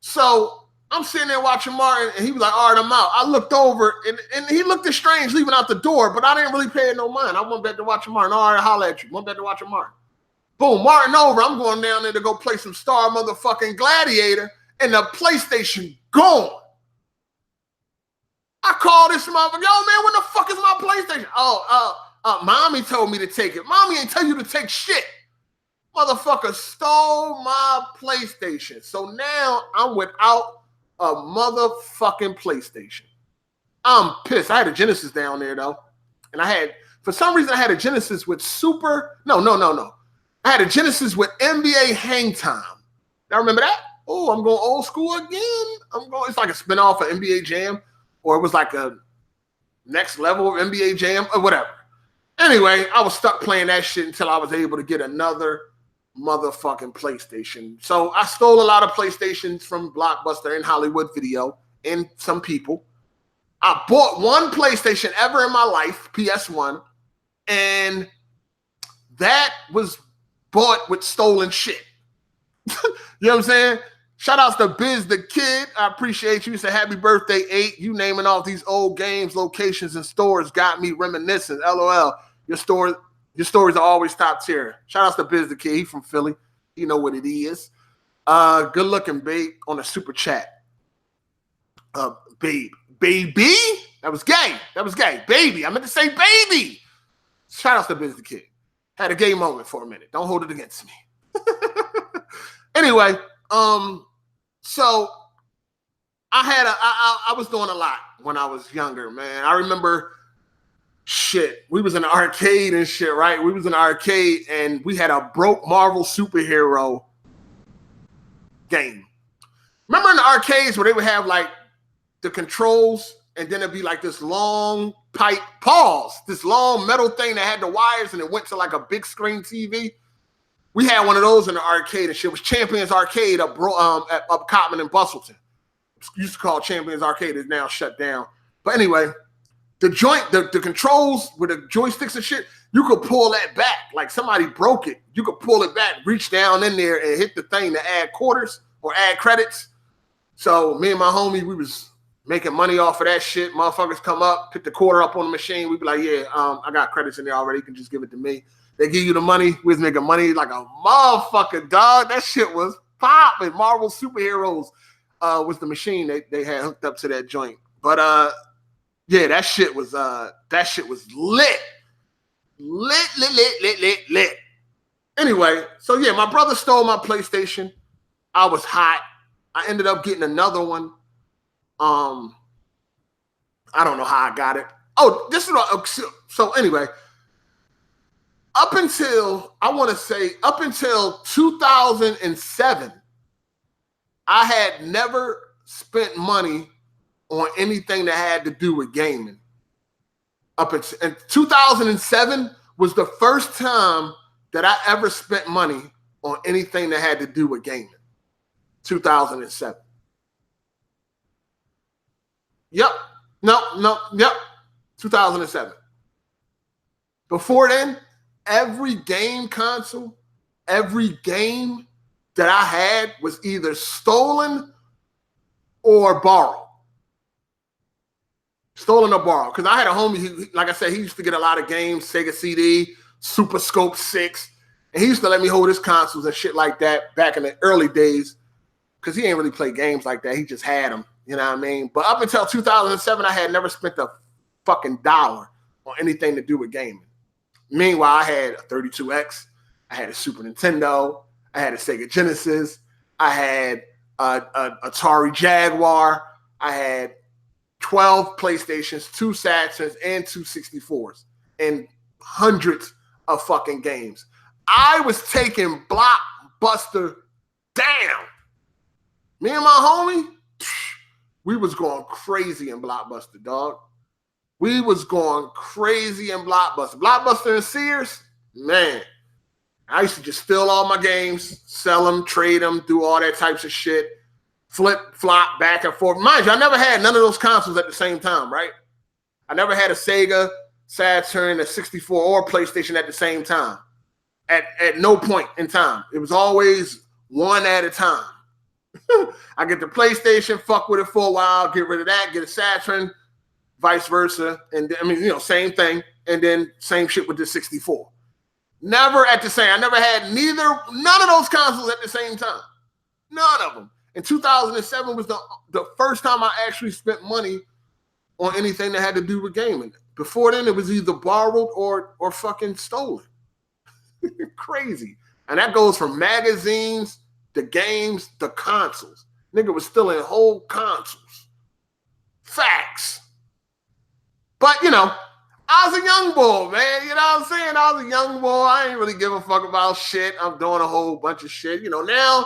So I'm sitting there watching Martin, and he was like, all right, I'm out. I looked over, and he looked as strange leaving out the door, but I didn't really pay it no mind. I went back to watching Martin. All right, I'll holler at you. Went back to watching Martin. Boom, Martin over. I'm going down there to go play some Star motherfucking Gladiator, and the PlayStation gone. I call this motherfucker, yo, man, what the fuck is my PlayStation? Mommy told me to take it. Mommy ain't tell you to take shit. Motherfucker stole my PlayStation. So now I'm without a motherfucking PlayStation. I'm pissed. I had a Genesis down there, though. And for some reason, I had a Genesis with I had a Genesis with NBA Hang Time. Y'all remember that? Oh, I'm going old school again. It's like a spinoff of NBA Jam, or it was like a next level of NBA Jam, or whatever. Anyway, I was stuck playing that shit until I was able to get another motherfucking PlayStation. So I stole a lot of PlayStations from Blockbuster and Hollywood Video and some people. I bought one PlayStation ever in my life, PS1, and that was bought with stolen shit. You know what I'm saying? Shout outs to Biz the Kid. I appreciate you. He said, happy birthday, 8. You naming off these old games, locations, and stores got me reminiscing. LOL. Your stories are always top tier. Shout outs to Biz the Kid. He from Philly. You know what it is. Good looking, babe, on a super chat. Baby? That was gay. Baby. I meant to say baby. Shout outs to Biz the Kid. Had a gay moment for a minute. Don't hold it against me. Anyway, so I was doing a lot when I was younger, man. I remember we was in the arcade and shit, right? We was in the arcade and we had a broke Marvel superhero game. Remember in the arcades where they would have like the controls and then it'd be like this long pipe, this long metal thing that had the wires and it went to like a big screen TV. We had one of those in the arcade and shit. It was Champions Arcade up Cotman and Bustleton. It used to call Champions Arcade. It's now shut down. But anyway, the controls with the joysticks and shit, you could pull that back. Like somebody broke it. You could pull it back, reach down in there and hit the thing to add quarters or add credits. So me and my homie, we was making money off of that shit. Motherfuckers come up, pick the quarter up on the machine. We be like, yeah, I got credits in there already. You can just give it to me. They give you the money. We was making money like a motherfucker, dog. That shit was popping. Marvel superheroes was the machine they had hooked up to that joint. But yeah, that shit was lit. Lit. Anyway, so yeah, my brother stole my PlayStation. I was hot. I ended up getting another one. I don't know how I got it. Oh, this is what, so anyway, up until 2007, I had never spent money on anything that had to do with gaming. And 2007 was the first time that I ever spent money on anything that had to do with gaming. 2007. Yep. Yep. 2007. Before then, every game console, every game that I had was either stolen or borrowed. Stolen or borrowed. Because I had a homie, like I said, he used to get a lot of games, Sega CD, Super Scope 6. And he used to let me hold his consoles and shit like that back in the early days. Because he ain't really play games like that. He just had them. You know what I mean? But up until 2007, I had never spent a fucking dollar on anything to do with gaming. Meanwhile, I had a 32X. I had a Super Nintendo. I had a Sega Genesis. I had a Atari Jaguar. I had 12 PlayStations, 2 Saturns, and 2 64s, and hundreds of fucking games. I was taking Blockbuster down. Me and my homie, we was going crazy in Blockbuster, dog. We was going crazy in Blockbuster. Blockbuster and Sears, man. I used to just steal all my games, sell them, trade them, do all that types of shit. Flip, flop, back and forth. Mind you, I never had none of those consoles at the same time, right? I never had a Sega, Saturn, a 64, or PlayStation at the same time. At no point in time. It was always one at a time. I get the PlayStation, fuck with it for a while, get rid of that, get a Saturn, vice versa. And I mean, same thing. And then same shit with the 64. Never at the same. I never had none of those consoles at the same time. None of them. And 2007 was the first time I actually spent money on anything that had to do with gaming. Before then, it was either borrowed or fucking stolen. Crazy. And that goes from magazines, the games, the consoles. Nigga was stealing whole consoles. Facts. But, I was a young boy, man. You know what I'm saying? I was a young boy. I ain't really give a fuck about shit. I'm doing a whole bunch of shit. Now,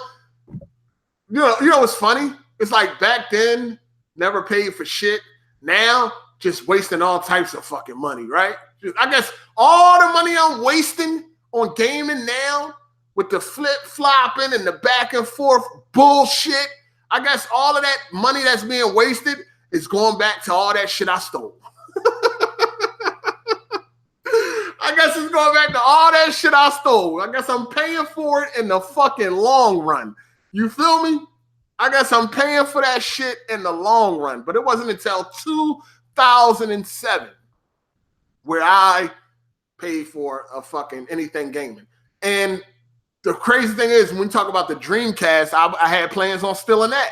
what's funny? It's like back then, never paid for shit. Now, just wasting all types of fucking money, right? I guess all the money I'm wasting on gaming now with the flip-flopping and the back and forth bullshit, I guess all of that money that's being wasted is going back to all that shit I stole. I guess it's going back to all that shit I stole. I guess I'm paying for it in the fucking long run. You feel me? I guess I'm paying for that shit in the long run. But it wasn't until 2007 where I paid for a fucking anything gaming. And the crazy thing is, when we talk about the Dreamcast, I had plans on stealing that.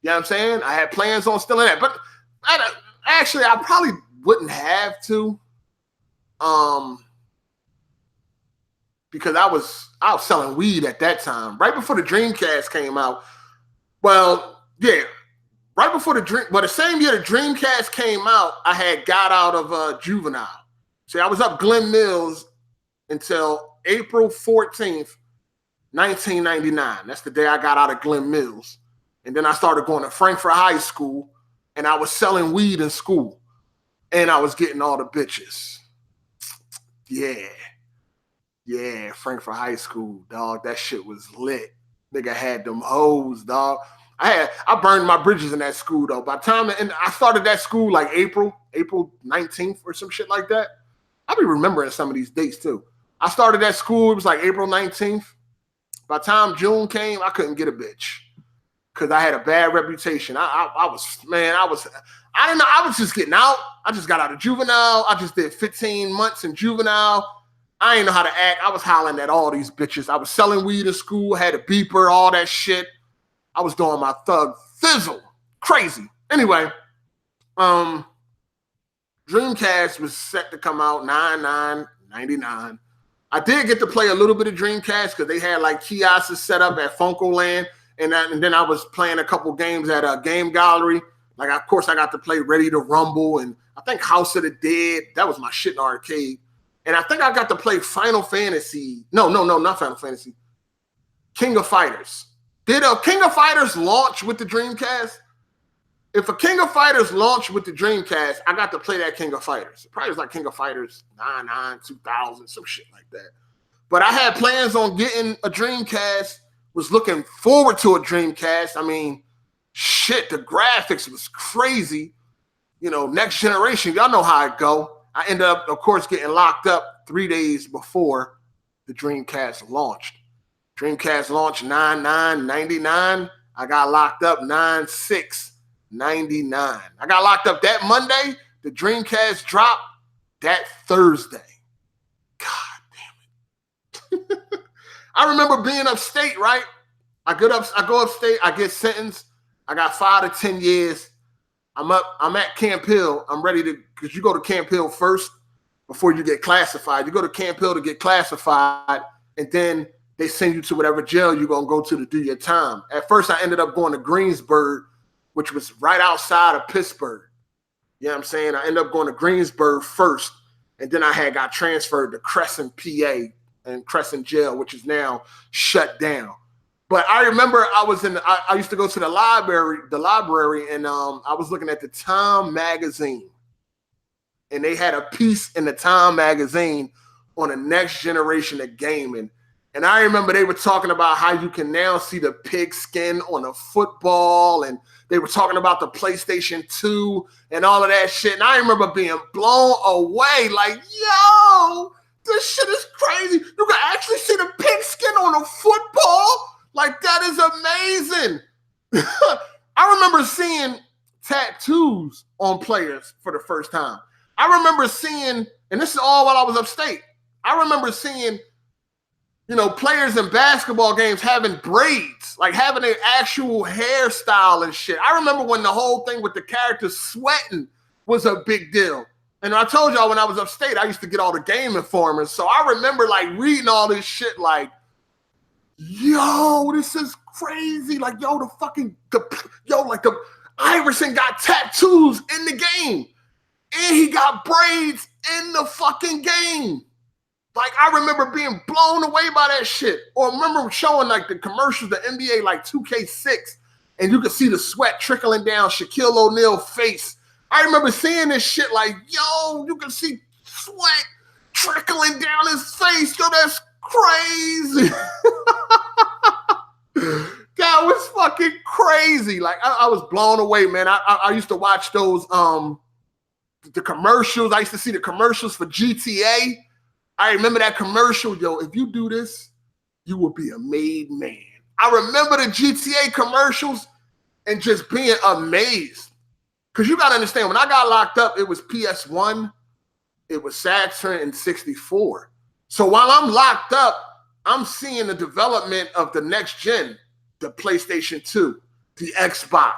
You know what I'm saying? I had plans on stealing that. But actually, I probably wouldn't have to. Because I was selling weed at that time, right before the Dreamcast came out. Well, yeah, right before the same year the Dreamcast came out, I had got out of juvenile. See, I was up Glen Mills until April 14th, 1999. That's the day I got out of Glen Mills. And then I started going to Frankfurt High School, and I was selling weed in school, and I was getting all the bitches. Yeah, Frankfurt High School, dog. That shit was lit. Nigga had them hoes, dog. I burned my bridges in that school, though. By the time I started that school like April 19th or some shit like that. I'll be remembering some of these dates, too. I started that school, it was like April 19th. By the time June came, I couldn't get a bitch because I had a bad reputation. I was just getting out. I just got out of juvenile. I just did 15 months in juvenile. I didn't know how to act. I was hollering at all these bitches. I was selling weed in school, had a beeper, all that shit. I was doing my thug thizzle. Crazy. Anyway, Dreamcast was set to come out 9/9, 99. I did get to play a little bit of Dreamcast because they had like kiosks set up at Funkoland, and then I was playing a couple games at a Game Gallery. Like, of course, I got to play Ready to Rumble, and I think House of the Dead. That was my shit in the arcade. And I think I got to play Final Fantasy. No, not Final Fantasy. King of Fighters. Did a King of Fighters launch with the Dreamcast? If a King of Fighters launched with the Dreamcast, I got to play that King of Fighters. It probably was like King of Fighters 99, 2000, some shit like that. But I had plans on getting a Dreamcast, was looking forward to a Dreamcast. I mean, shit, the graphics was crazy. You know, next generation, y'all know how it go. I ended up, of course, getting locked up 3 days before the Dreamcast launched. Dreamcast launched 9/9/99. I got locked up 9/6/99. I got locked up that Monday. The Dreamcast dropped that Thursday. God damn it. I remember being upstate, right? I go upstate, I get sentenced. I got 5 to 10 years. I'm at Camp Hill. I'm ready to, because you go to Camp Hill first before you get classified. You go to Camp Hill to get classified, and then they send you to whatever jail you're going to go to do your time. At first, I ended up going to Greensburg, which was right outside of Pittsburgh. You know what I'm saying? I ended up going to Greensburg first, and then I got transferred to Crescent, PA, and Crescent Jail, which is now shut down. But I remember I used to go to the library, and I was looking at the Time magazine, and they had a piece in the Time magazine on the next generation of gaming. And I remember they were talking about how you can now see the pig skin on a football, and they were talking about the PlayStation 2 and all of that shit. And I remember being blown away, like, yo, this shit is crazy. You can actually see the pig skin on a football? Like, that is amazing. I remember seeing tattoos on players for the first time. I remember seeing, and this is all while I was upstate, I remember seeing, you know, players in basketball games having braids, like having an actual hairstyle and shit. I remember when the whole thing with the characters sweating was a big deal. And I told y'all when I was upstate, I used to get all the Game Informers. So I remember like reading all this shit like, yo, this is crazy. Like, the Iverson got tattoos in the game. And he got braids in the fucking game. Like, I remember being blown away by that shit. Or remember showing like the commercials, the NBA like 2K6, and you could see the sweat trickling down Shaquille O'Neal's face. I remember seeing this shit like, yo, you can see sweat trickling down his face. Yo, that's crazy. That was fucking crazy. Like, I was blown away, man. I used to watch those the commercials. I used to see the commercials for GTA. I remember that commercial, yo, if you do this, you will be a made man. I remember the GTA commercials and just being amazed. Because you got to understand, when I got locked up, it was PS1, it was Saturn, and 64. So while I'm locked up, I'm seeing the development of the next gen, the PlayStation 2, the Xbox,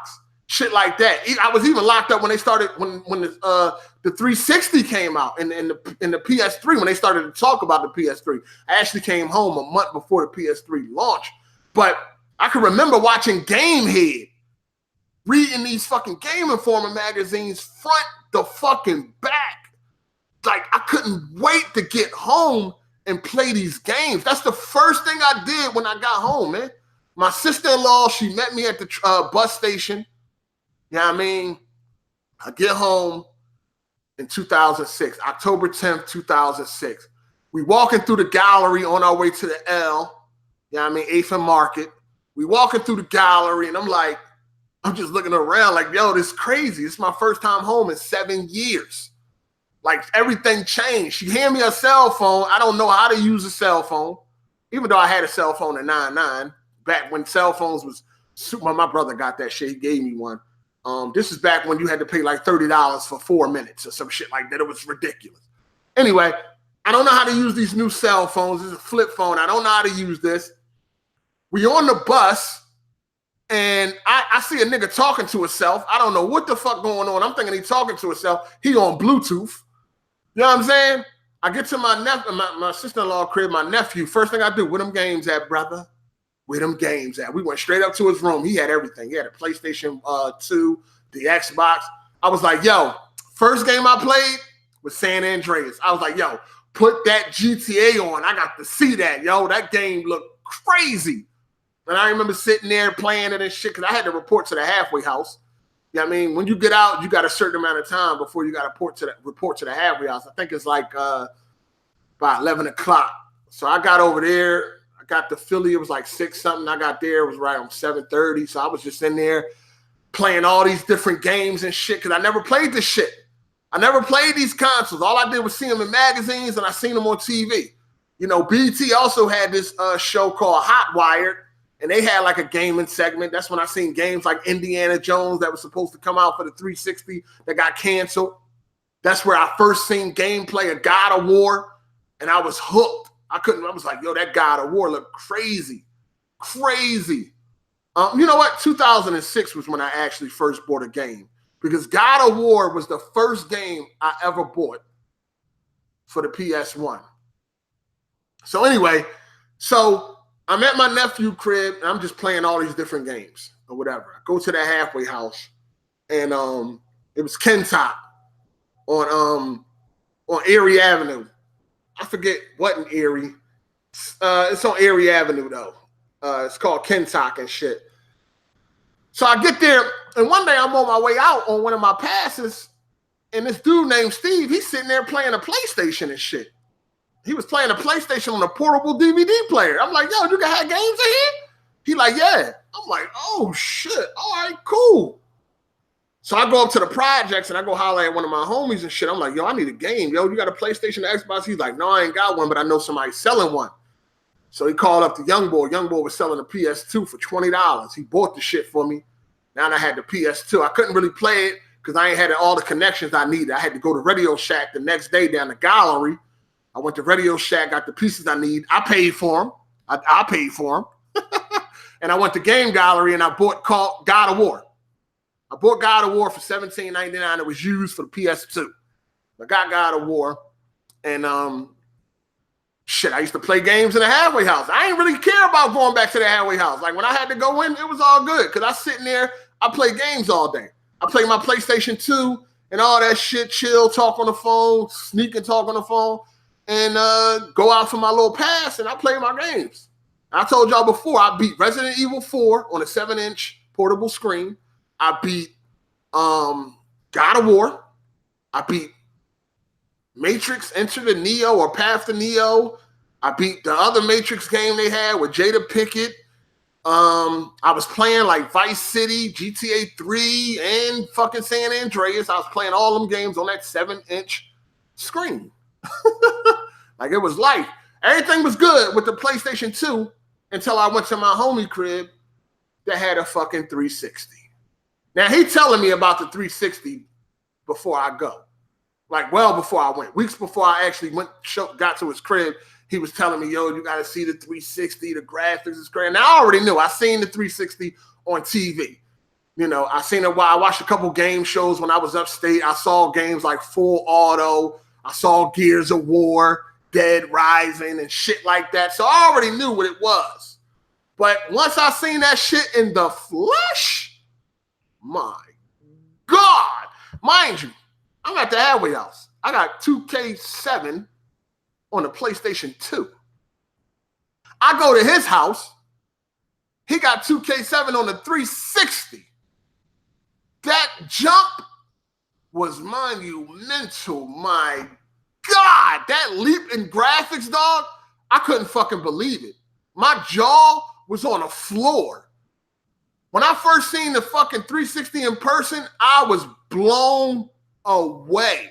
shit like that. I was even locked up when they started, when the 360 came out and the PS3, when they started to talk about the PS3. I actually came home a month before the PS3 launched. But I can remember watching Gamehead, reading these fucking Game Informer magazines front to fucking back. Like, I couldn't wait to get home and play these games. That's the first thing I did when I got home, man. My sister-in-law, she met me at the bus station. You know what I mean? I get home in 2006, October 10th, 2006. We walking through the gallery on our way to the L, you know what I mean, 8th and Market. We walking through the gallery, and I'm just looking around like, yo, this is crazy. This is my first time home in 7 years. Like, everything changed. She handed me a cell phone. I don't know how to use a cell phone, even though I had a cell phone in 99, back when cell phones was super. My brother got that shit. He gave me one. This is back when you had to pay like $30 for 4 minutes or some shit like that. It was ridiculous. Anyway, I don't know how to use these new cell phones. This is a flip phone. I don't know how to use this. We on the bus, and I see a nigga talking to himself. I don't know what the fuck going on. I'm thinking he talking to himself. He on Bluetooth. You know what I'm saying? I get to my sister-in-law crib, my nephew. First thing I do, where them games at, brother? Where them games at? We went straight up to his room. He had everything. He had a PlayStation 2, the Xbox. I was like, yo, first game I played was San Andreas. I was like, yo, put that GTA on. I got to see that, yo. That game looked crazy. And I remember sitting there playing it and shit because I had to report to the halfway house. You know what I mean? When you get out, you got a certain amount of time before you got to report to the halfway house. I think it's like about 11 o'clock. So I got over there. I got to Philly. It was like 6 something. I got there. It was right on 7:30. So I was just in there playing all these different games and shit because I never played this shit. I never played these consoles. All I did was see them in magazines and I seen them on TV. You know, BT also had this show called Hot Wired. And they had like a gaming segment. That's when I seen games like Indiana Jones that was supposed to come out for the 360 that got canceled. That's where I first seen gameplay of God of War. And I was hooked. I was like, yo, that God of War looked crazy. Crazy. You know what? 2006 was when I actually first bought a game. Because God of War was the first game I ever bought for the PS1. So anyway, I'm at my nephew's crib, and I'm just playing all these different games or whatever. I go to the halfway house, and it was Kentuck on Erie Avenue. I forget what in Erie. It's on Erie Avenue, though. It's called Kentuck and shit. So I get there, and one day I'm on my way out on one of my passes, and this dude named Steve, he's sitting there playing a PlayStation and shit. He was playing a PlayStation on a portable DVD player. I'm like, yo, you can have games in here? He like, yeah. I'm like, oh, shit. All right, cool. So I go up to the projects, and I go holler at one of my homies and shit. I'm like, yo, I need a game. Yo, you got a PlayStation or Xbox? He's like, no, I ain't got one, but I know somebody selling one. So he called up the young boy. Young boy was selling a PS2 for $20. He bought the shit for me. Now I had the PS2. I couldn't really play it because I ain't had all the connections I needed. I had to go to Radio Shack the next day down the gallery. I went to Radio Shack, got the pieces I need. I paid for them. I paid for them. And I went to Game Gallery and I bought God of War. I bought God of War for $17.99. It was used for the PS2. I got God of War. And shit, I used to play games in the halfway house. I ain't really care about going back to the halfway house. Like when I had to go in, it was all good. Because I sitting there, I play games all day. I play my PlayStation 2 and all that shit, chill, talk on the phone, sneak and talk on the phone. And go out for my little pass, and I play my games. I told y'all before, I beat Resident Evil 4 on a 7-inch portable screen. I beat God of War. I beat Matrix Enter the Neo or Path to Neo. I beat the other Matrix game they had with Jada Pinkett. I was playing like Vice City, GTA 3, and fucking San Andreas. I was playing all them games on that 7-inch screen. Like it was life. Everything was good with the PlayStation 2 until I went to my homie crib that had a fucking 360. Now he telling me about the 360 before I go. Like well before I went. Weeks before I actually got to his crib, he was telling me, yo, you got to see the 360. The graphics is great. Now I already knew. I seen the 360 on TV. You know, I seen it while I watched a couple game shows when I was upstate. I saw games like Full Auto. I saw Gears of War, Dead Rising, and shit like that. So I already knew what it was. But once I seen that shit in the flesh, my God. Mind you, I'm at the halfway house. I got 2K7 on the PlayStation 2. I go to his house. He got 2K7 on the 360. That jump was monumental. My God, that leap in graphics, dog, I couldn't fucking believe it. My jaw was on the floor. When I first seen the fucking 360 in person, I was blown away.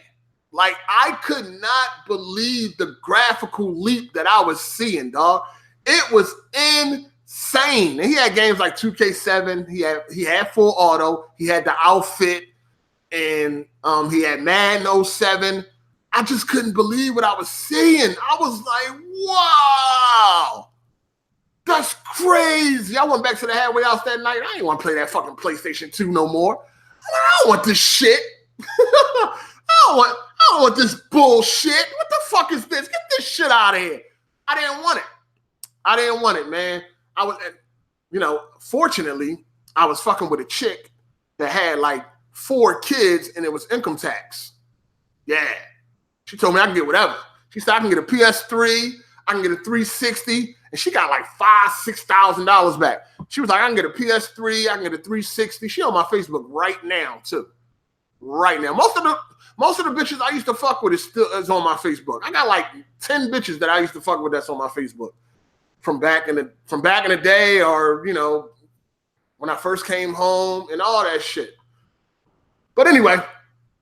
Like, I could not believe the graphical leap that I was seeing, dog. It was insane. And he had games like 2K7. He had Full Auto. He had the outfit. And he had Madden 07. I just couldn't believe what I was seeing. I was like, wow. That's crazy. I went back to the halfway house that night. I didn't want to play that fucking PlayStation 2 no more. I don't want this shit. I don't want this bullshit. What the fuck is this? Get this shit out of here. I didn't want it, man. I was, fortunately, I was fucking with a chick that had like 4 kids and it was income tax. Yeah. She told me I can get whatever. She said I can get a PS3, I can get a 360, and she got like $5,000-$6,000 back. She was like, I can get a PS3, I can get a 360. She on my Facebook right now, too. Right now. Most of the bitches I used to fuck with is on my Facebook. I got like 10 bitches that I used to fuck with that's on my Facebook. From back in the day, or when I first came home and all that shit. But anyway,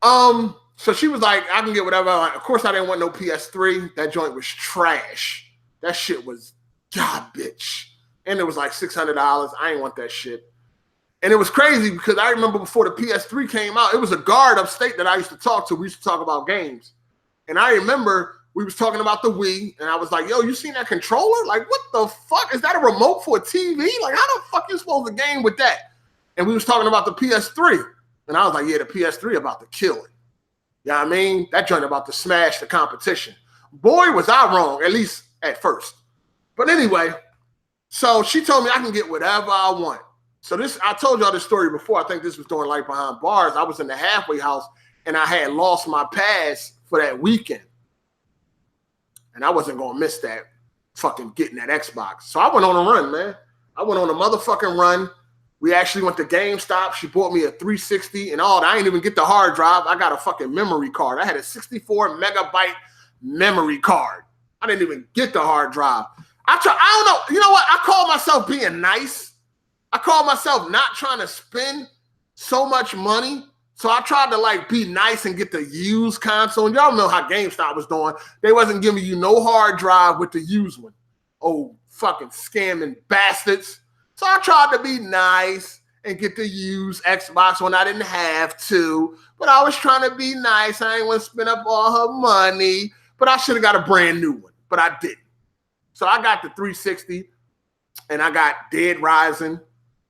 so she was like, I can get whatever. Of course, I didn't want no PS3. That joint was trash. That shit was garbage. And it was like $600. I ain't want that shit. And it was crazy because I remember before the PS3 came out, it was a guard upstate that I used to talk to. We used to talk about games. And I remember we was talking about the Wii, and I was like, yo, you seen that controller? Like, what the fuck? Is that a remote for a TV? Like, how the fuck you supposed to game with that? And we was talking about the PS3. And I was like, yeah, the PS3 about to kill it. You know what I mean? That joint about to smash the competition. Boy, was I wrong, at least at first. But anyway, so she told me I can get whatever I want. So I told y'all this story before. I think this was during Light Behind Bars. I was in the halfway house, and I had lost my pass for that weekend. And I wasn't going to miss that fucking getting that Xbox. So I went on a run, man. I went on a motherfucking run. We actually went to GameStop. She bought me a 360 and all. I didn't even get the hard drive. I got a fucking memory card. I had a 64 megabyte memory card. I didn't even get the hard drive. I don't know. You know what? I call myself being nice. I call myself not trying to spend so much money. So I tried to like be nice and get the used console. And y'all know how GameStop was doing. They wasn't giving you no hard drive with the used one. Oh, fucking scamming bastards. So I tried to be nice and get the used Xbox when I didn't have to. But I was trying to be nice. I ain't want to spend up all her money. But I should have got a brand new one. But I didn't. So I got the 360 and I got Dead Rising.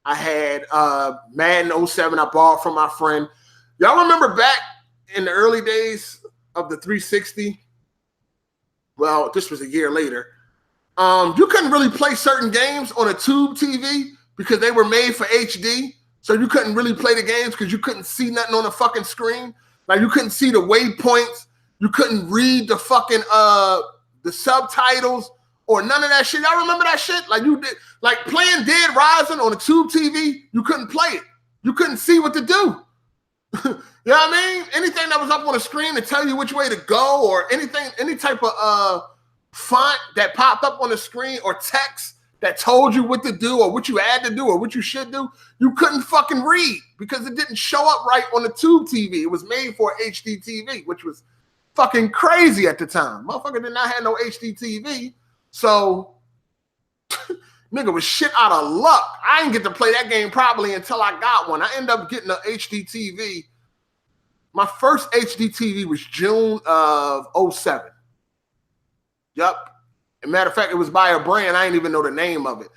I had Madden 07 I borrowed from my friend. Y'all remember back in the early days of the 360? Well, this was a year later. You couldn't really play certain games on a tube TV because they were made for HD. So you couldn't really play the games because you couldn't see nothing on the fucking screen. Like you couldn't see the waypoints. You couldn't read the fucking the subtitles or none of that shit. Y'all remember that shit? Like you did, like playing Dead Rising on a tube TV, you couldn't play it. You couldn't see what to do. You know what I mean? Anything that was up on the screen to tell you which way to go or anything, any type of font that popped up on the screen or text that told you what to do or what you had to do or what you should do, you couldn't fucking read because it didn't show up right on the tube TV. It was made for HD TV, which was fucking crazy at the time. Motherfucker did not have no HD TV. So nigga was shit out of luck. I didn't get to play that game properly until I got one. I ended up getting an HD TV. My first HD TV was June of 07. Yup. As a matter of fact, it was by a brand. I didn't even know the name of it.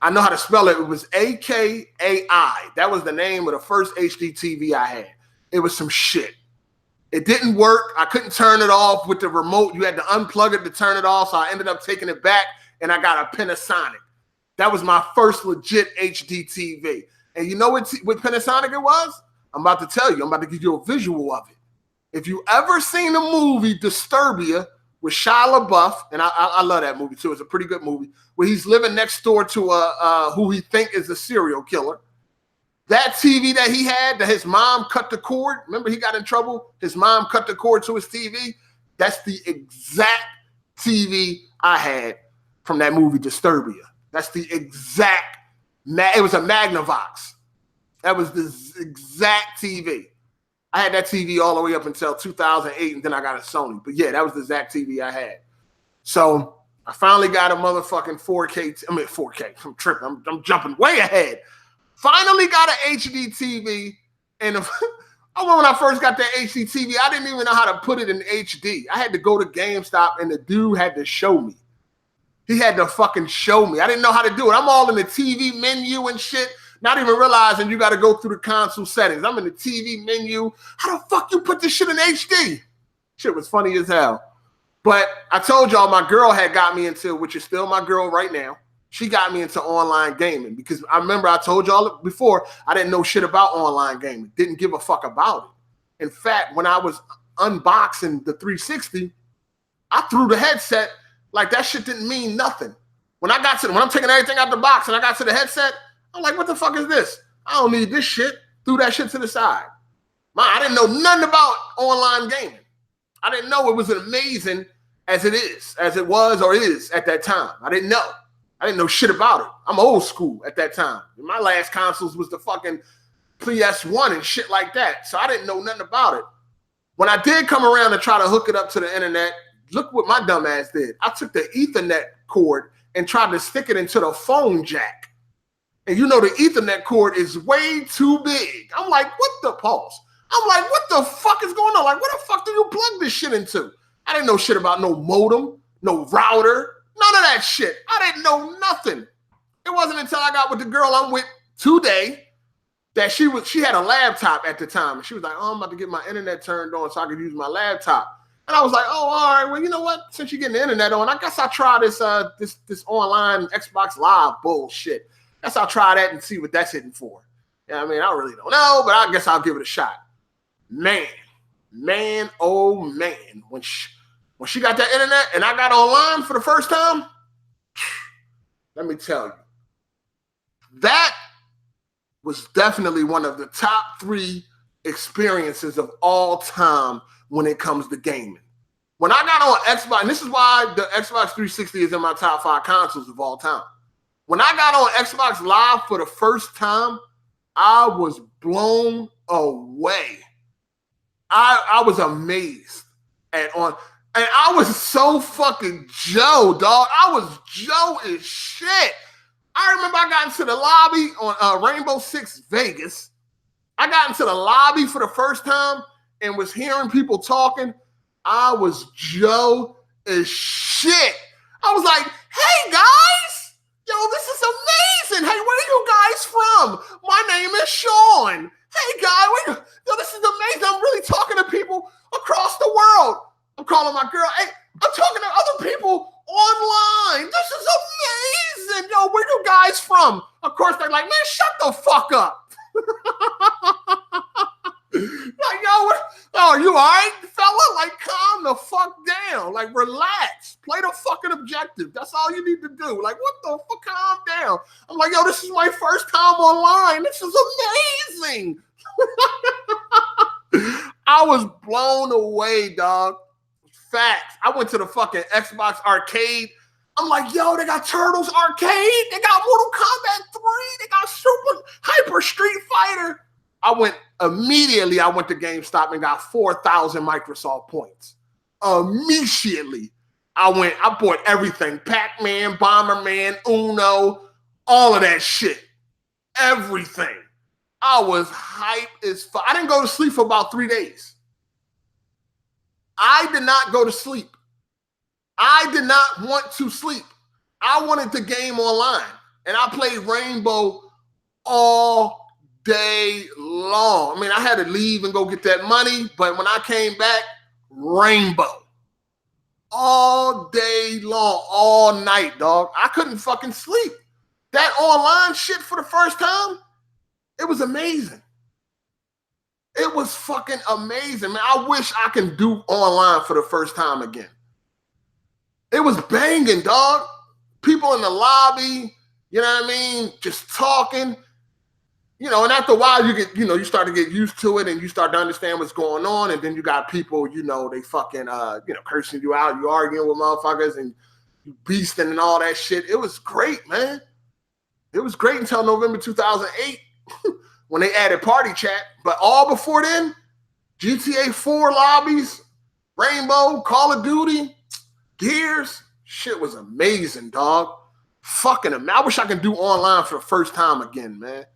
I know how to spell it. It was AKAI. That was the name of the first HD TV I had. It was some shit. It didn't work. I couldn't turn it off with the remote. You had to unplug it to turn it off. So I ended up taking it back and I got a Panasonic. That was my first legit HD TV. And you know what Panasonic it was? I'm about to tell you. I'm about to give you a visual of it. If you ever seen the movie Disturbia with Shia LaBeouf, and I love that movie too. It's a pretty good movie, where he's living next door to who he think is a serial killer. That TV that he had, that his mom cut the cord. Remember he got in trouble? His mom cut the cord to his TV. That's the exact TV I had from that movie Disturbia. That's the exact, it was a Magnavox. That was the exact TV. I had that TV all the way up until 2008, and then I got a Sony. But yeah, that was the exact TV I had. So I finally got a motherfucking 4K. 4K. I'm tripping. I'm jumping way ahead. Finally got an HD TV. And when I first got that HD TV, I didn't even know how to put it in HD. I had to go to GameStop, and the dude had to show me. He had to fucking show me. I didn't know how to do it. I'm all in the TV menu and shit. Not even realizing you got to go through the console settings. I'm in the TV menu. How the fuck you put this shit in HD? Shit was funny as hell. But I told y'all my girl had got me into, which is still my girl right now. She got me into online gaming because I remember I told y'all before, I didn't know shit about online gaming. Didn't give a fuck about it. In fact, when I was unboxing the 360, I threw the headset like that shit didn't mean nothing. When I'm taking everything out the box and I got to the headset, I'm like, what the fuck is this? I don't need this shit. Threw that shit to the side. I didn't know nothing about online gaming. I didn't know it was as amazing as it was or is at that time. I didn't know. I didn't know shit about it. I'm old school at that time. My last consoles was the fucking PS1 and shit like that. So I didn't know nothing about it. When I did come around and try to hook it up to the internet, look what my dumb ass did. I took the Ethernet cord and tried to stick it into the phone jack. And you know the Ethernet cord is way too big. I'm like, what the pause? I'm like, what the fuck is going on? Like, where the fuck do you plug this shit into? I didn't know shit about no modem, no router, none of that shit. I didn't know nothing. It wasn't until I got with the girl I'm with today that she had a laptop at the time. And she was like, oh, I'm about to get my internet turned on so I could use my laptop. And I was like, oh, all right, well, you know what? Since you're getting the internet on, I guess I'll try this online Xbox Live bullshit. I guess I'll try that and see what that's hitting for. Yeah, I mean, I really don't know, but I guess I'll give it a shot. Man, oh man. When she got that internet and I got online for the first time, let me tell you, that was definitely one of the top 3 experiences of all time when it comes to gaming. When I got on Xbox, and this is why the Xbox 360 is in my top 5 consoles of all time. When I got on Xbox Live for the first time, I was blown away. I was amazed and I was so fucking Joe, dog. I was Joe as shit. I remember I got into the lobby on Rainbow Six Vegas. I got into the lobby for the first time and was hearing people talking. I was Joe as shit. I was like, hey guys, yo, this is amazing. Hey, where are you guys from? My name is Sean. Hey guys, yo, this is amazing. I'm really talking to people across the world. I'm calling my girl. Hey, I'm talking to other people online. This is amazing. Yo, where you guys from? Of course, they're like, man, shut the fuck up. Like, yo, are you all right, fella? Like, calm the fuck down. Like, relax. Play the fucking objective. That's all you need to do. Like, what the fuck? Calm down. I'm like, yo, this is my first time online. This is amazing. I was blown away, dog. Facts. I went to the fucking Xbox arcade. I'm like, yo, they got Turtles Arcade. They got Mortal Kombat 3. They got Super Hyper Street Fighter. I went to GameStop and got 4,000 Microsoft points. Immediately, I bought everything. Pac-Man, Bomberman, Uno, all of that shit. Everything. I was hyped as fuck. I didn't go to sleep for about 3 days. I did not go to sleep. I did not want to sleep. I wanted to game online. And I played Rainbow all day long. I mean, I had to leave and go get that money, but when I came back, Rainbow. All day long, all night, dog. I couldn't fucking sleep. That online shit for the first time, it was amazing. It was fucking amazing, man. I wish I can do online for the first time again. It was banging, dog. People in the lobby, you know what I mean? Just talking. You know, and after a while, you start to get used to it and you start to understand what's going on. And then you got people, they fucking, cursing you out. You arguing with motherfuckers and you beasting and all that shit. It was great, man. It was great until November 2008 when they added party chat. But all before then, GTA 4 lobbies, Rainbow, Call of Duty, Gears, shit was amazing, dog. Fucking amazing. I wish I could do online for the first time again, man.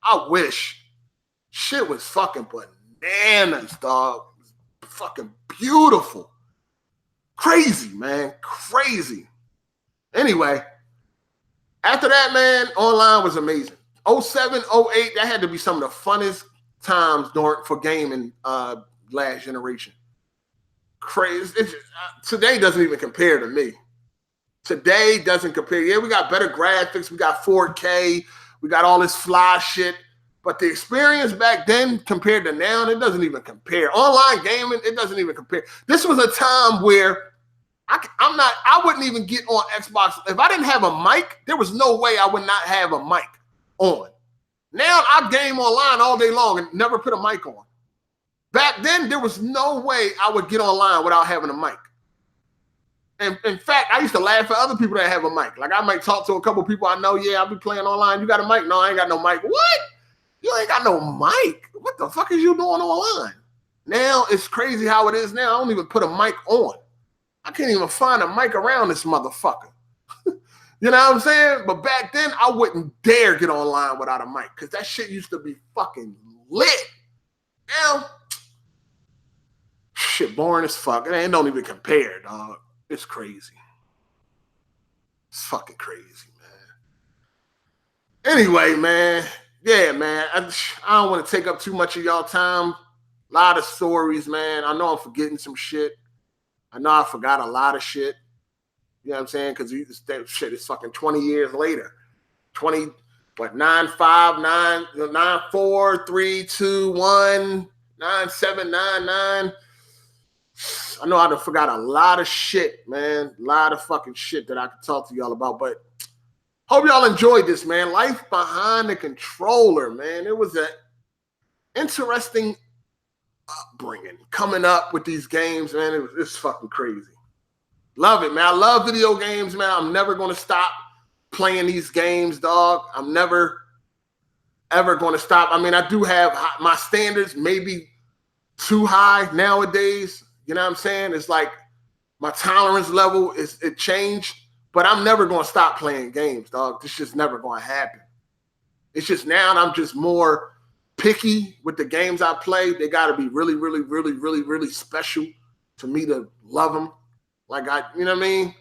I wish. Shit was fucking bananas, dog. Fucking beautiful. Crazy, man. Crazy. Anyway, after that, man, online was amazing. 07, 08, that had to be some of the funnest times for gaming last generation. crazy. Today doesn't even compare to me. Today doesn't compare. Yeah, we got better graphics. We got 4K. We got all this fly shit. But the experience back then compared to now, it doesn't even compare. Online gaming, it doesn't even compare. This was a time where I wouldn't even get on Xbox. If I didn't have a mic, there was no way I would not have a mic on. Now I game online all day long and never put a mic on. Back then, there was no way I would get online without having a mic. And in fact, I used to laugh at other people that have a mic. Like I might talk to a couple people I know, yeah, I'll be playing online. You got a mic? No, I ain't got no mic. What? You ain't got no mic? What the fuck is you doing online? Now it's crazy how it is now. I don't even put a mic on. I can't even find a mic around this motherfucker. You know what I'm saying? But back then, I wouldn't dare get online without a mic because that shit used to be fucking lit. Now, shit boring as fuck. It don't even compare, dog. It's crazy. It's fucking crazy, man. Anyway, man. Yeah, man. I don't want to take up too much of y'all time. A lot of stories, man. I know I'm forgetting some shit. I know I forgot a lot of shit. You know what I'm saying? Because that shit is fucking 20 years later. 9, 5, 9, 9, 4, 3, 2, 1, 9, 7, 9, 9. I know I done forgot a lot of shit, man. A lot of fucking shit that I could talk to y'all about. But hope y'all enjoyed this, man. Life behind the controller, man. It was an interesting upbringing. Coming up with these games, man. It's fucking crazy. Love it, man. I love video games, man. I'm never going to stop playing these games, dog. I'm never, ever going to stop. I mean, I do have my standards maybe too high nowadays. You know what I'm saying? It's like my tolerance level it changed, but I'm never going to stop playing games, dog. This just never going to happen. It's just now I'm just more picky with the games I play. They got to be really, really, really, really, really special for me to love them. Like you know what I mean?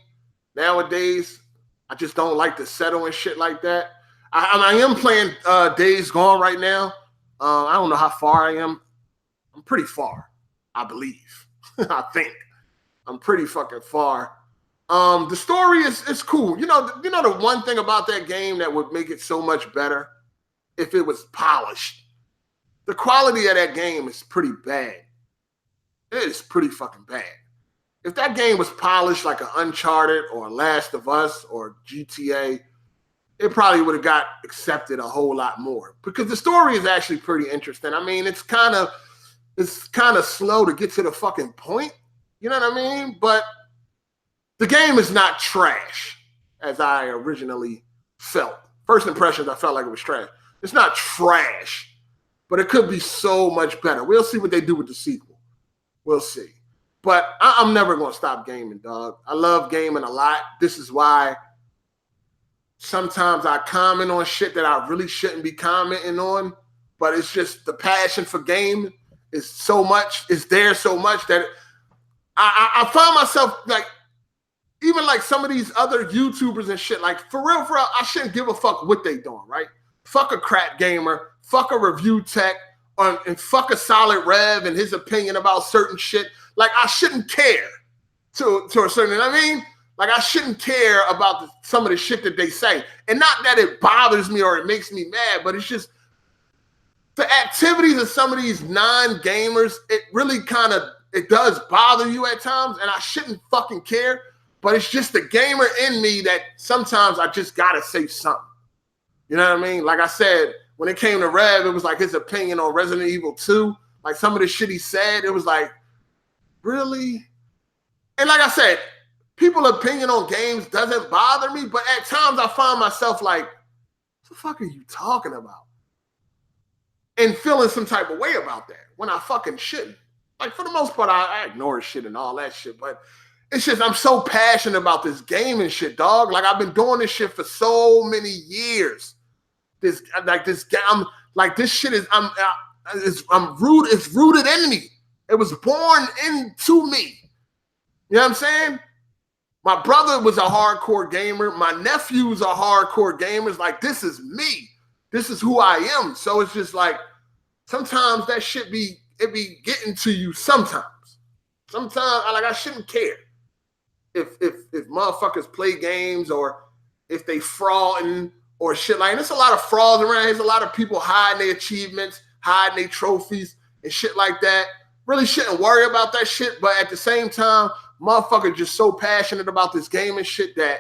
Nowadays, I just don't like to settle and shit like that. I am playing Days Gone right now. I don't know how far I am. I'm pretty far, I believe. I think I'm pretty fucking far. The story is cool. You know the one thing about that game that would make it so much better if it was polished. The quality of that game is pretty bad. It is pretty fucking bad. If that game was polished like an Uncharted or Last of Us or GTA, it probably would have got accepted a whole lot more because the story is actually pretty interesting. I mean, it's kind of slow to get to the fucking point. You know what I mean? But the game is not trash as I originally felt. First impressions, I felt like it was trash. It's not trash, but it could be so much better. We'll see what they do with the sequel. We'll see. But I'm never going to stop gaming, dog. I love gaming a lot. This is why sometimes I comment on shit that I really shouldn't be commenting on, but it's just the passion for gaming is so much, it's there so much that I find myself like, even like some of these other YouTubers and shit, like for real, I shouldn't give a fuck what they doing, right? Fuck a crap gamer, fuck a review tech, and fuck a solid rev and his opinion about certain shit. Like I shouldn't care to a certain, I mean? Like I shouldn't care about some of the shit that they say. And not that it bothers me or it makes me mad, but it's just the activities of some of these non-gamers, it really it does bother you at times, and I shouldn't fucking care, but it's just the gamer in me that sometimes I just gotta say something. You know what I mean? Like I said, when it came to Rev, it was like his opinion on Resident Evil 2. Like some of the shit he said, it was like, really? And like I said, people's opinion on games doesn't bother me, but at times I find myself like, what the fuck are you talking about? And feeling some type of way about that when I fucking shouldn't. Like for the most part, I ignore shit and all that shit, but it's just I'm so passionate about this gaming shit, dog. Like I've been doing this shit for so many years. This shit is it's rooted in me. It was born into me. You know what I'm saying? My brother was a hardcore gamer. My nephews are hardcore gamers. Like, this is me. This is who I am. So it's just like, sometimes that shit be getting to you sometimes. Sometimes I shouldn't care if motherfuckers play games or if they frauding or shit like. There's a lot of frauds around. There's a lot of people hiding their achievements, hiding their trophies and shit like that. Really shouldn't worry about that shit. But at the same time, motherfuckers just so passionate about this game and shit that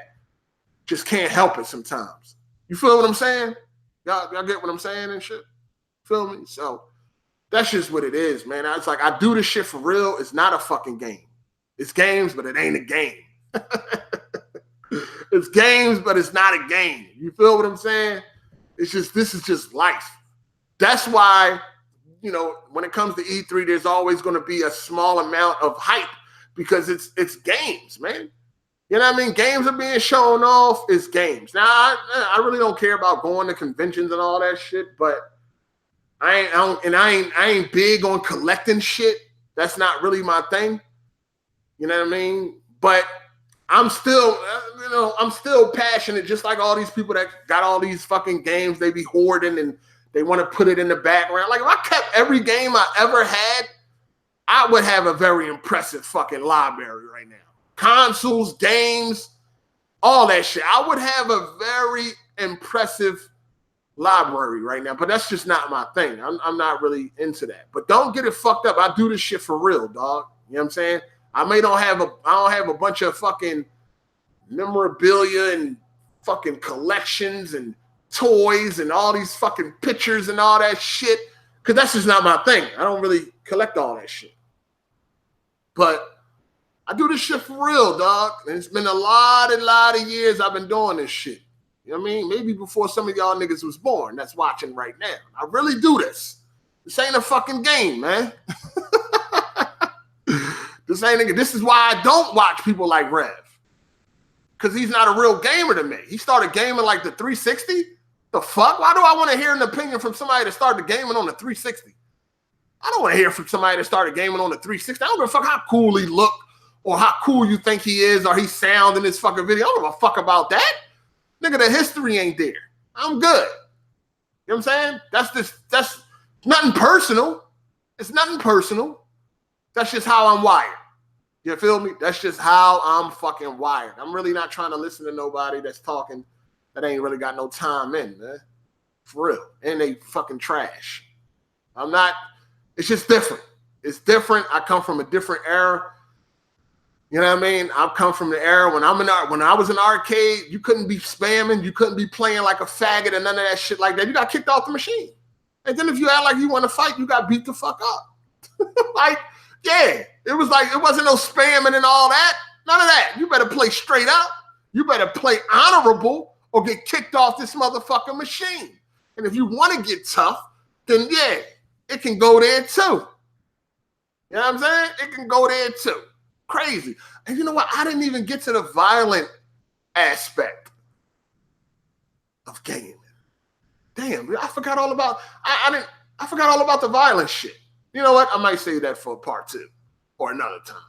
just can't help it sometimes. You feel what I'm saying? Y'all get what I'm saying and shit? Feel me? So that's just what it is, man. It's like I do this shit for real. It's not a fucking game. It's games, but it ain't a game. It's games, but it's not a game. You feel what I'm saying? It's just, this is just life. That's why, you know, when it comes to E3, there's always going to be a small amount of hype because it's games, man. You know what I mean? Games are being shown off. It's games. Now, I really don't care about going to conventions and all that shit, but I ain't big on collecting shit. That's not really my thing. You know what I mean? But I'm still, I'm still passionate, just like all these people that got all these fucking games they be hoarding and they want to put it in the background. Like, if I kept every game I ever had, I would have a very impressive fucking library right now. Consoles, games, all that shit. I would have a very impressive library right now, but that's just not my thing. I'm not really into that. But don't get it fucked up. I do this shit for real, dog. You know what I'm saying? I don't have a bunch of fucking memorabilia and fucking collections and toys and all these fucking pictures and all that shit, because that's just not my thing. I don't really collect all that shit. But I do this shit for real, dog. And it's been a lot of years I've been doing this shit. You know what I mean? Maybe before some of y'all niggas was born that's watching right now. I really do this. This ain't a fucking game, man. This is why I don't watch people like Rev. Because he's not a real gamer to me. He started gaming like the 360. The fuck? Why do I want to hear an opinion from somebody that started gaming on the 360? I don't want to hear from somebody that started gaming on the 360. I don't give a fuck how cool he look or how cool you think he is or he sound in this fucking video. I don't give a fuck about that. Nigga, the history ain't there. I'm good. You know what I'm saying? That's nothing personal. It's nothing personal. That's just how I'm wired. You feel me? That's just how I'm fucking wired. I'm really not trying to listen to nobody that's talking that ain't really got no time in, man. For real. And they fucking trash. I'm not, it's just different. It's different. I come from a different era. You know what I mean? I've come from the era when I was in arcade, you couldn't be spamming, you couldn't be playing like a faggot and none of that shit like that. You got kicked off the machine. And then if you act like you want to fight, you got beat the fuck up. Like, yeah, it was like, it wasn't no spamming and all that. None of that. You better play straight up. You better play honorable or get kicked off this motherfucking machine. And if you want to get tough, then yeah, it can go there too. You know what I'm saying? It can go there too. Crazy. And you know what? I didn't even get to the violent aspect of gaming. Damn, I forgot all about I forgot all about the violent shit. You know what? I might say that for part 2 or another time.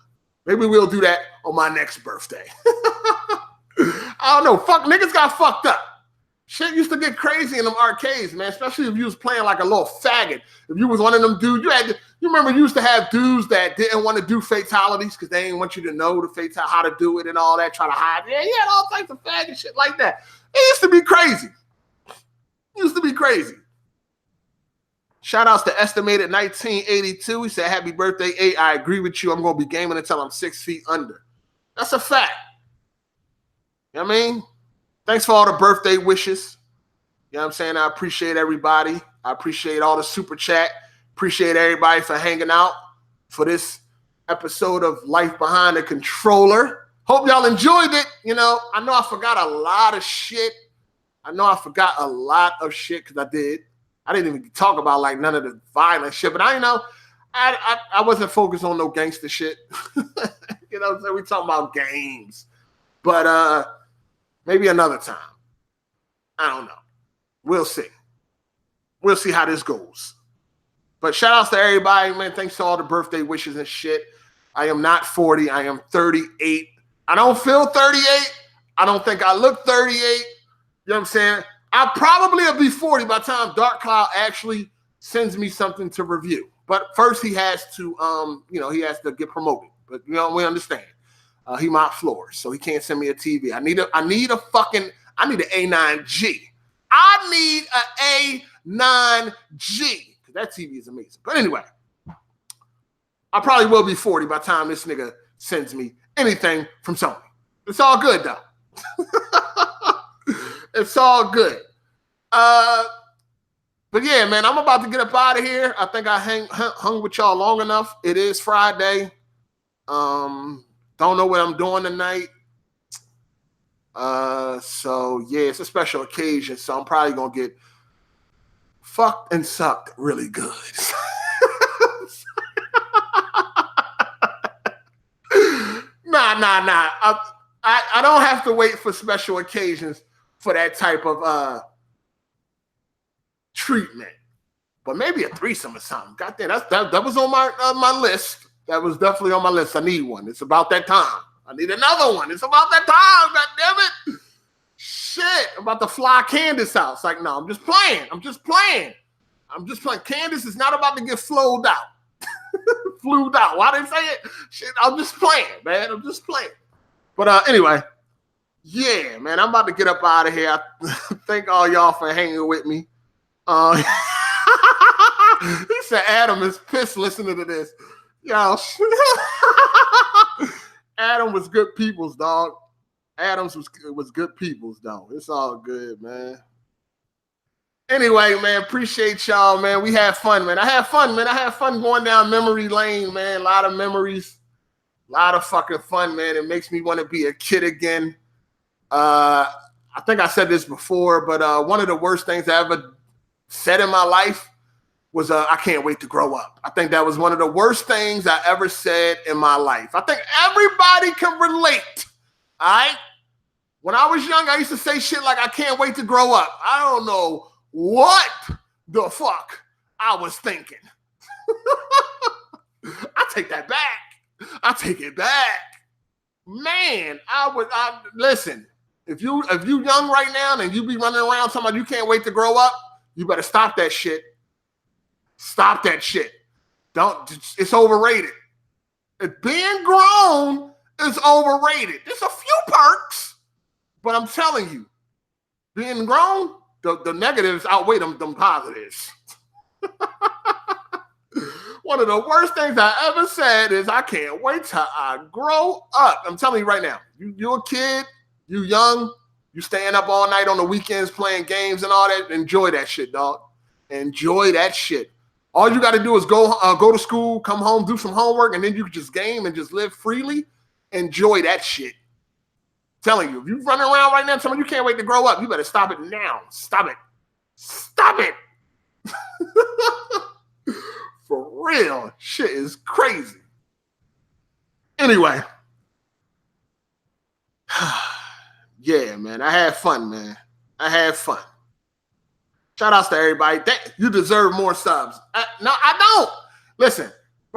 Maybe we'll do that on my next birthday. I don't know. Fuck, niggas got fucked up. Shit used to get crazy in them arcades, man, especially if you was playing like a little faggot. If you was one of them dudes, you remember you used to have dudes that didn't want to do fatalities because they didn't want you to know how to do it and all that, try to hide. Yeah, he had all types of faggot shit like that. It used to be crazy. It used to be crazy. Shout outs to Estimated 1982. He said, happy birthday, 8. I agree with you. I'm going to be gaming until I'm 6 feet under. That's a fact. You know what I mean? Thanks for all the birthday wishes. You know what I'm saying? I appreciate everybody. I appreciate all the super chat. Appreciate everybody for hanging out for this episode of Life Behind the Controller. Hope y'all enjoyed it. You know I forgot a lot of shit. Because I did. I didn't even talk about like none of the violent shit, but I wasn't focused on no gangster shit. You know what I'm saying? We talking about games. But maybe another time. I don't know. We'll see. We'll see how this goes. But shout outs to everybody, man. Thanks to all the birthday wishes and shit. I am not 40. I am 38. I don't feel 38. I don't think I look 38. You know what I'm saying? I probably will be 40 by the time Dark Cloud actually sends me something to review. But first he has to, he has to get promoted. but you know, we understand. He mop floors, so he can't send me a TV. I need an A9G. I need an A9G, because that TV is amazing. But anyway, I probably will be 40 by the time this nigga sends me anything from Sony. It's all good, though. It's all good. But yeah, man, I'm about to get up out of here. I think I hung with y'all long enough. It is Friday. Don't know what I'm doing tonight. So yeah, it's a special occasion. So I'm probably gonna get fucked and sucked really good. Nah. I don't have to wait for special occasions for that type of treatment. But maybe a threesome or something. Goddamn, that was on my list. That was definitely on my list. I need one. It's about that time. I need another one. It's about that time. God damn it. Shit. I'm about to fly Candace out. It's like, no, I'm just playing. Candace is not about to get flowed out. Flued out. Why they say it? Shit, I'm just playing, man. I'm just playing. But anyway, yeah, man, I'm about to get up out of here. I thank all y'all for hanging with me. He said Adam is pissed listening to this. Yo, Adam was good people's, dog. Adams was good people's, dog. It's all good, man. Anyway, man, appreciate y'all, man. We had fun, man. I had fun going down memory lane, man. A lot of memories. A lot of fucking fun, man. It makes me want to be a kid again. I think I said this before, but one of the worst things I ever said in my life was I can't wait to grow up. I think that was one of the worst things I ever said in my life. I think everybody can relate, all right? When I was young, I used to say shit like I can't wait to grow up. I don't know what the fuck I was thinking. I take that back. I take it back. Man, listen, if you young right now and you be running around talking about you can't wait to grow up, you better stop that shit. Stop that shit. It's overrated. Being grown is overrated. There's a few perks, but I'm telling you, being grown, the negatives outweigh them positives. One of the worst things I ever said is I can't wait till I grow up. I'm telling you right now, you're a kid, you young, you staying up all night on the weekends playing games and all that. Enjoy that shit, dog. Enjoy that shit. All you got to do is go to school, come home, do some homework, and then you can just game and just live freely. Enjoy that shit. I'm telling you, if you're running around right now telling you can't wait to grow up, you better stop it now. Stop it. Stop it. For real. Shit is crazy. Anyway. Yeah, man. I had fun, man. I had fun. Shout outs to everybody. You deserve more subs. No, I don't. Listen,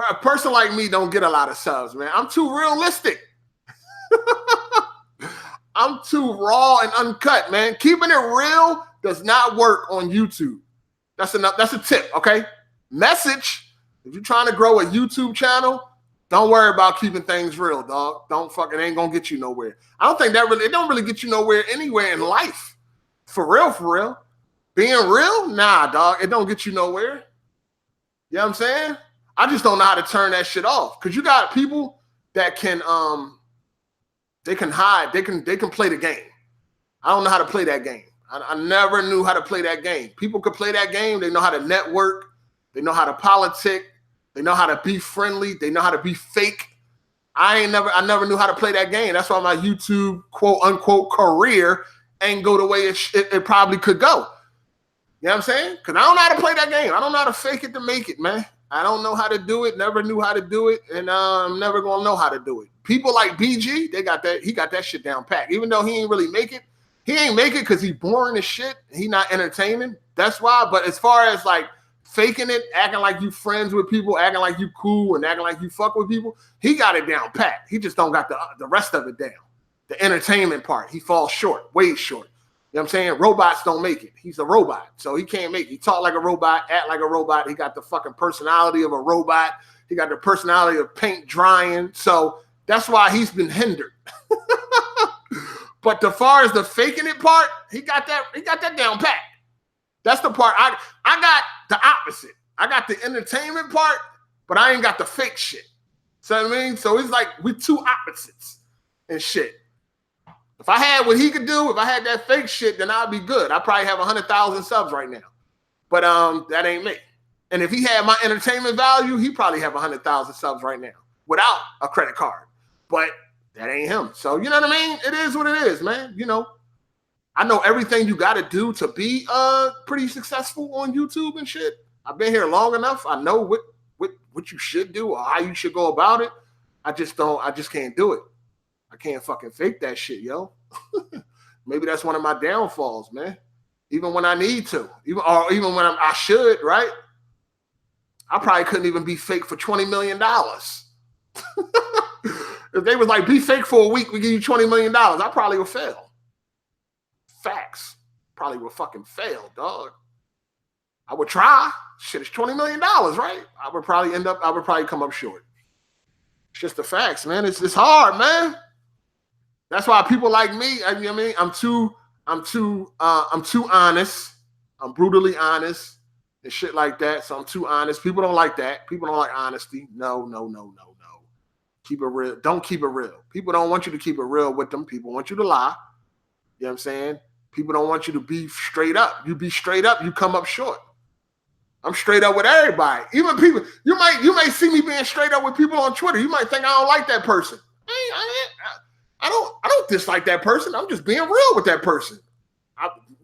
a person like me don't get a lot of subs, man. I'm too realistic. I'm too raw and uncut, man. Keeping it real does not work on YouTube. That's a tip, okay? Message. If you're trying to grow a YouTube channel, don't worry about keeping things real, dog. It ain't gonna get you nowhere. I don't think it don't really get you nowhere anywhere in life. For real. Being real? Nah, dog. It don't get you nowhere. You know what I'm saying? I just don't know how to turn that shit off. Because you got people that can they can hide. They can play the game. I don't know how to play that game. I never knew how to play that game. People could play that game. They know how to network. They know how to politic. They know how to be friendly. They know how to be fake. I never knew how to play that game. That's why my YouTube quote unquote career ain't go the way it probably could go. You know what I'm saying? Because I don't know how to play that game. I don't know how to fake it to make it, man. I don't know how to do it. Never knew how to do it. And I'm never going to know how to do it. People like BG, he got that shit down pat. Even though he ain't really make it. He ain't make it because he boring as shit. He not entertaining. That's why. But as far as like faking it, acting like you friends with people, acting like you cool and acting like you fuck with people, he got it down pat. He just don't got the rest of it down. The entertainment part, he falls short, way short. You know what I'm saying? Robots don't make it. He's a robot, so he can't make it. He talk like a robot, act like a robot. He got the fucking personality of a robot. He got the personality of paint drying. So that's why he's been hindered. But as far as the faking it part, he got that down pat. That's the part I got the opposite. I got the entertainment part, but I ain't got the fake shit. So what I mean? So it's like we two opposites and shit. If I had what he could do, if I had that fake shit, then I'd be good. I'd probably have 100,000 subs right now. But that ain't me. And if he had my entertainment value, he probably have 100,000 subs right now without a credit card. But that ain't him. So you know what I mean? It is what it is, man. You know, I know everything you got to do to be pretty successful on YouTube and shit. I've been here long enough. I know what you should do or how you should go about it. I just can't do it. I can't fucking fake that shit, yo. Maybe that's one of my downfalls, man. Even when I need to, even when I should, right? I probably couldn't even be fake for $20 million. If they was like, be fake for a week, we give you $20 million, I probably would fail. Facts. Probably would fucking fail, dog. I would try. Shit, it's $20 million, right? I would probably come up short. It's just the facts, man. It's hard, man. That's why people like me, I mean, I'm too honest. I'm brutally honest and shit like that. So I'm too honest. People don't like that. People don't like honesty. No. Keep it real. Don't keep it real. People don't want you to keep it real with them. People want you to lie. You know what I'm saying? People don't want you to be straight up. You be straight up, you come up short. I'm straight up with everybody. Even people, you may see me being straight up with people on Twitter. You might think I don't like that person. I don't dislike that person. I'm just being real with that person.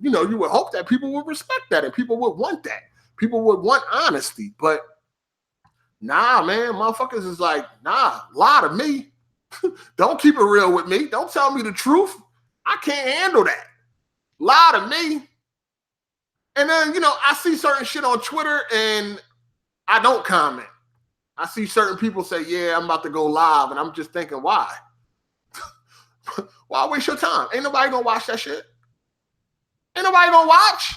You would hope that people would respect that and people would want that. People would want honesty, but nah, man, motherfuckers is like, nah, lie to me. Don't keep it real with me. Don't tell me the truth. I can't handle that. Lie to me. And then, I see certain shit on Twitter and I don't comment. I see certain people say, yeah, I'm about to go live. And I'm just thinking, why? Why waste your time? Ain't nobody gonna watch that shit. Ain't nobody gonna watch.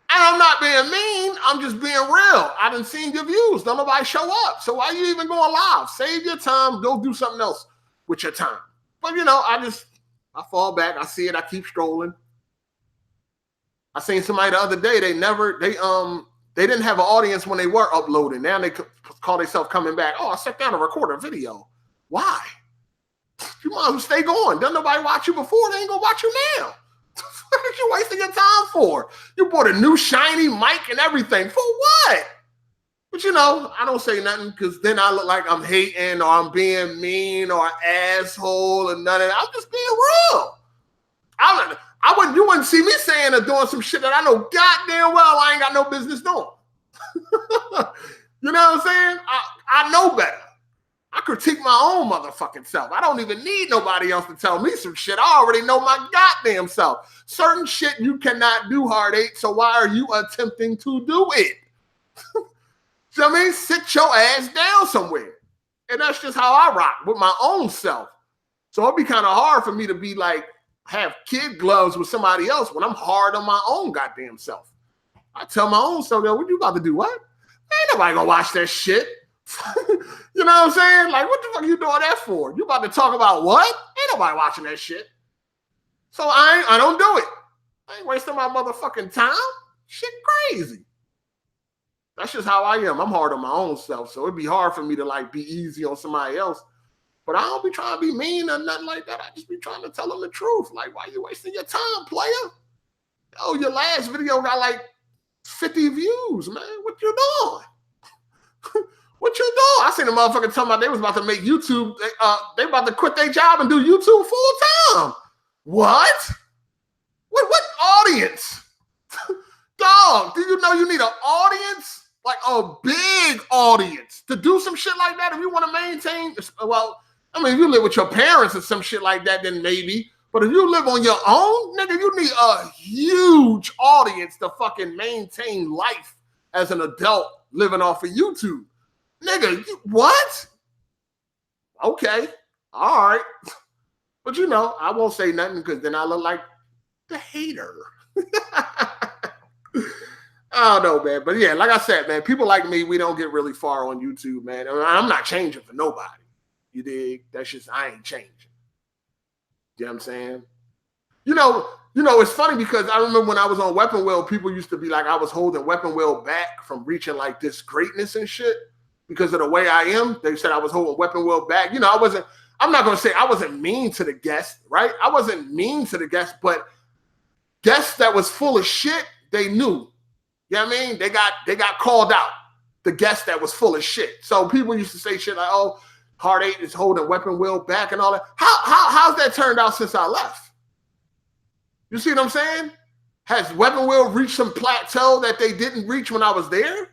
And I'm not being mean. I'm just being real. I done seen your views. Don't nobody show up. So why you even going live? Save your time. Go do something else with your time. But, I fall back. I see it. I keep scrolling. I seen somebody the other day. They didn't have an audience when they were uploading. Now they call themselves coming back. Oh, I sat down to record a video. Why? You might as well stay going. Doesn't nobody watch you before? They ain't gonna watch you now. What are you wasting your time for? You bought a new shiny mic and everything. For what? But I don't say nothing because then I look like I'm hating or I'm being mean or an asshole or none of that. I'm just being real. You wouldn't see me saying or doing some shit that I know goddamn well I ain't got no business doing. You know what I'm saying? I know better. I critique my own motherfucking self. I don't even need nobody else to tell me some shit. I already know my goddamn self. Certain shit you cannot do, Hard 8, so why are you attempting to do it? So I mean, sit your ass down somewhere. And that's just how I rock with my own self. So it'd be kind of hard for me to be like, have kid gloves with somebody else when I'm hard on my own goddamn self. I tell my own self, what you about to do? What? Ain't nobody gonna watch that shit. You know what I'm saying? Like, what the fuck are you doing that for? You about to talk about what? Ain't nobody watching that shit. So I don't do it. I ain't wasting my motherfucking time. Shit crazy. That's just how I am. I'm hard on my own self. So it'd be hard for me to like be easy on somebody else. But I don't be trying to be mean or nothing like that. I just be trying to tell them the truth. Like, why you wasting your time, player? Oh, your last video got like 50 views, man. What you doing? What you doing? I seen a motherfucker talking about they was about to make YouTube. They about to quit their job and do YouTube full time. What? What audience? Dog, do you know you need an audience? Like a big audience to do some shit like that if you want to maintain. Well, I mean, if you live with your parents or some shit like that, then maybe. But if you live on your own, nigga, you need a huge audience to fucking maintain life as an adult living off of YouTube. Nigga, what? Okay. All right. But I won't say nothing because then I look like the hater. I don't know, man. But yeah, like I said, man, people like me, we don't get really far on YouTube, man. I'm not changing for nobody. You dig? That's just, I ain't changing. You know what I'm saying? You know, it's funny because I remember when I was on Weapon Wheel, people used to be like, I was holding Weapon Wheel back from reaching like this greatness and shit because of the way I am. They said I was holding Weapon Wheel back. You know, I'm not going to say I wasn't mean to the guest, right? I wasn't mean to the guest, but guests that was full of shit, they knew. You know what I mean? They got called out. The guest that was full of shit. So people used to say shit like, oh, Hard 8 is holding Weapon Wheel back and all that. How's that turned out since I left? You see what I'm saying? Has Weapon Wheel reached some plateau that they didn't reach when I was there?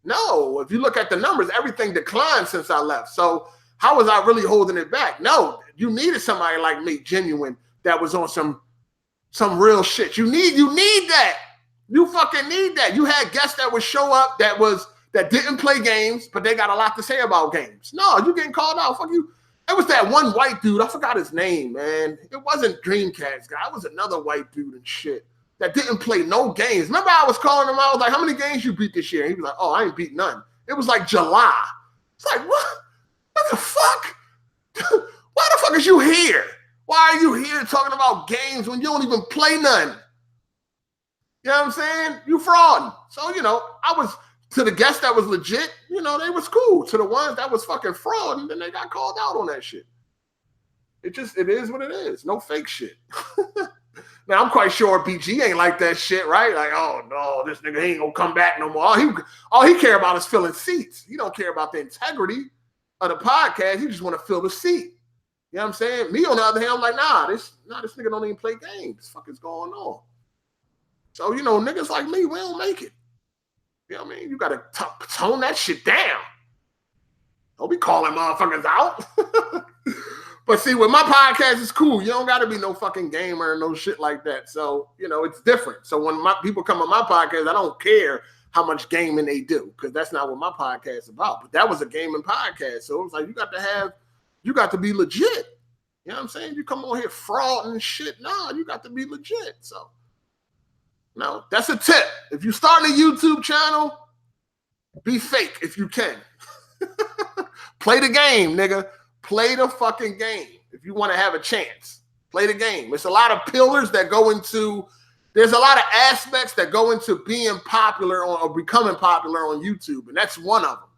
No. If you look at the numbers, everything declined since I left. So how was I really holding it back? No. You needed somebody like me, genuine, that was on some real shit. You need that. You fucking need that. You had guests that would show up that didn't play games, but they got a lot to say about games. No, you getting called out. Fuck you. It was that one white dude. I forgot his name, man. It wasn't Dreamcast guy. It was another white dude and shit that didn't play no games. Remember I was calling him out. I was like, how many games you beat this year? And he was like, oh, I ain't beat none. It was like July. It's like, what? What the fuck? Why the fuck is you here? Why are you here talking about games when you don't even play none? You know what I'm saying? You frauding. So, I was, to the guests that was legit, they was cool. To the ones that was fucking fraud, and then they got called out on that shit. It is what it is. No fake shit. Now, I'm quite sure BG ain't like that shit, right? Like, oh, no, this nigga ain't gonna come back no more. All he care about is filling seats. He don't care about the integrity of the podcast. He just want to fill the seat. You know what I'm saying? Me, on the other hand, I'm like, nah, this nigga don't even play games. What the fuck is going on? So, niggas like me, we don't make it. You know what I mean? You got to tone that shit down. Don't be calling motherfuckers out. But see, with my podcast, it's cool. You don't got to be no fucking gamer and no shit like that. So, it's different. So when my people come on my podcast, I don't care how much gaming they do because that's not what my podcast is about. But that was a gaming podcast. So it was like, you got to be legit. You know what I'm saying? You come on here fraud and shit. No, you got to be legit. So. No, that's a tip. If you start a YouTube channel, be fake if you can. Play the game, nigga. Play the fucking game. If you want to have a chance, play the game. There's a lot of pillars that go into, there's a lot of aspects that go into being popular or becoming popular on YouTube. And that's one of them.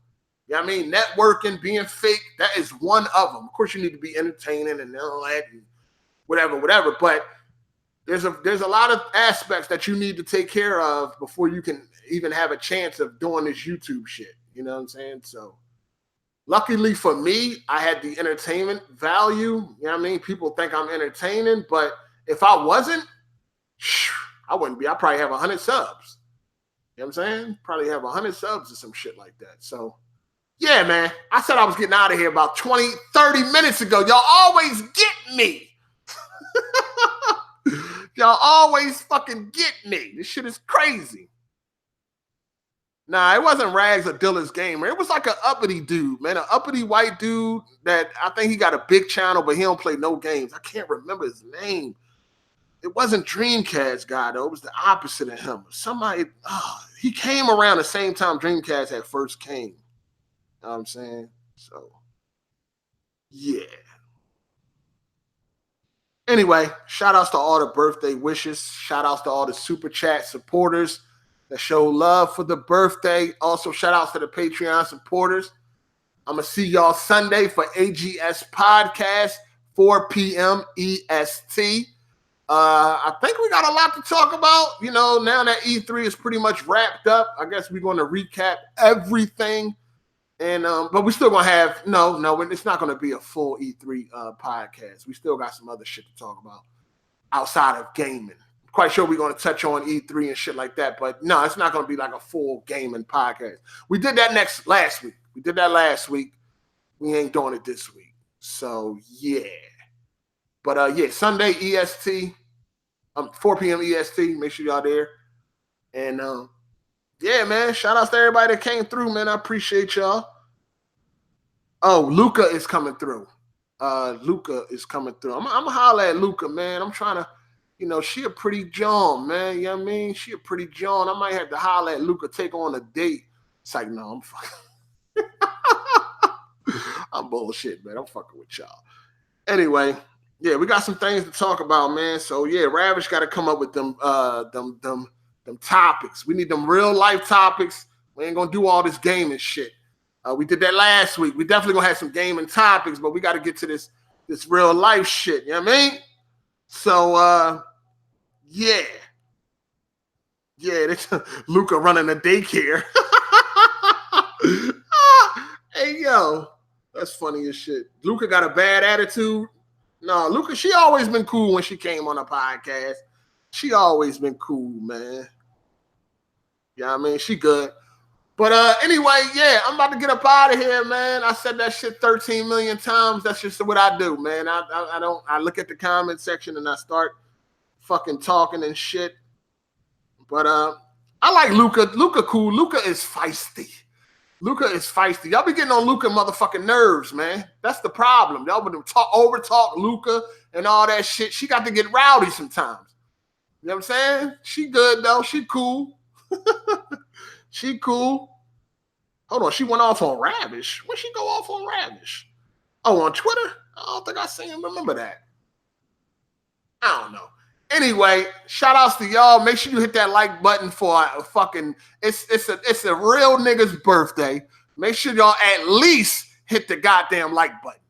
You know what I mean? Networking, being fake, that is one of them. Of course, you need to be entertaining and all that and whatever. But there's a lot of aspects that you need to take care of before you can even have a chance of doing this YouTube shit. You know what I'm saying? So luckily for me, I had the entertainment value. You know what I mean? People think I'm entertaining, but if I wasn't, I wouldn't be. I'd probably have 100 subs. You know what I'm saying? Probably have 100 subs or some shit like that. So yeah, man. I said I was getting out of here about 20, 30 minutes ago. Y'all always get me. Y'all always fucking get me. This shit is crazy. Nah, it wasn't Rags or Dilla's Gamer. It was like an uppity dude, man. An uppity white dude that I think he got a big channel, but he don't play no games. I can't remember his name. It wasn't Dreamcast guy, though. It was the opposite of him. Somebody, he came around the same time Dreamcast had first came. You know what I'm saying? So, yeah. Anyway, shout outs to all the birthday wishes. Shout outs to all the super chat supporters that show love for the birthday. Also, shout outs to the Patreon supporters. I'm going to see y'all Sunday for AGS Podcast, 4 p.m. EST. I think we got a lot to talk about. Now that E3 is pretty much wrapped up, I guess we're going to recap everything. And but we still gonna have no, it's not gonna be a full E3 podcast. We still got some other shit to talk about outside of gaming. Quite sure we're gonna touch on E3 and shit like that, but no, it's not gonna be like a full gaming podcast. We did that last week. We did that last week. We ain't doing it this week. So yeah. But yeah, Sunday EST, 4 p.m. EST. Make sure y'all there. And yeah, man. Shout outs to everybody that came through, man. I appreciate y'all. Oh, Luca is coming through. Luca is coming through. I'm gonna holler at Luca, man. I'm trying to you know, she a pretty John, man. You know what I mean? She a pretty John. I might have to holler at Luca, take her on a date. It's like, no, I'm fucking. I'm bullshit, man. I'm fucking with y'all. Anyway, yeah, we got some things to talk about, man. So yeah, Ravish got to come up with them topics. We need them real life topics. We ain't gonna do all this gaming shit. We did that last week. We definitely gonna have some gaming topics, but we got to get to this real life shit. You know what I mean? So yeah, this Luca running a daycare. Hey yo, that's funny as shit. Luca got a bad attitude. No, Luca, she always been cool when she came on a podcast. She always been cool, man. Yeah, I mean, she good. But anyway, yeah, I'm about to get up out of here, man. I said that shit 13 million times. That's just what I do, man. I look at the comment section and I start fucking talking and shit. But I like Luca. Luca cool. Luca is feisty. Y'all be getting on Luca motherfucking nerves, man. That's the problem. Y'all would over talk Luca and all that shit. She got to get rowdy sometimes. You know what I'm saying? She good though. She cool. She cool. Hold on. She went off on Ravish. When she go off on Ravish? Oh, on Twitter? I don't think I seen him remember that. I don't know. Anyway, shout outs to y'all. Make sure you hit that like button for a fucking it's a real nigga's birthday. Make sure y'all at least hit the goddamn like button.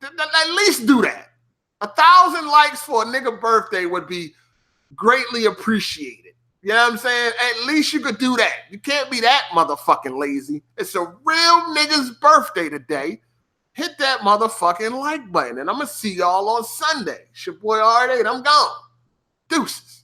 At least do that. 1,000 likes for a nigga birthday would be greatly appreciated. You know what I'm saying? At least you could do that. You can't be that motherfucking lazy. It's a real nigga's birthday today. Hit that motherfucking like button. And I'm going to see y'all on Sunday. It's your boy R8. I'm gone. Deuces.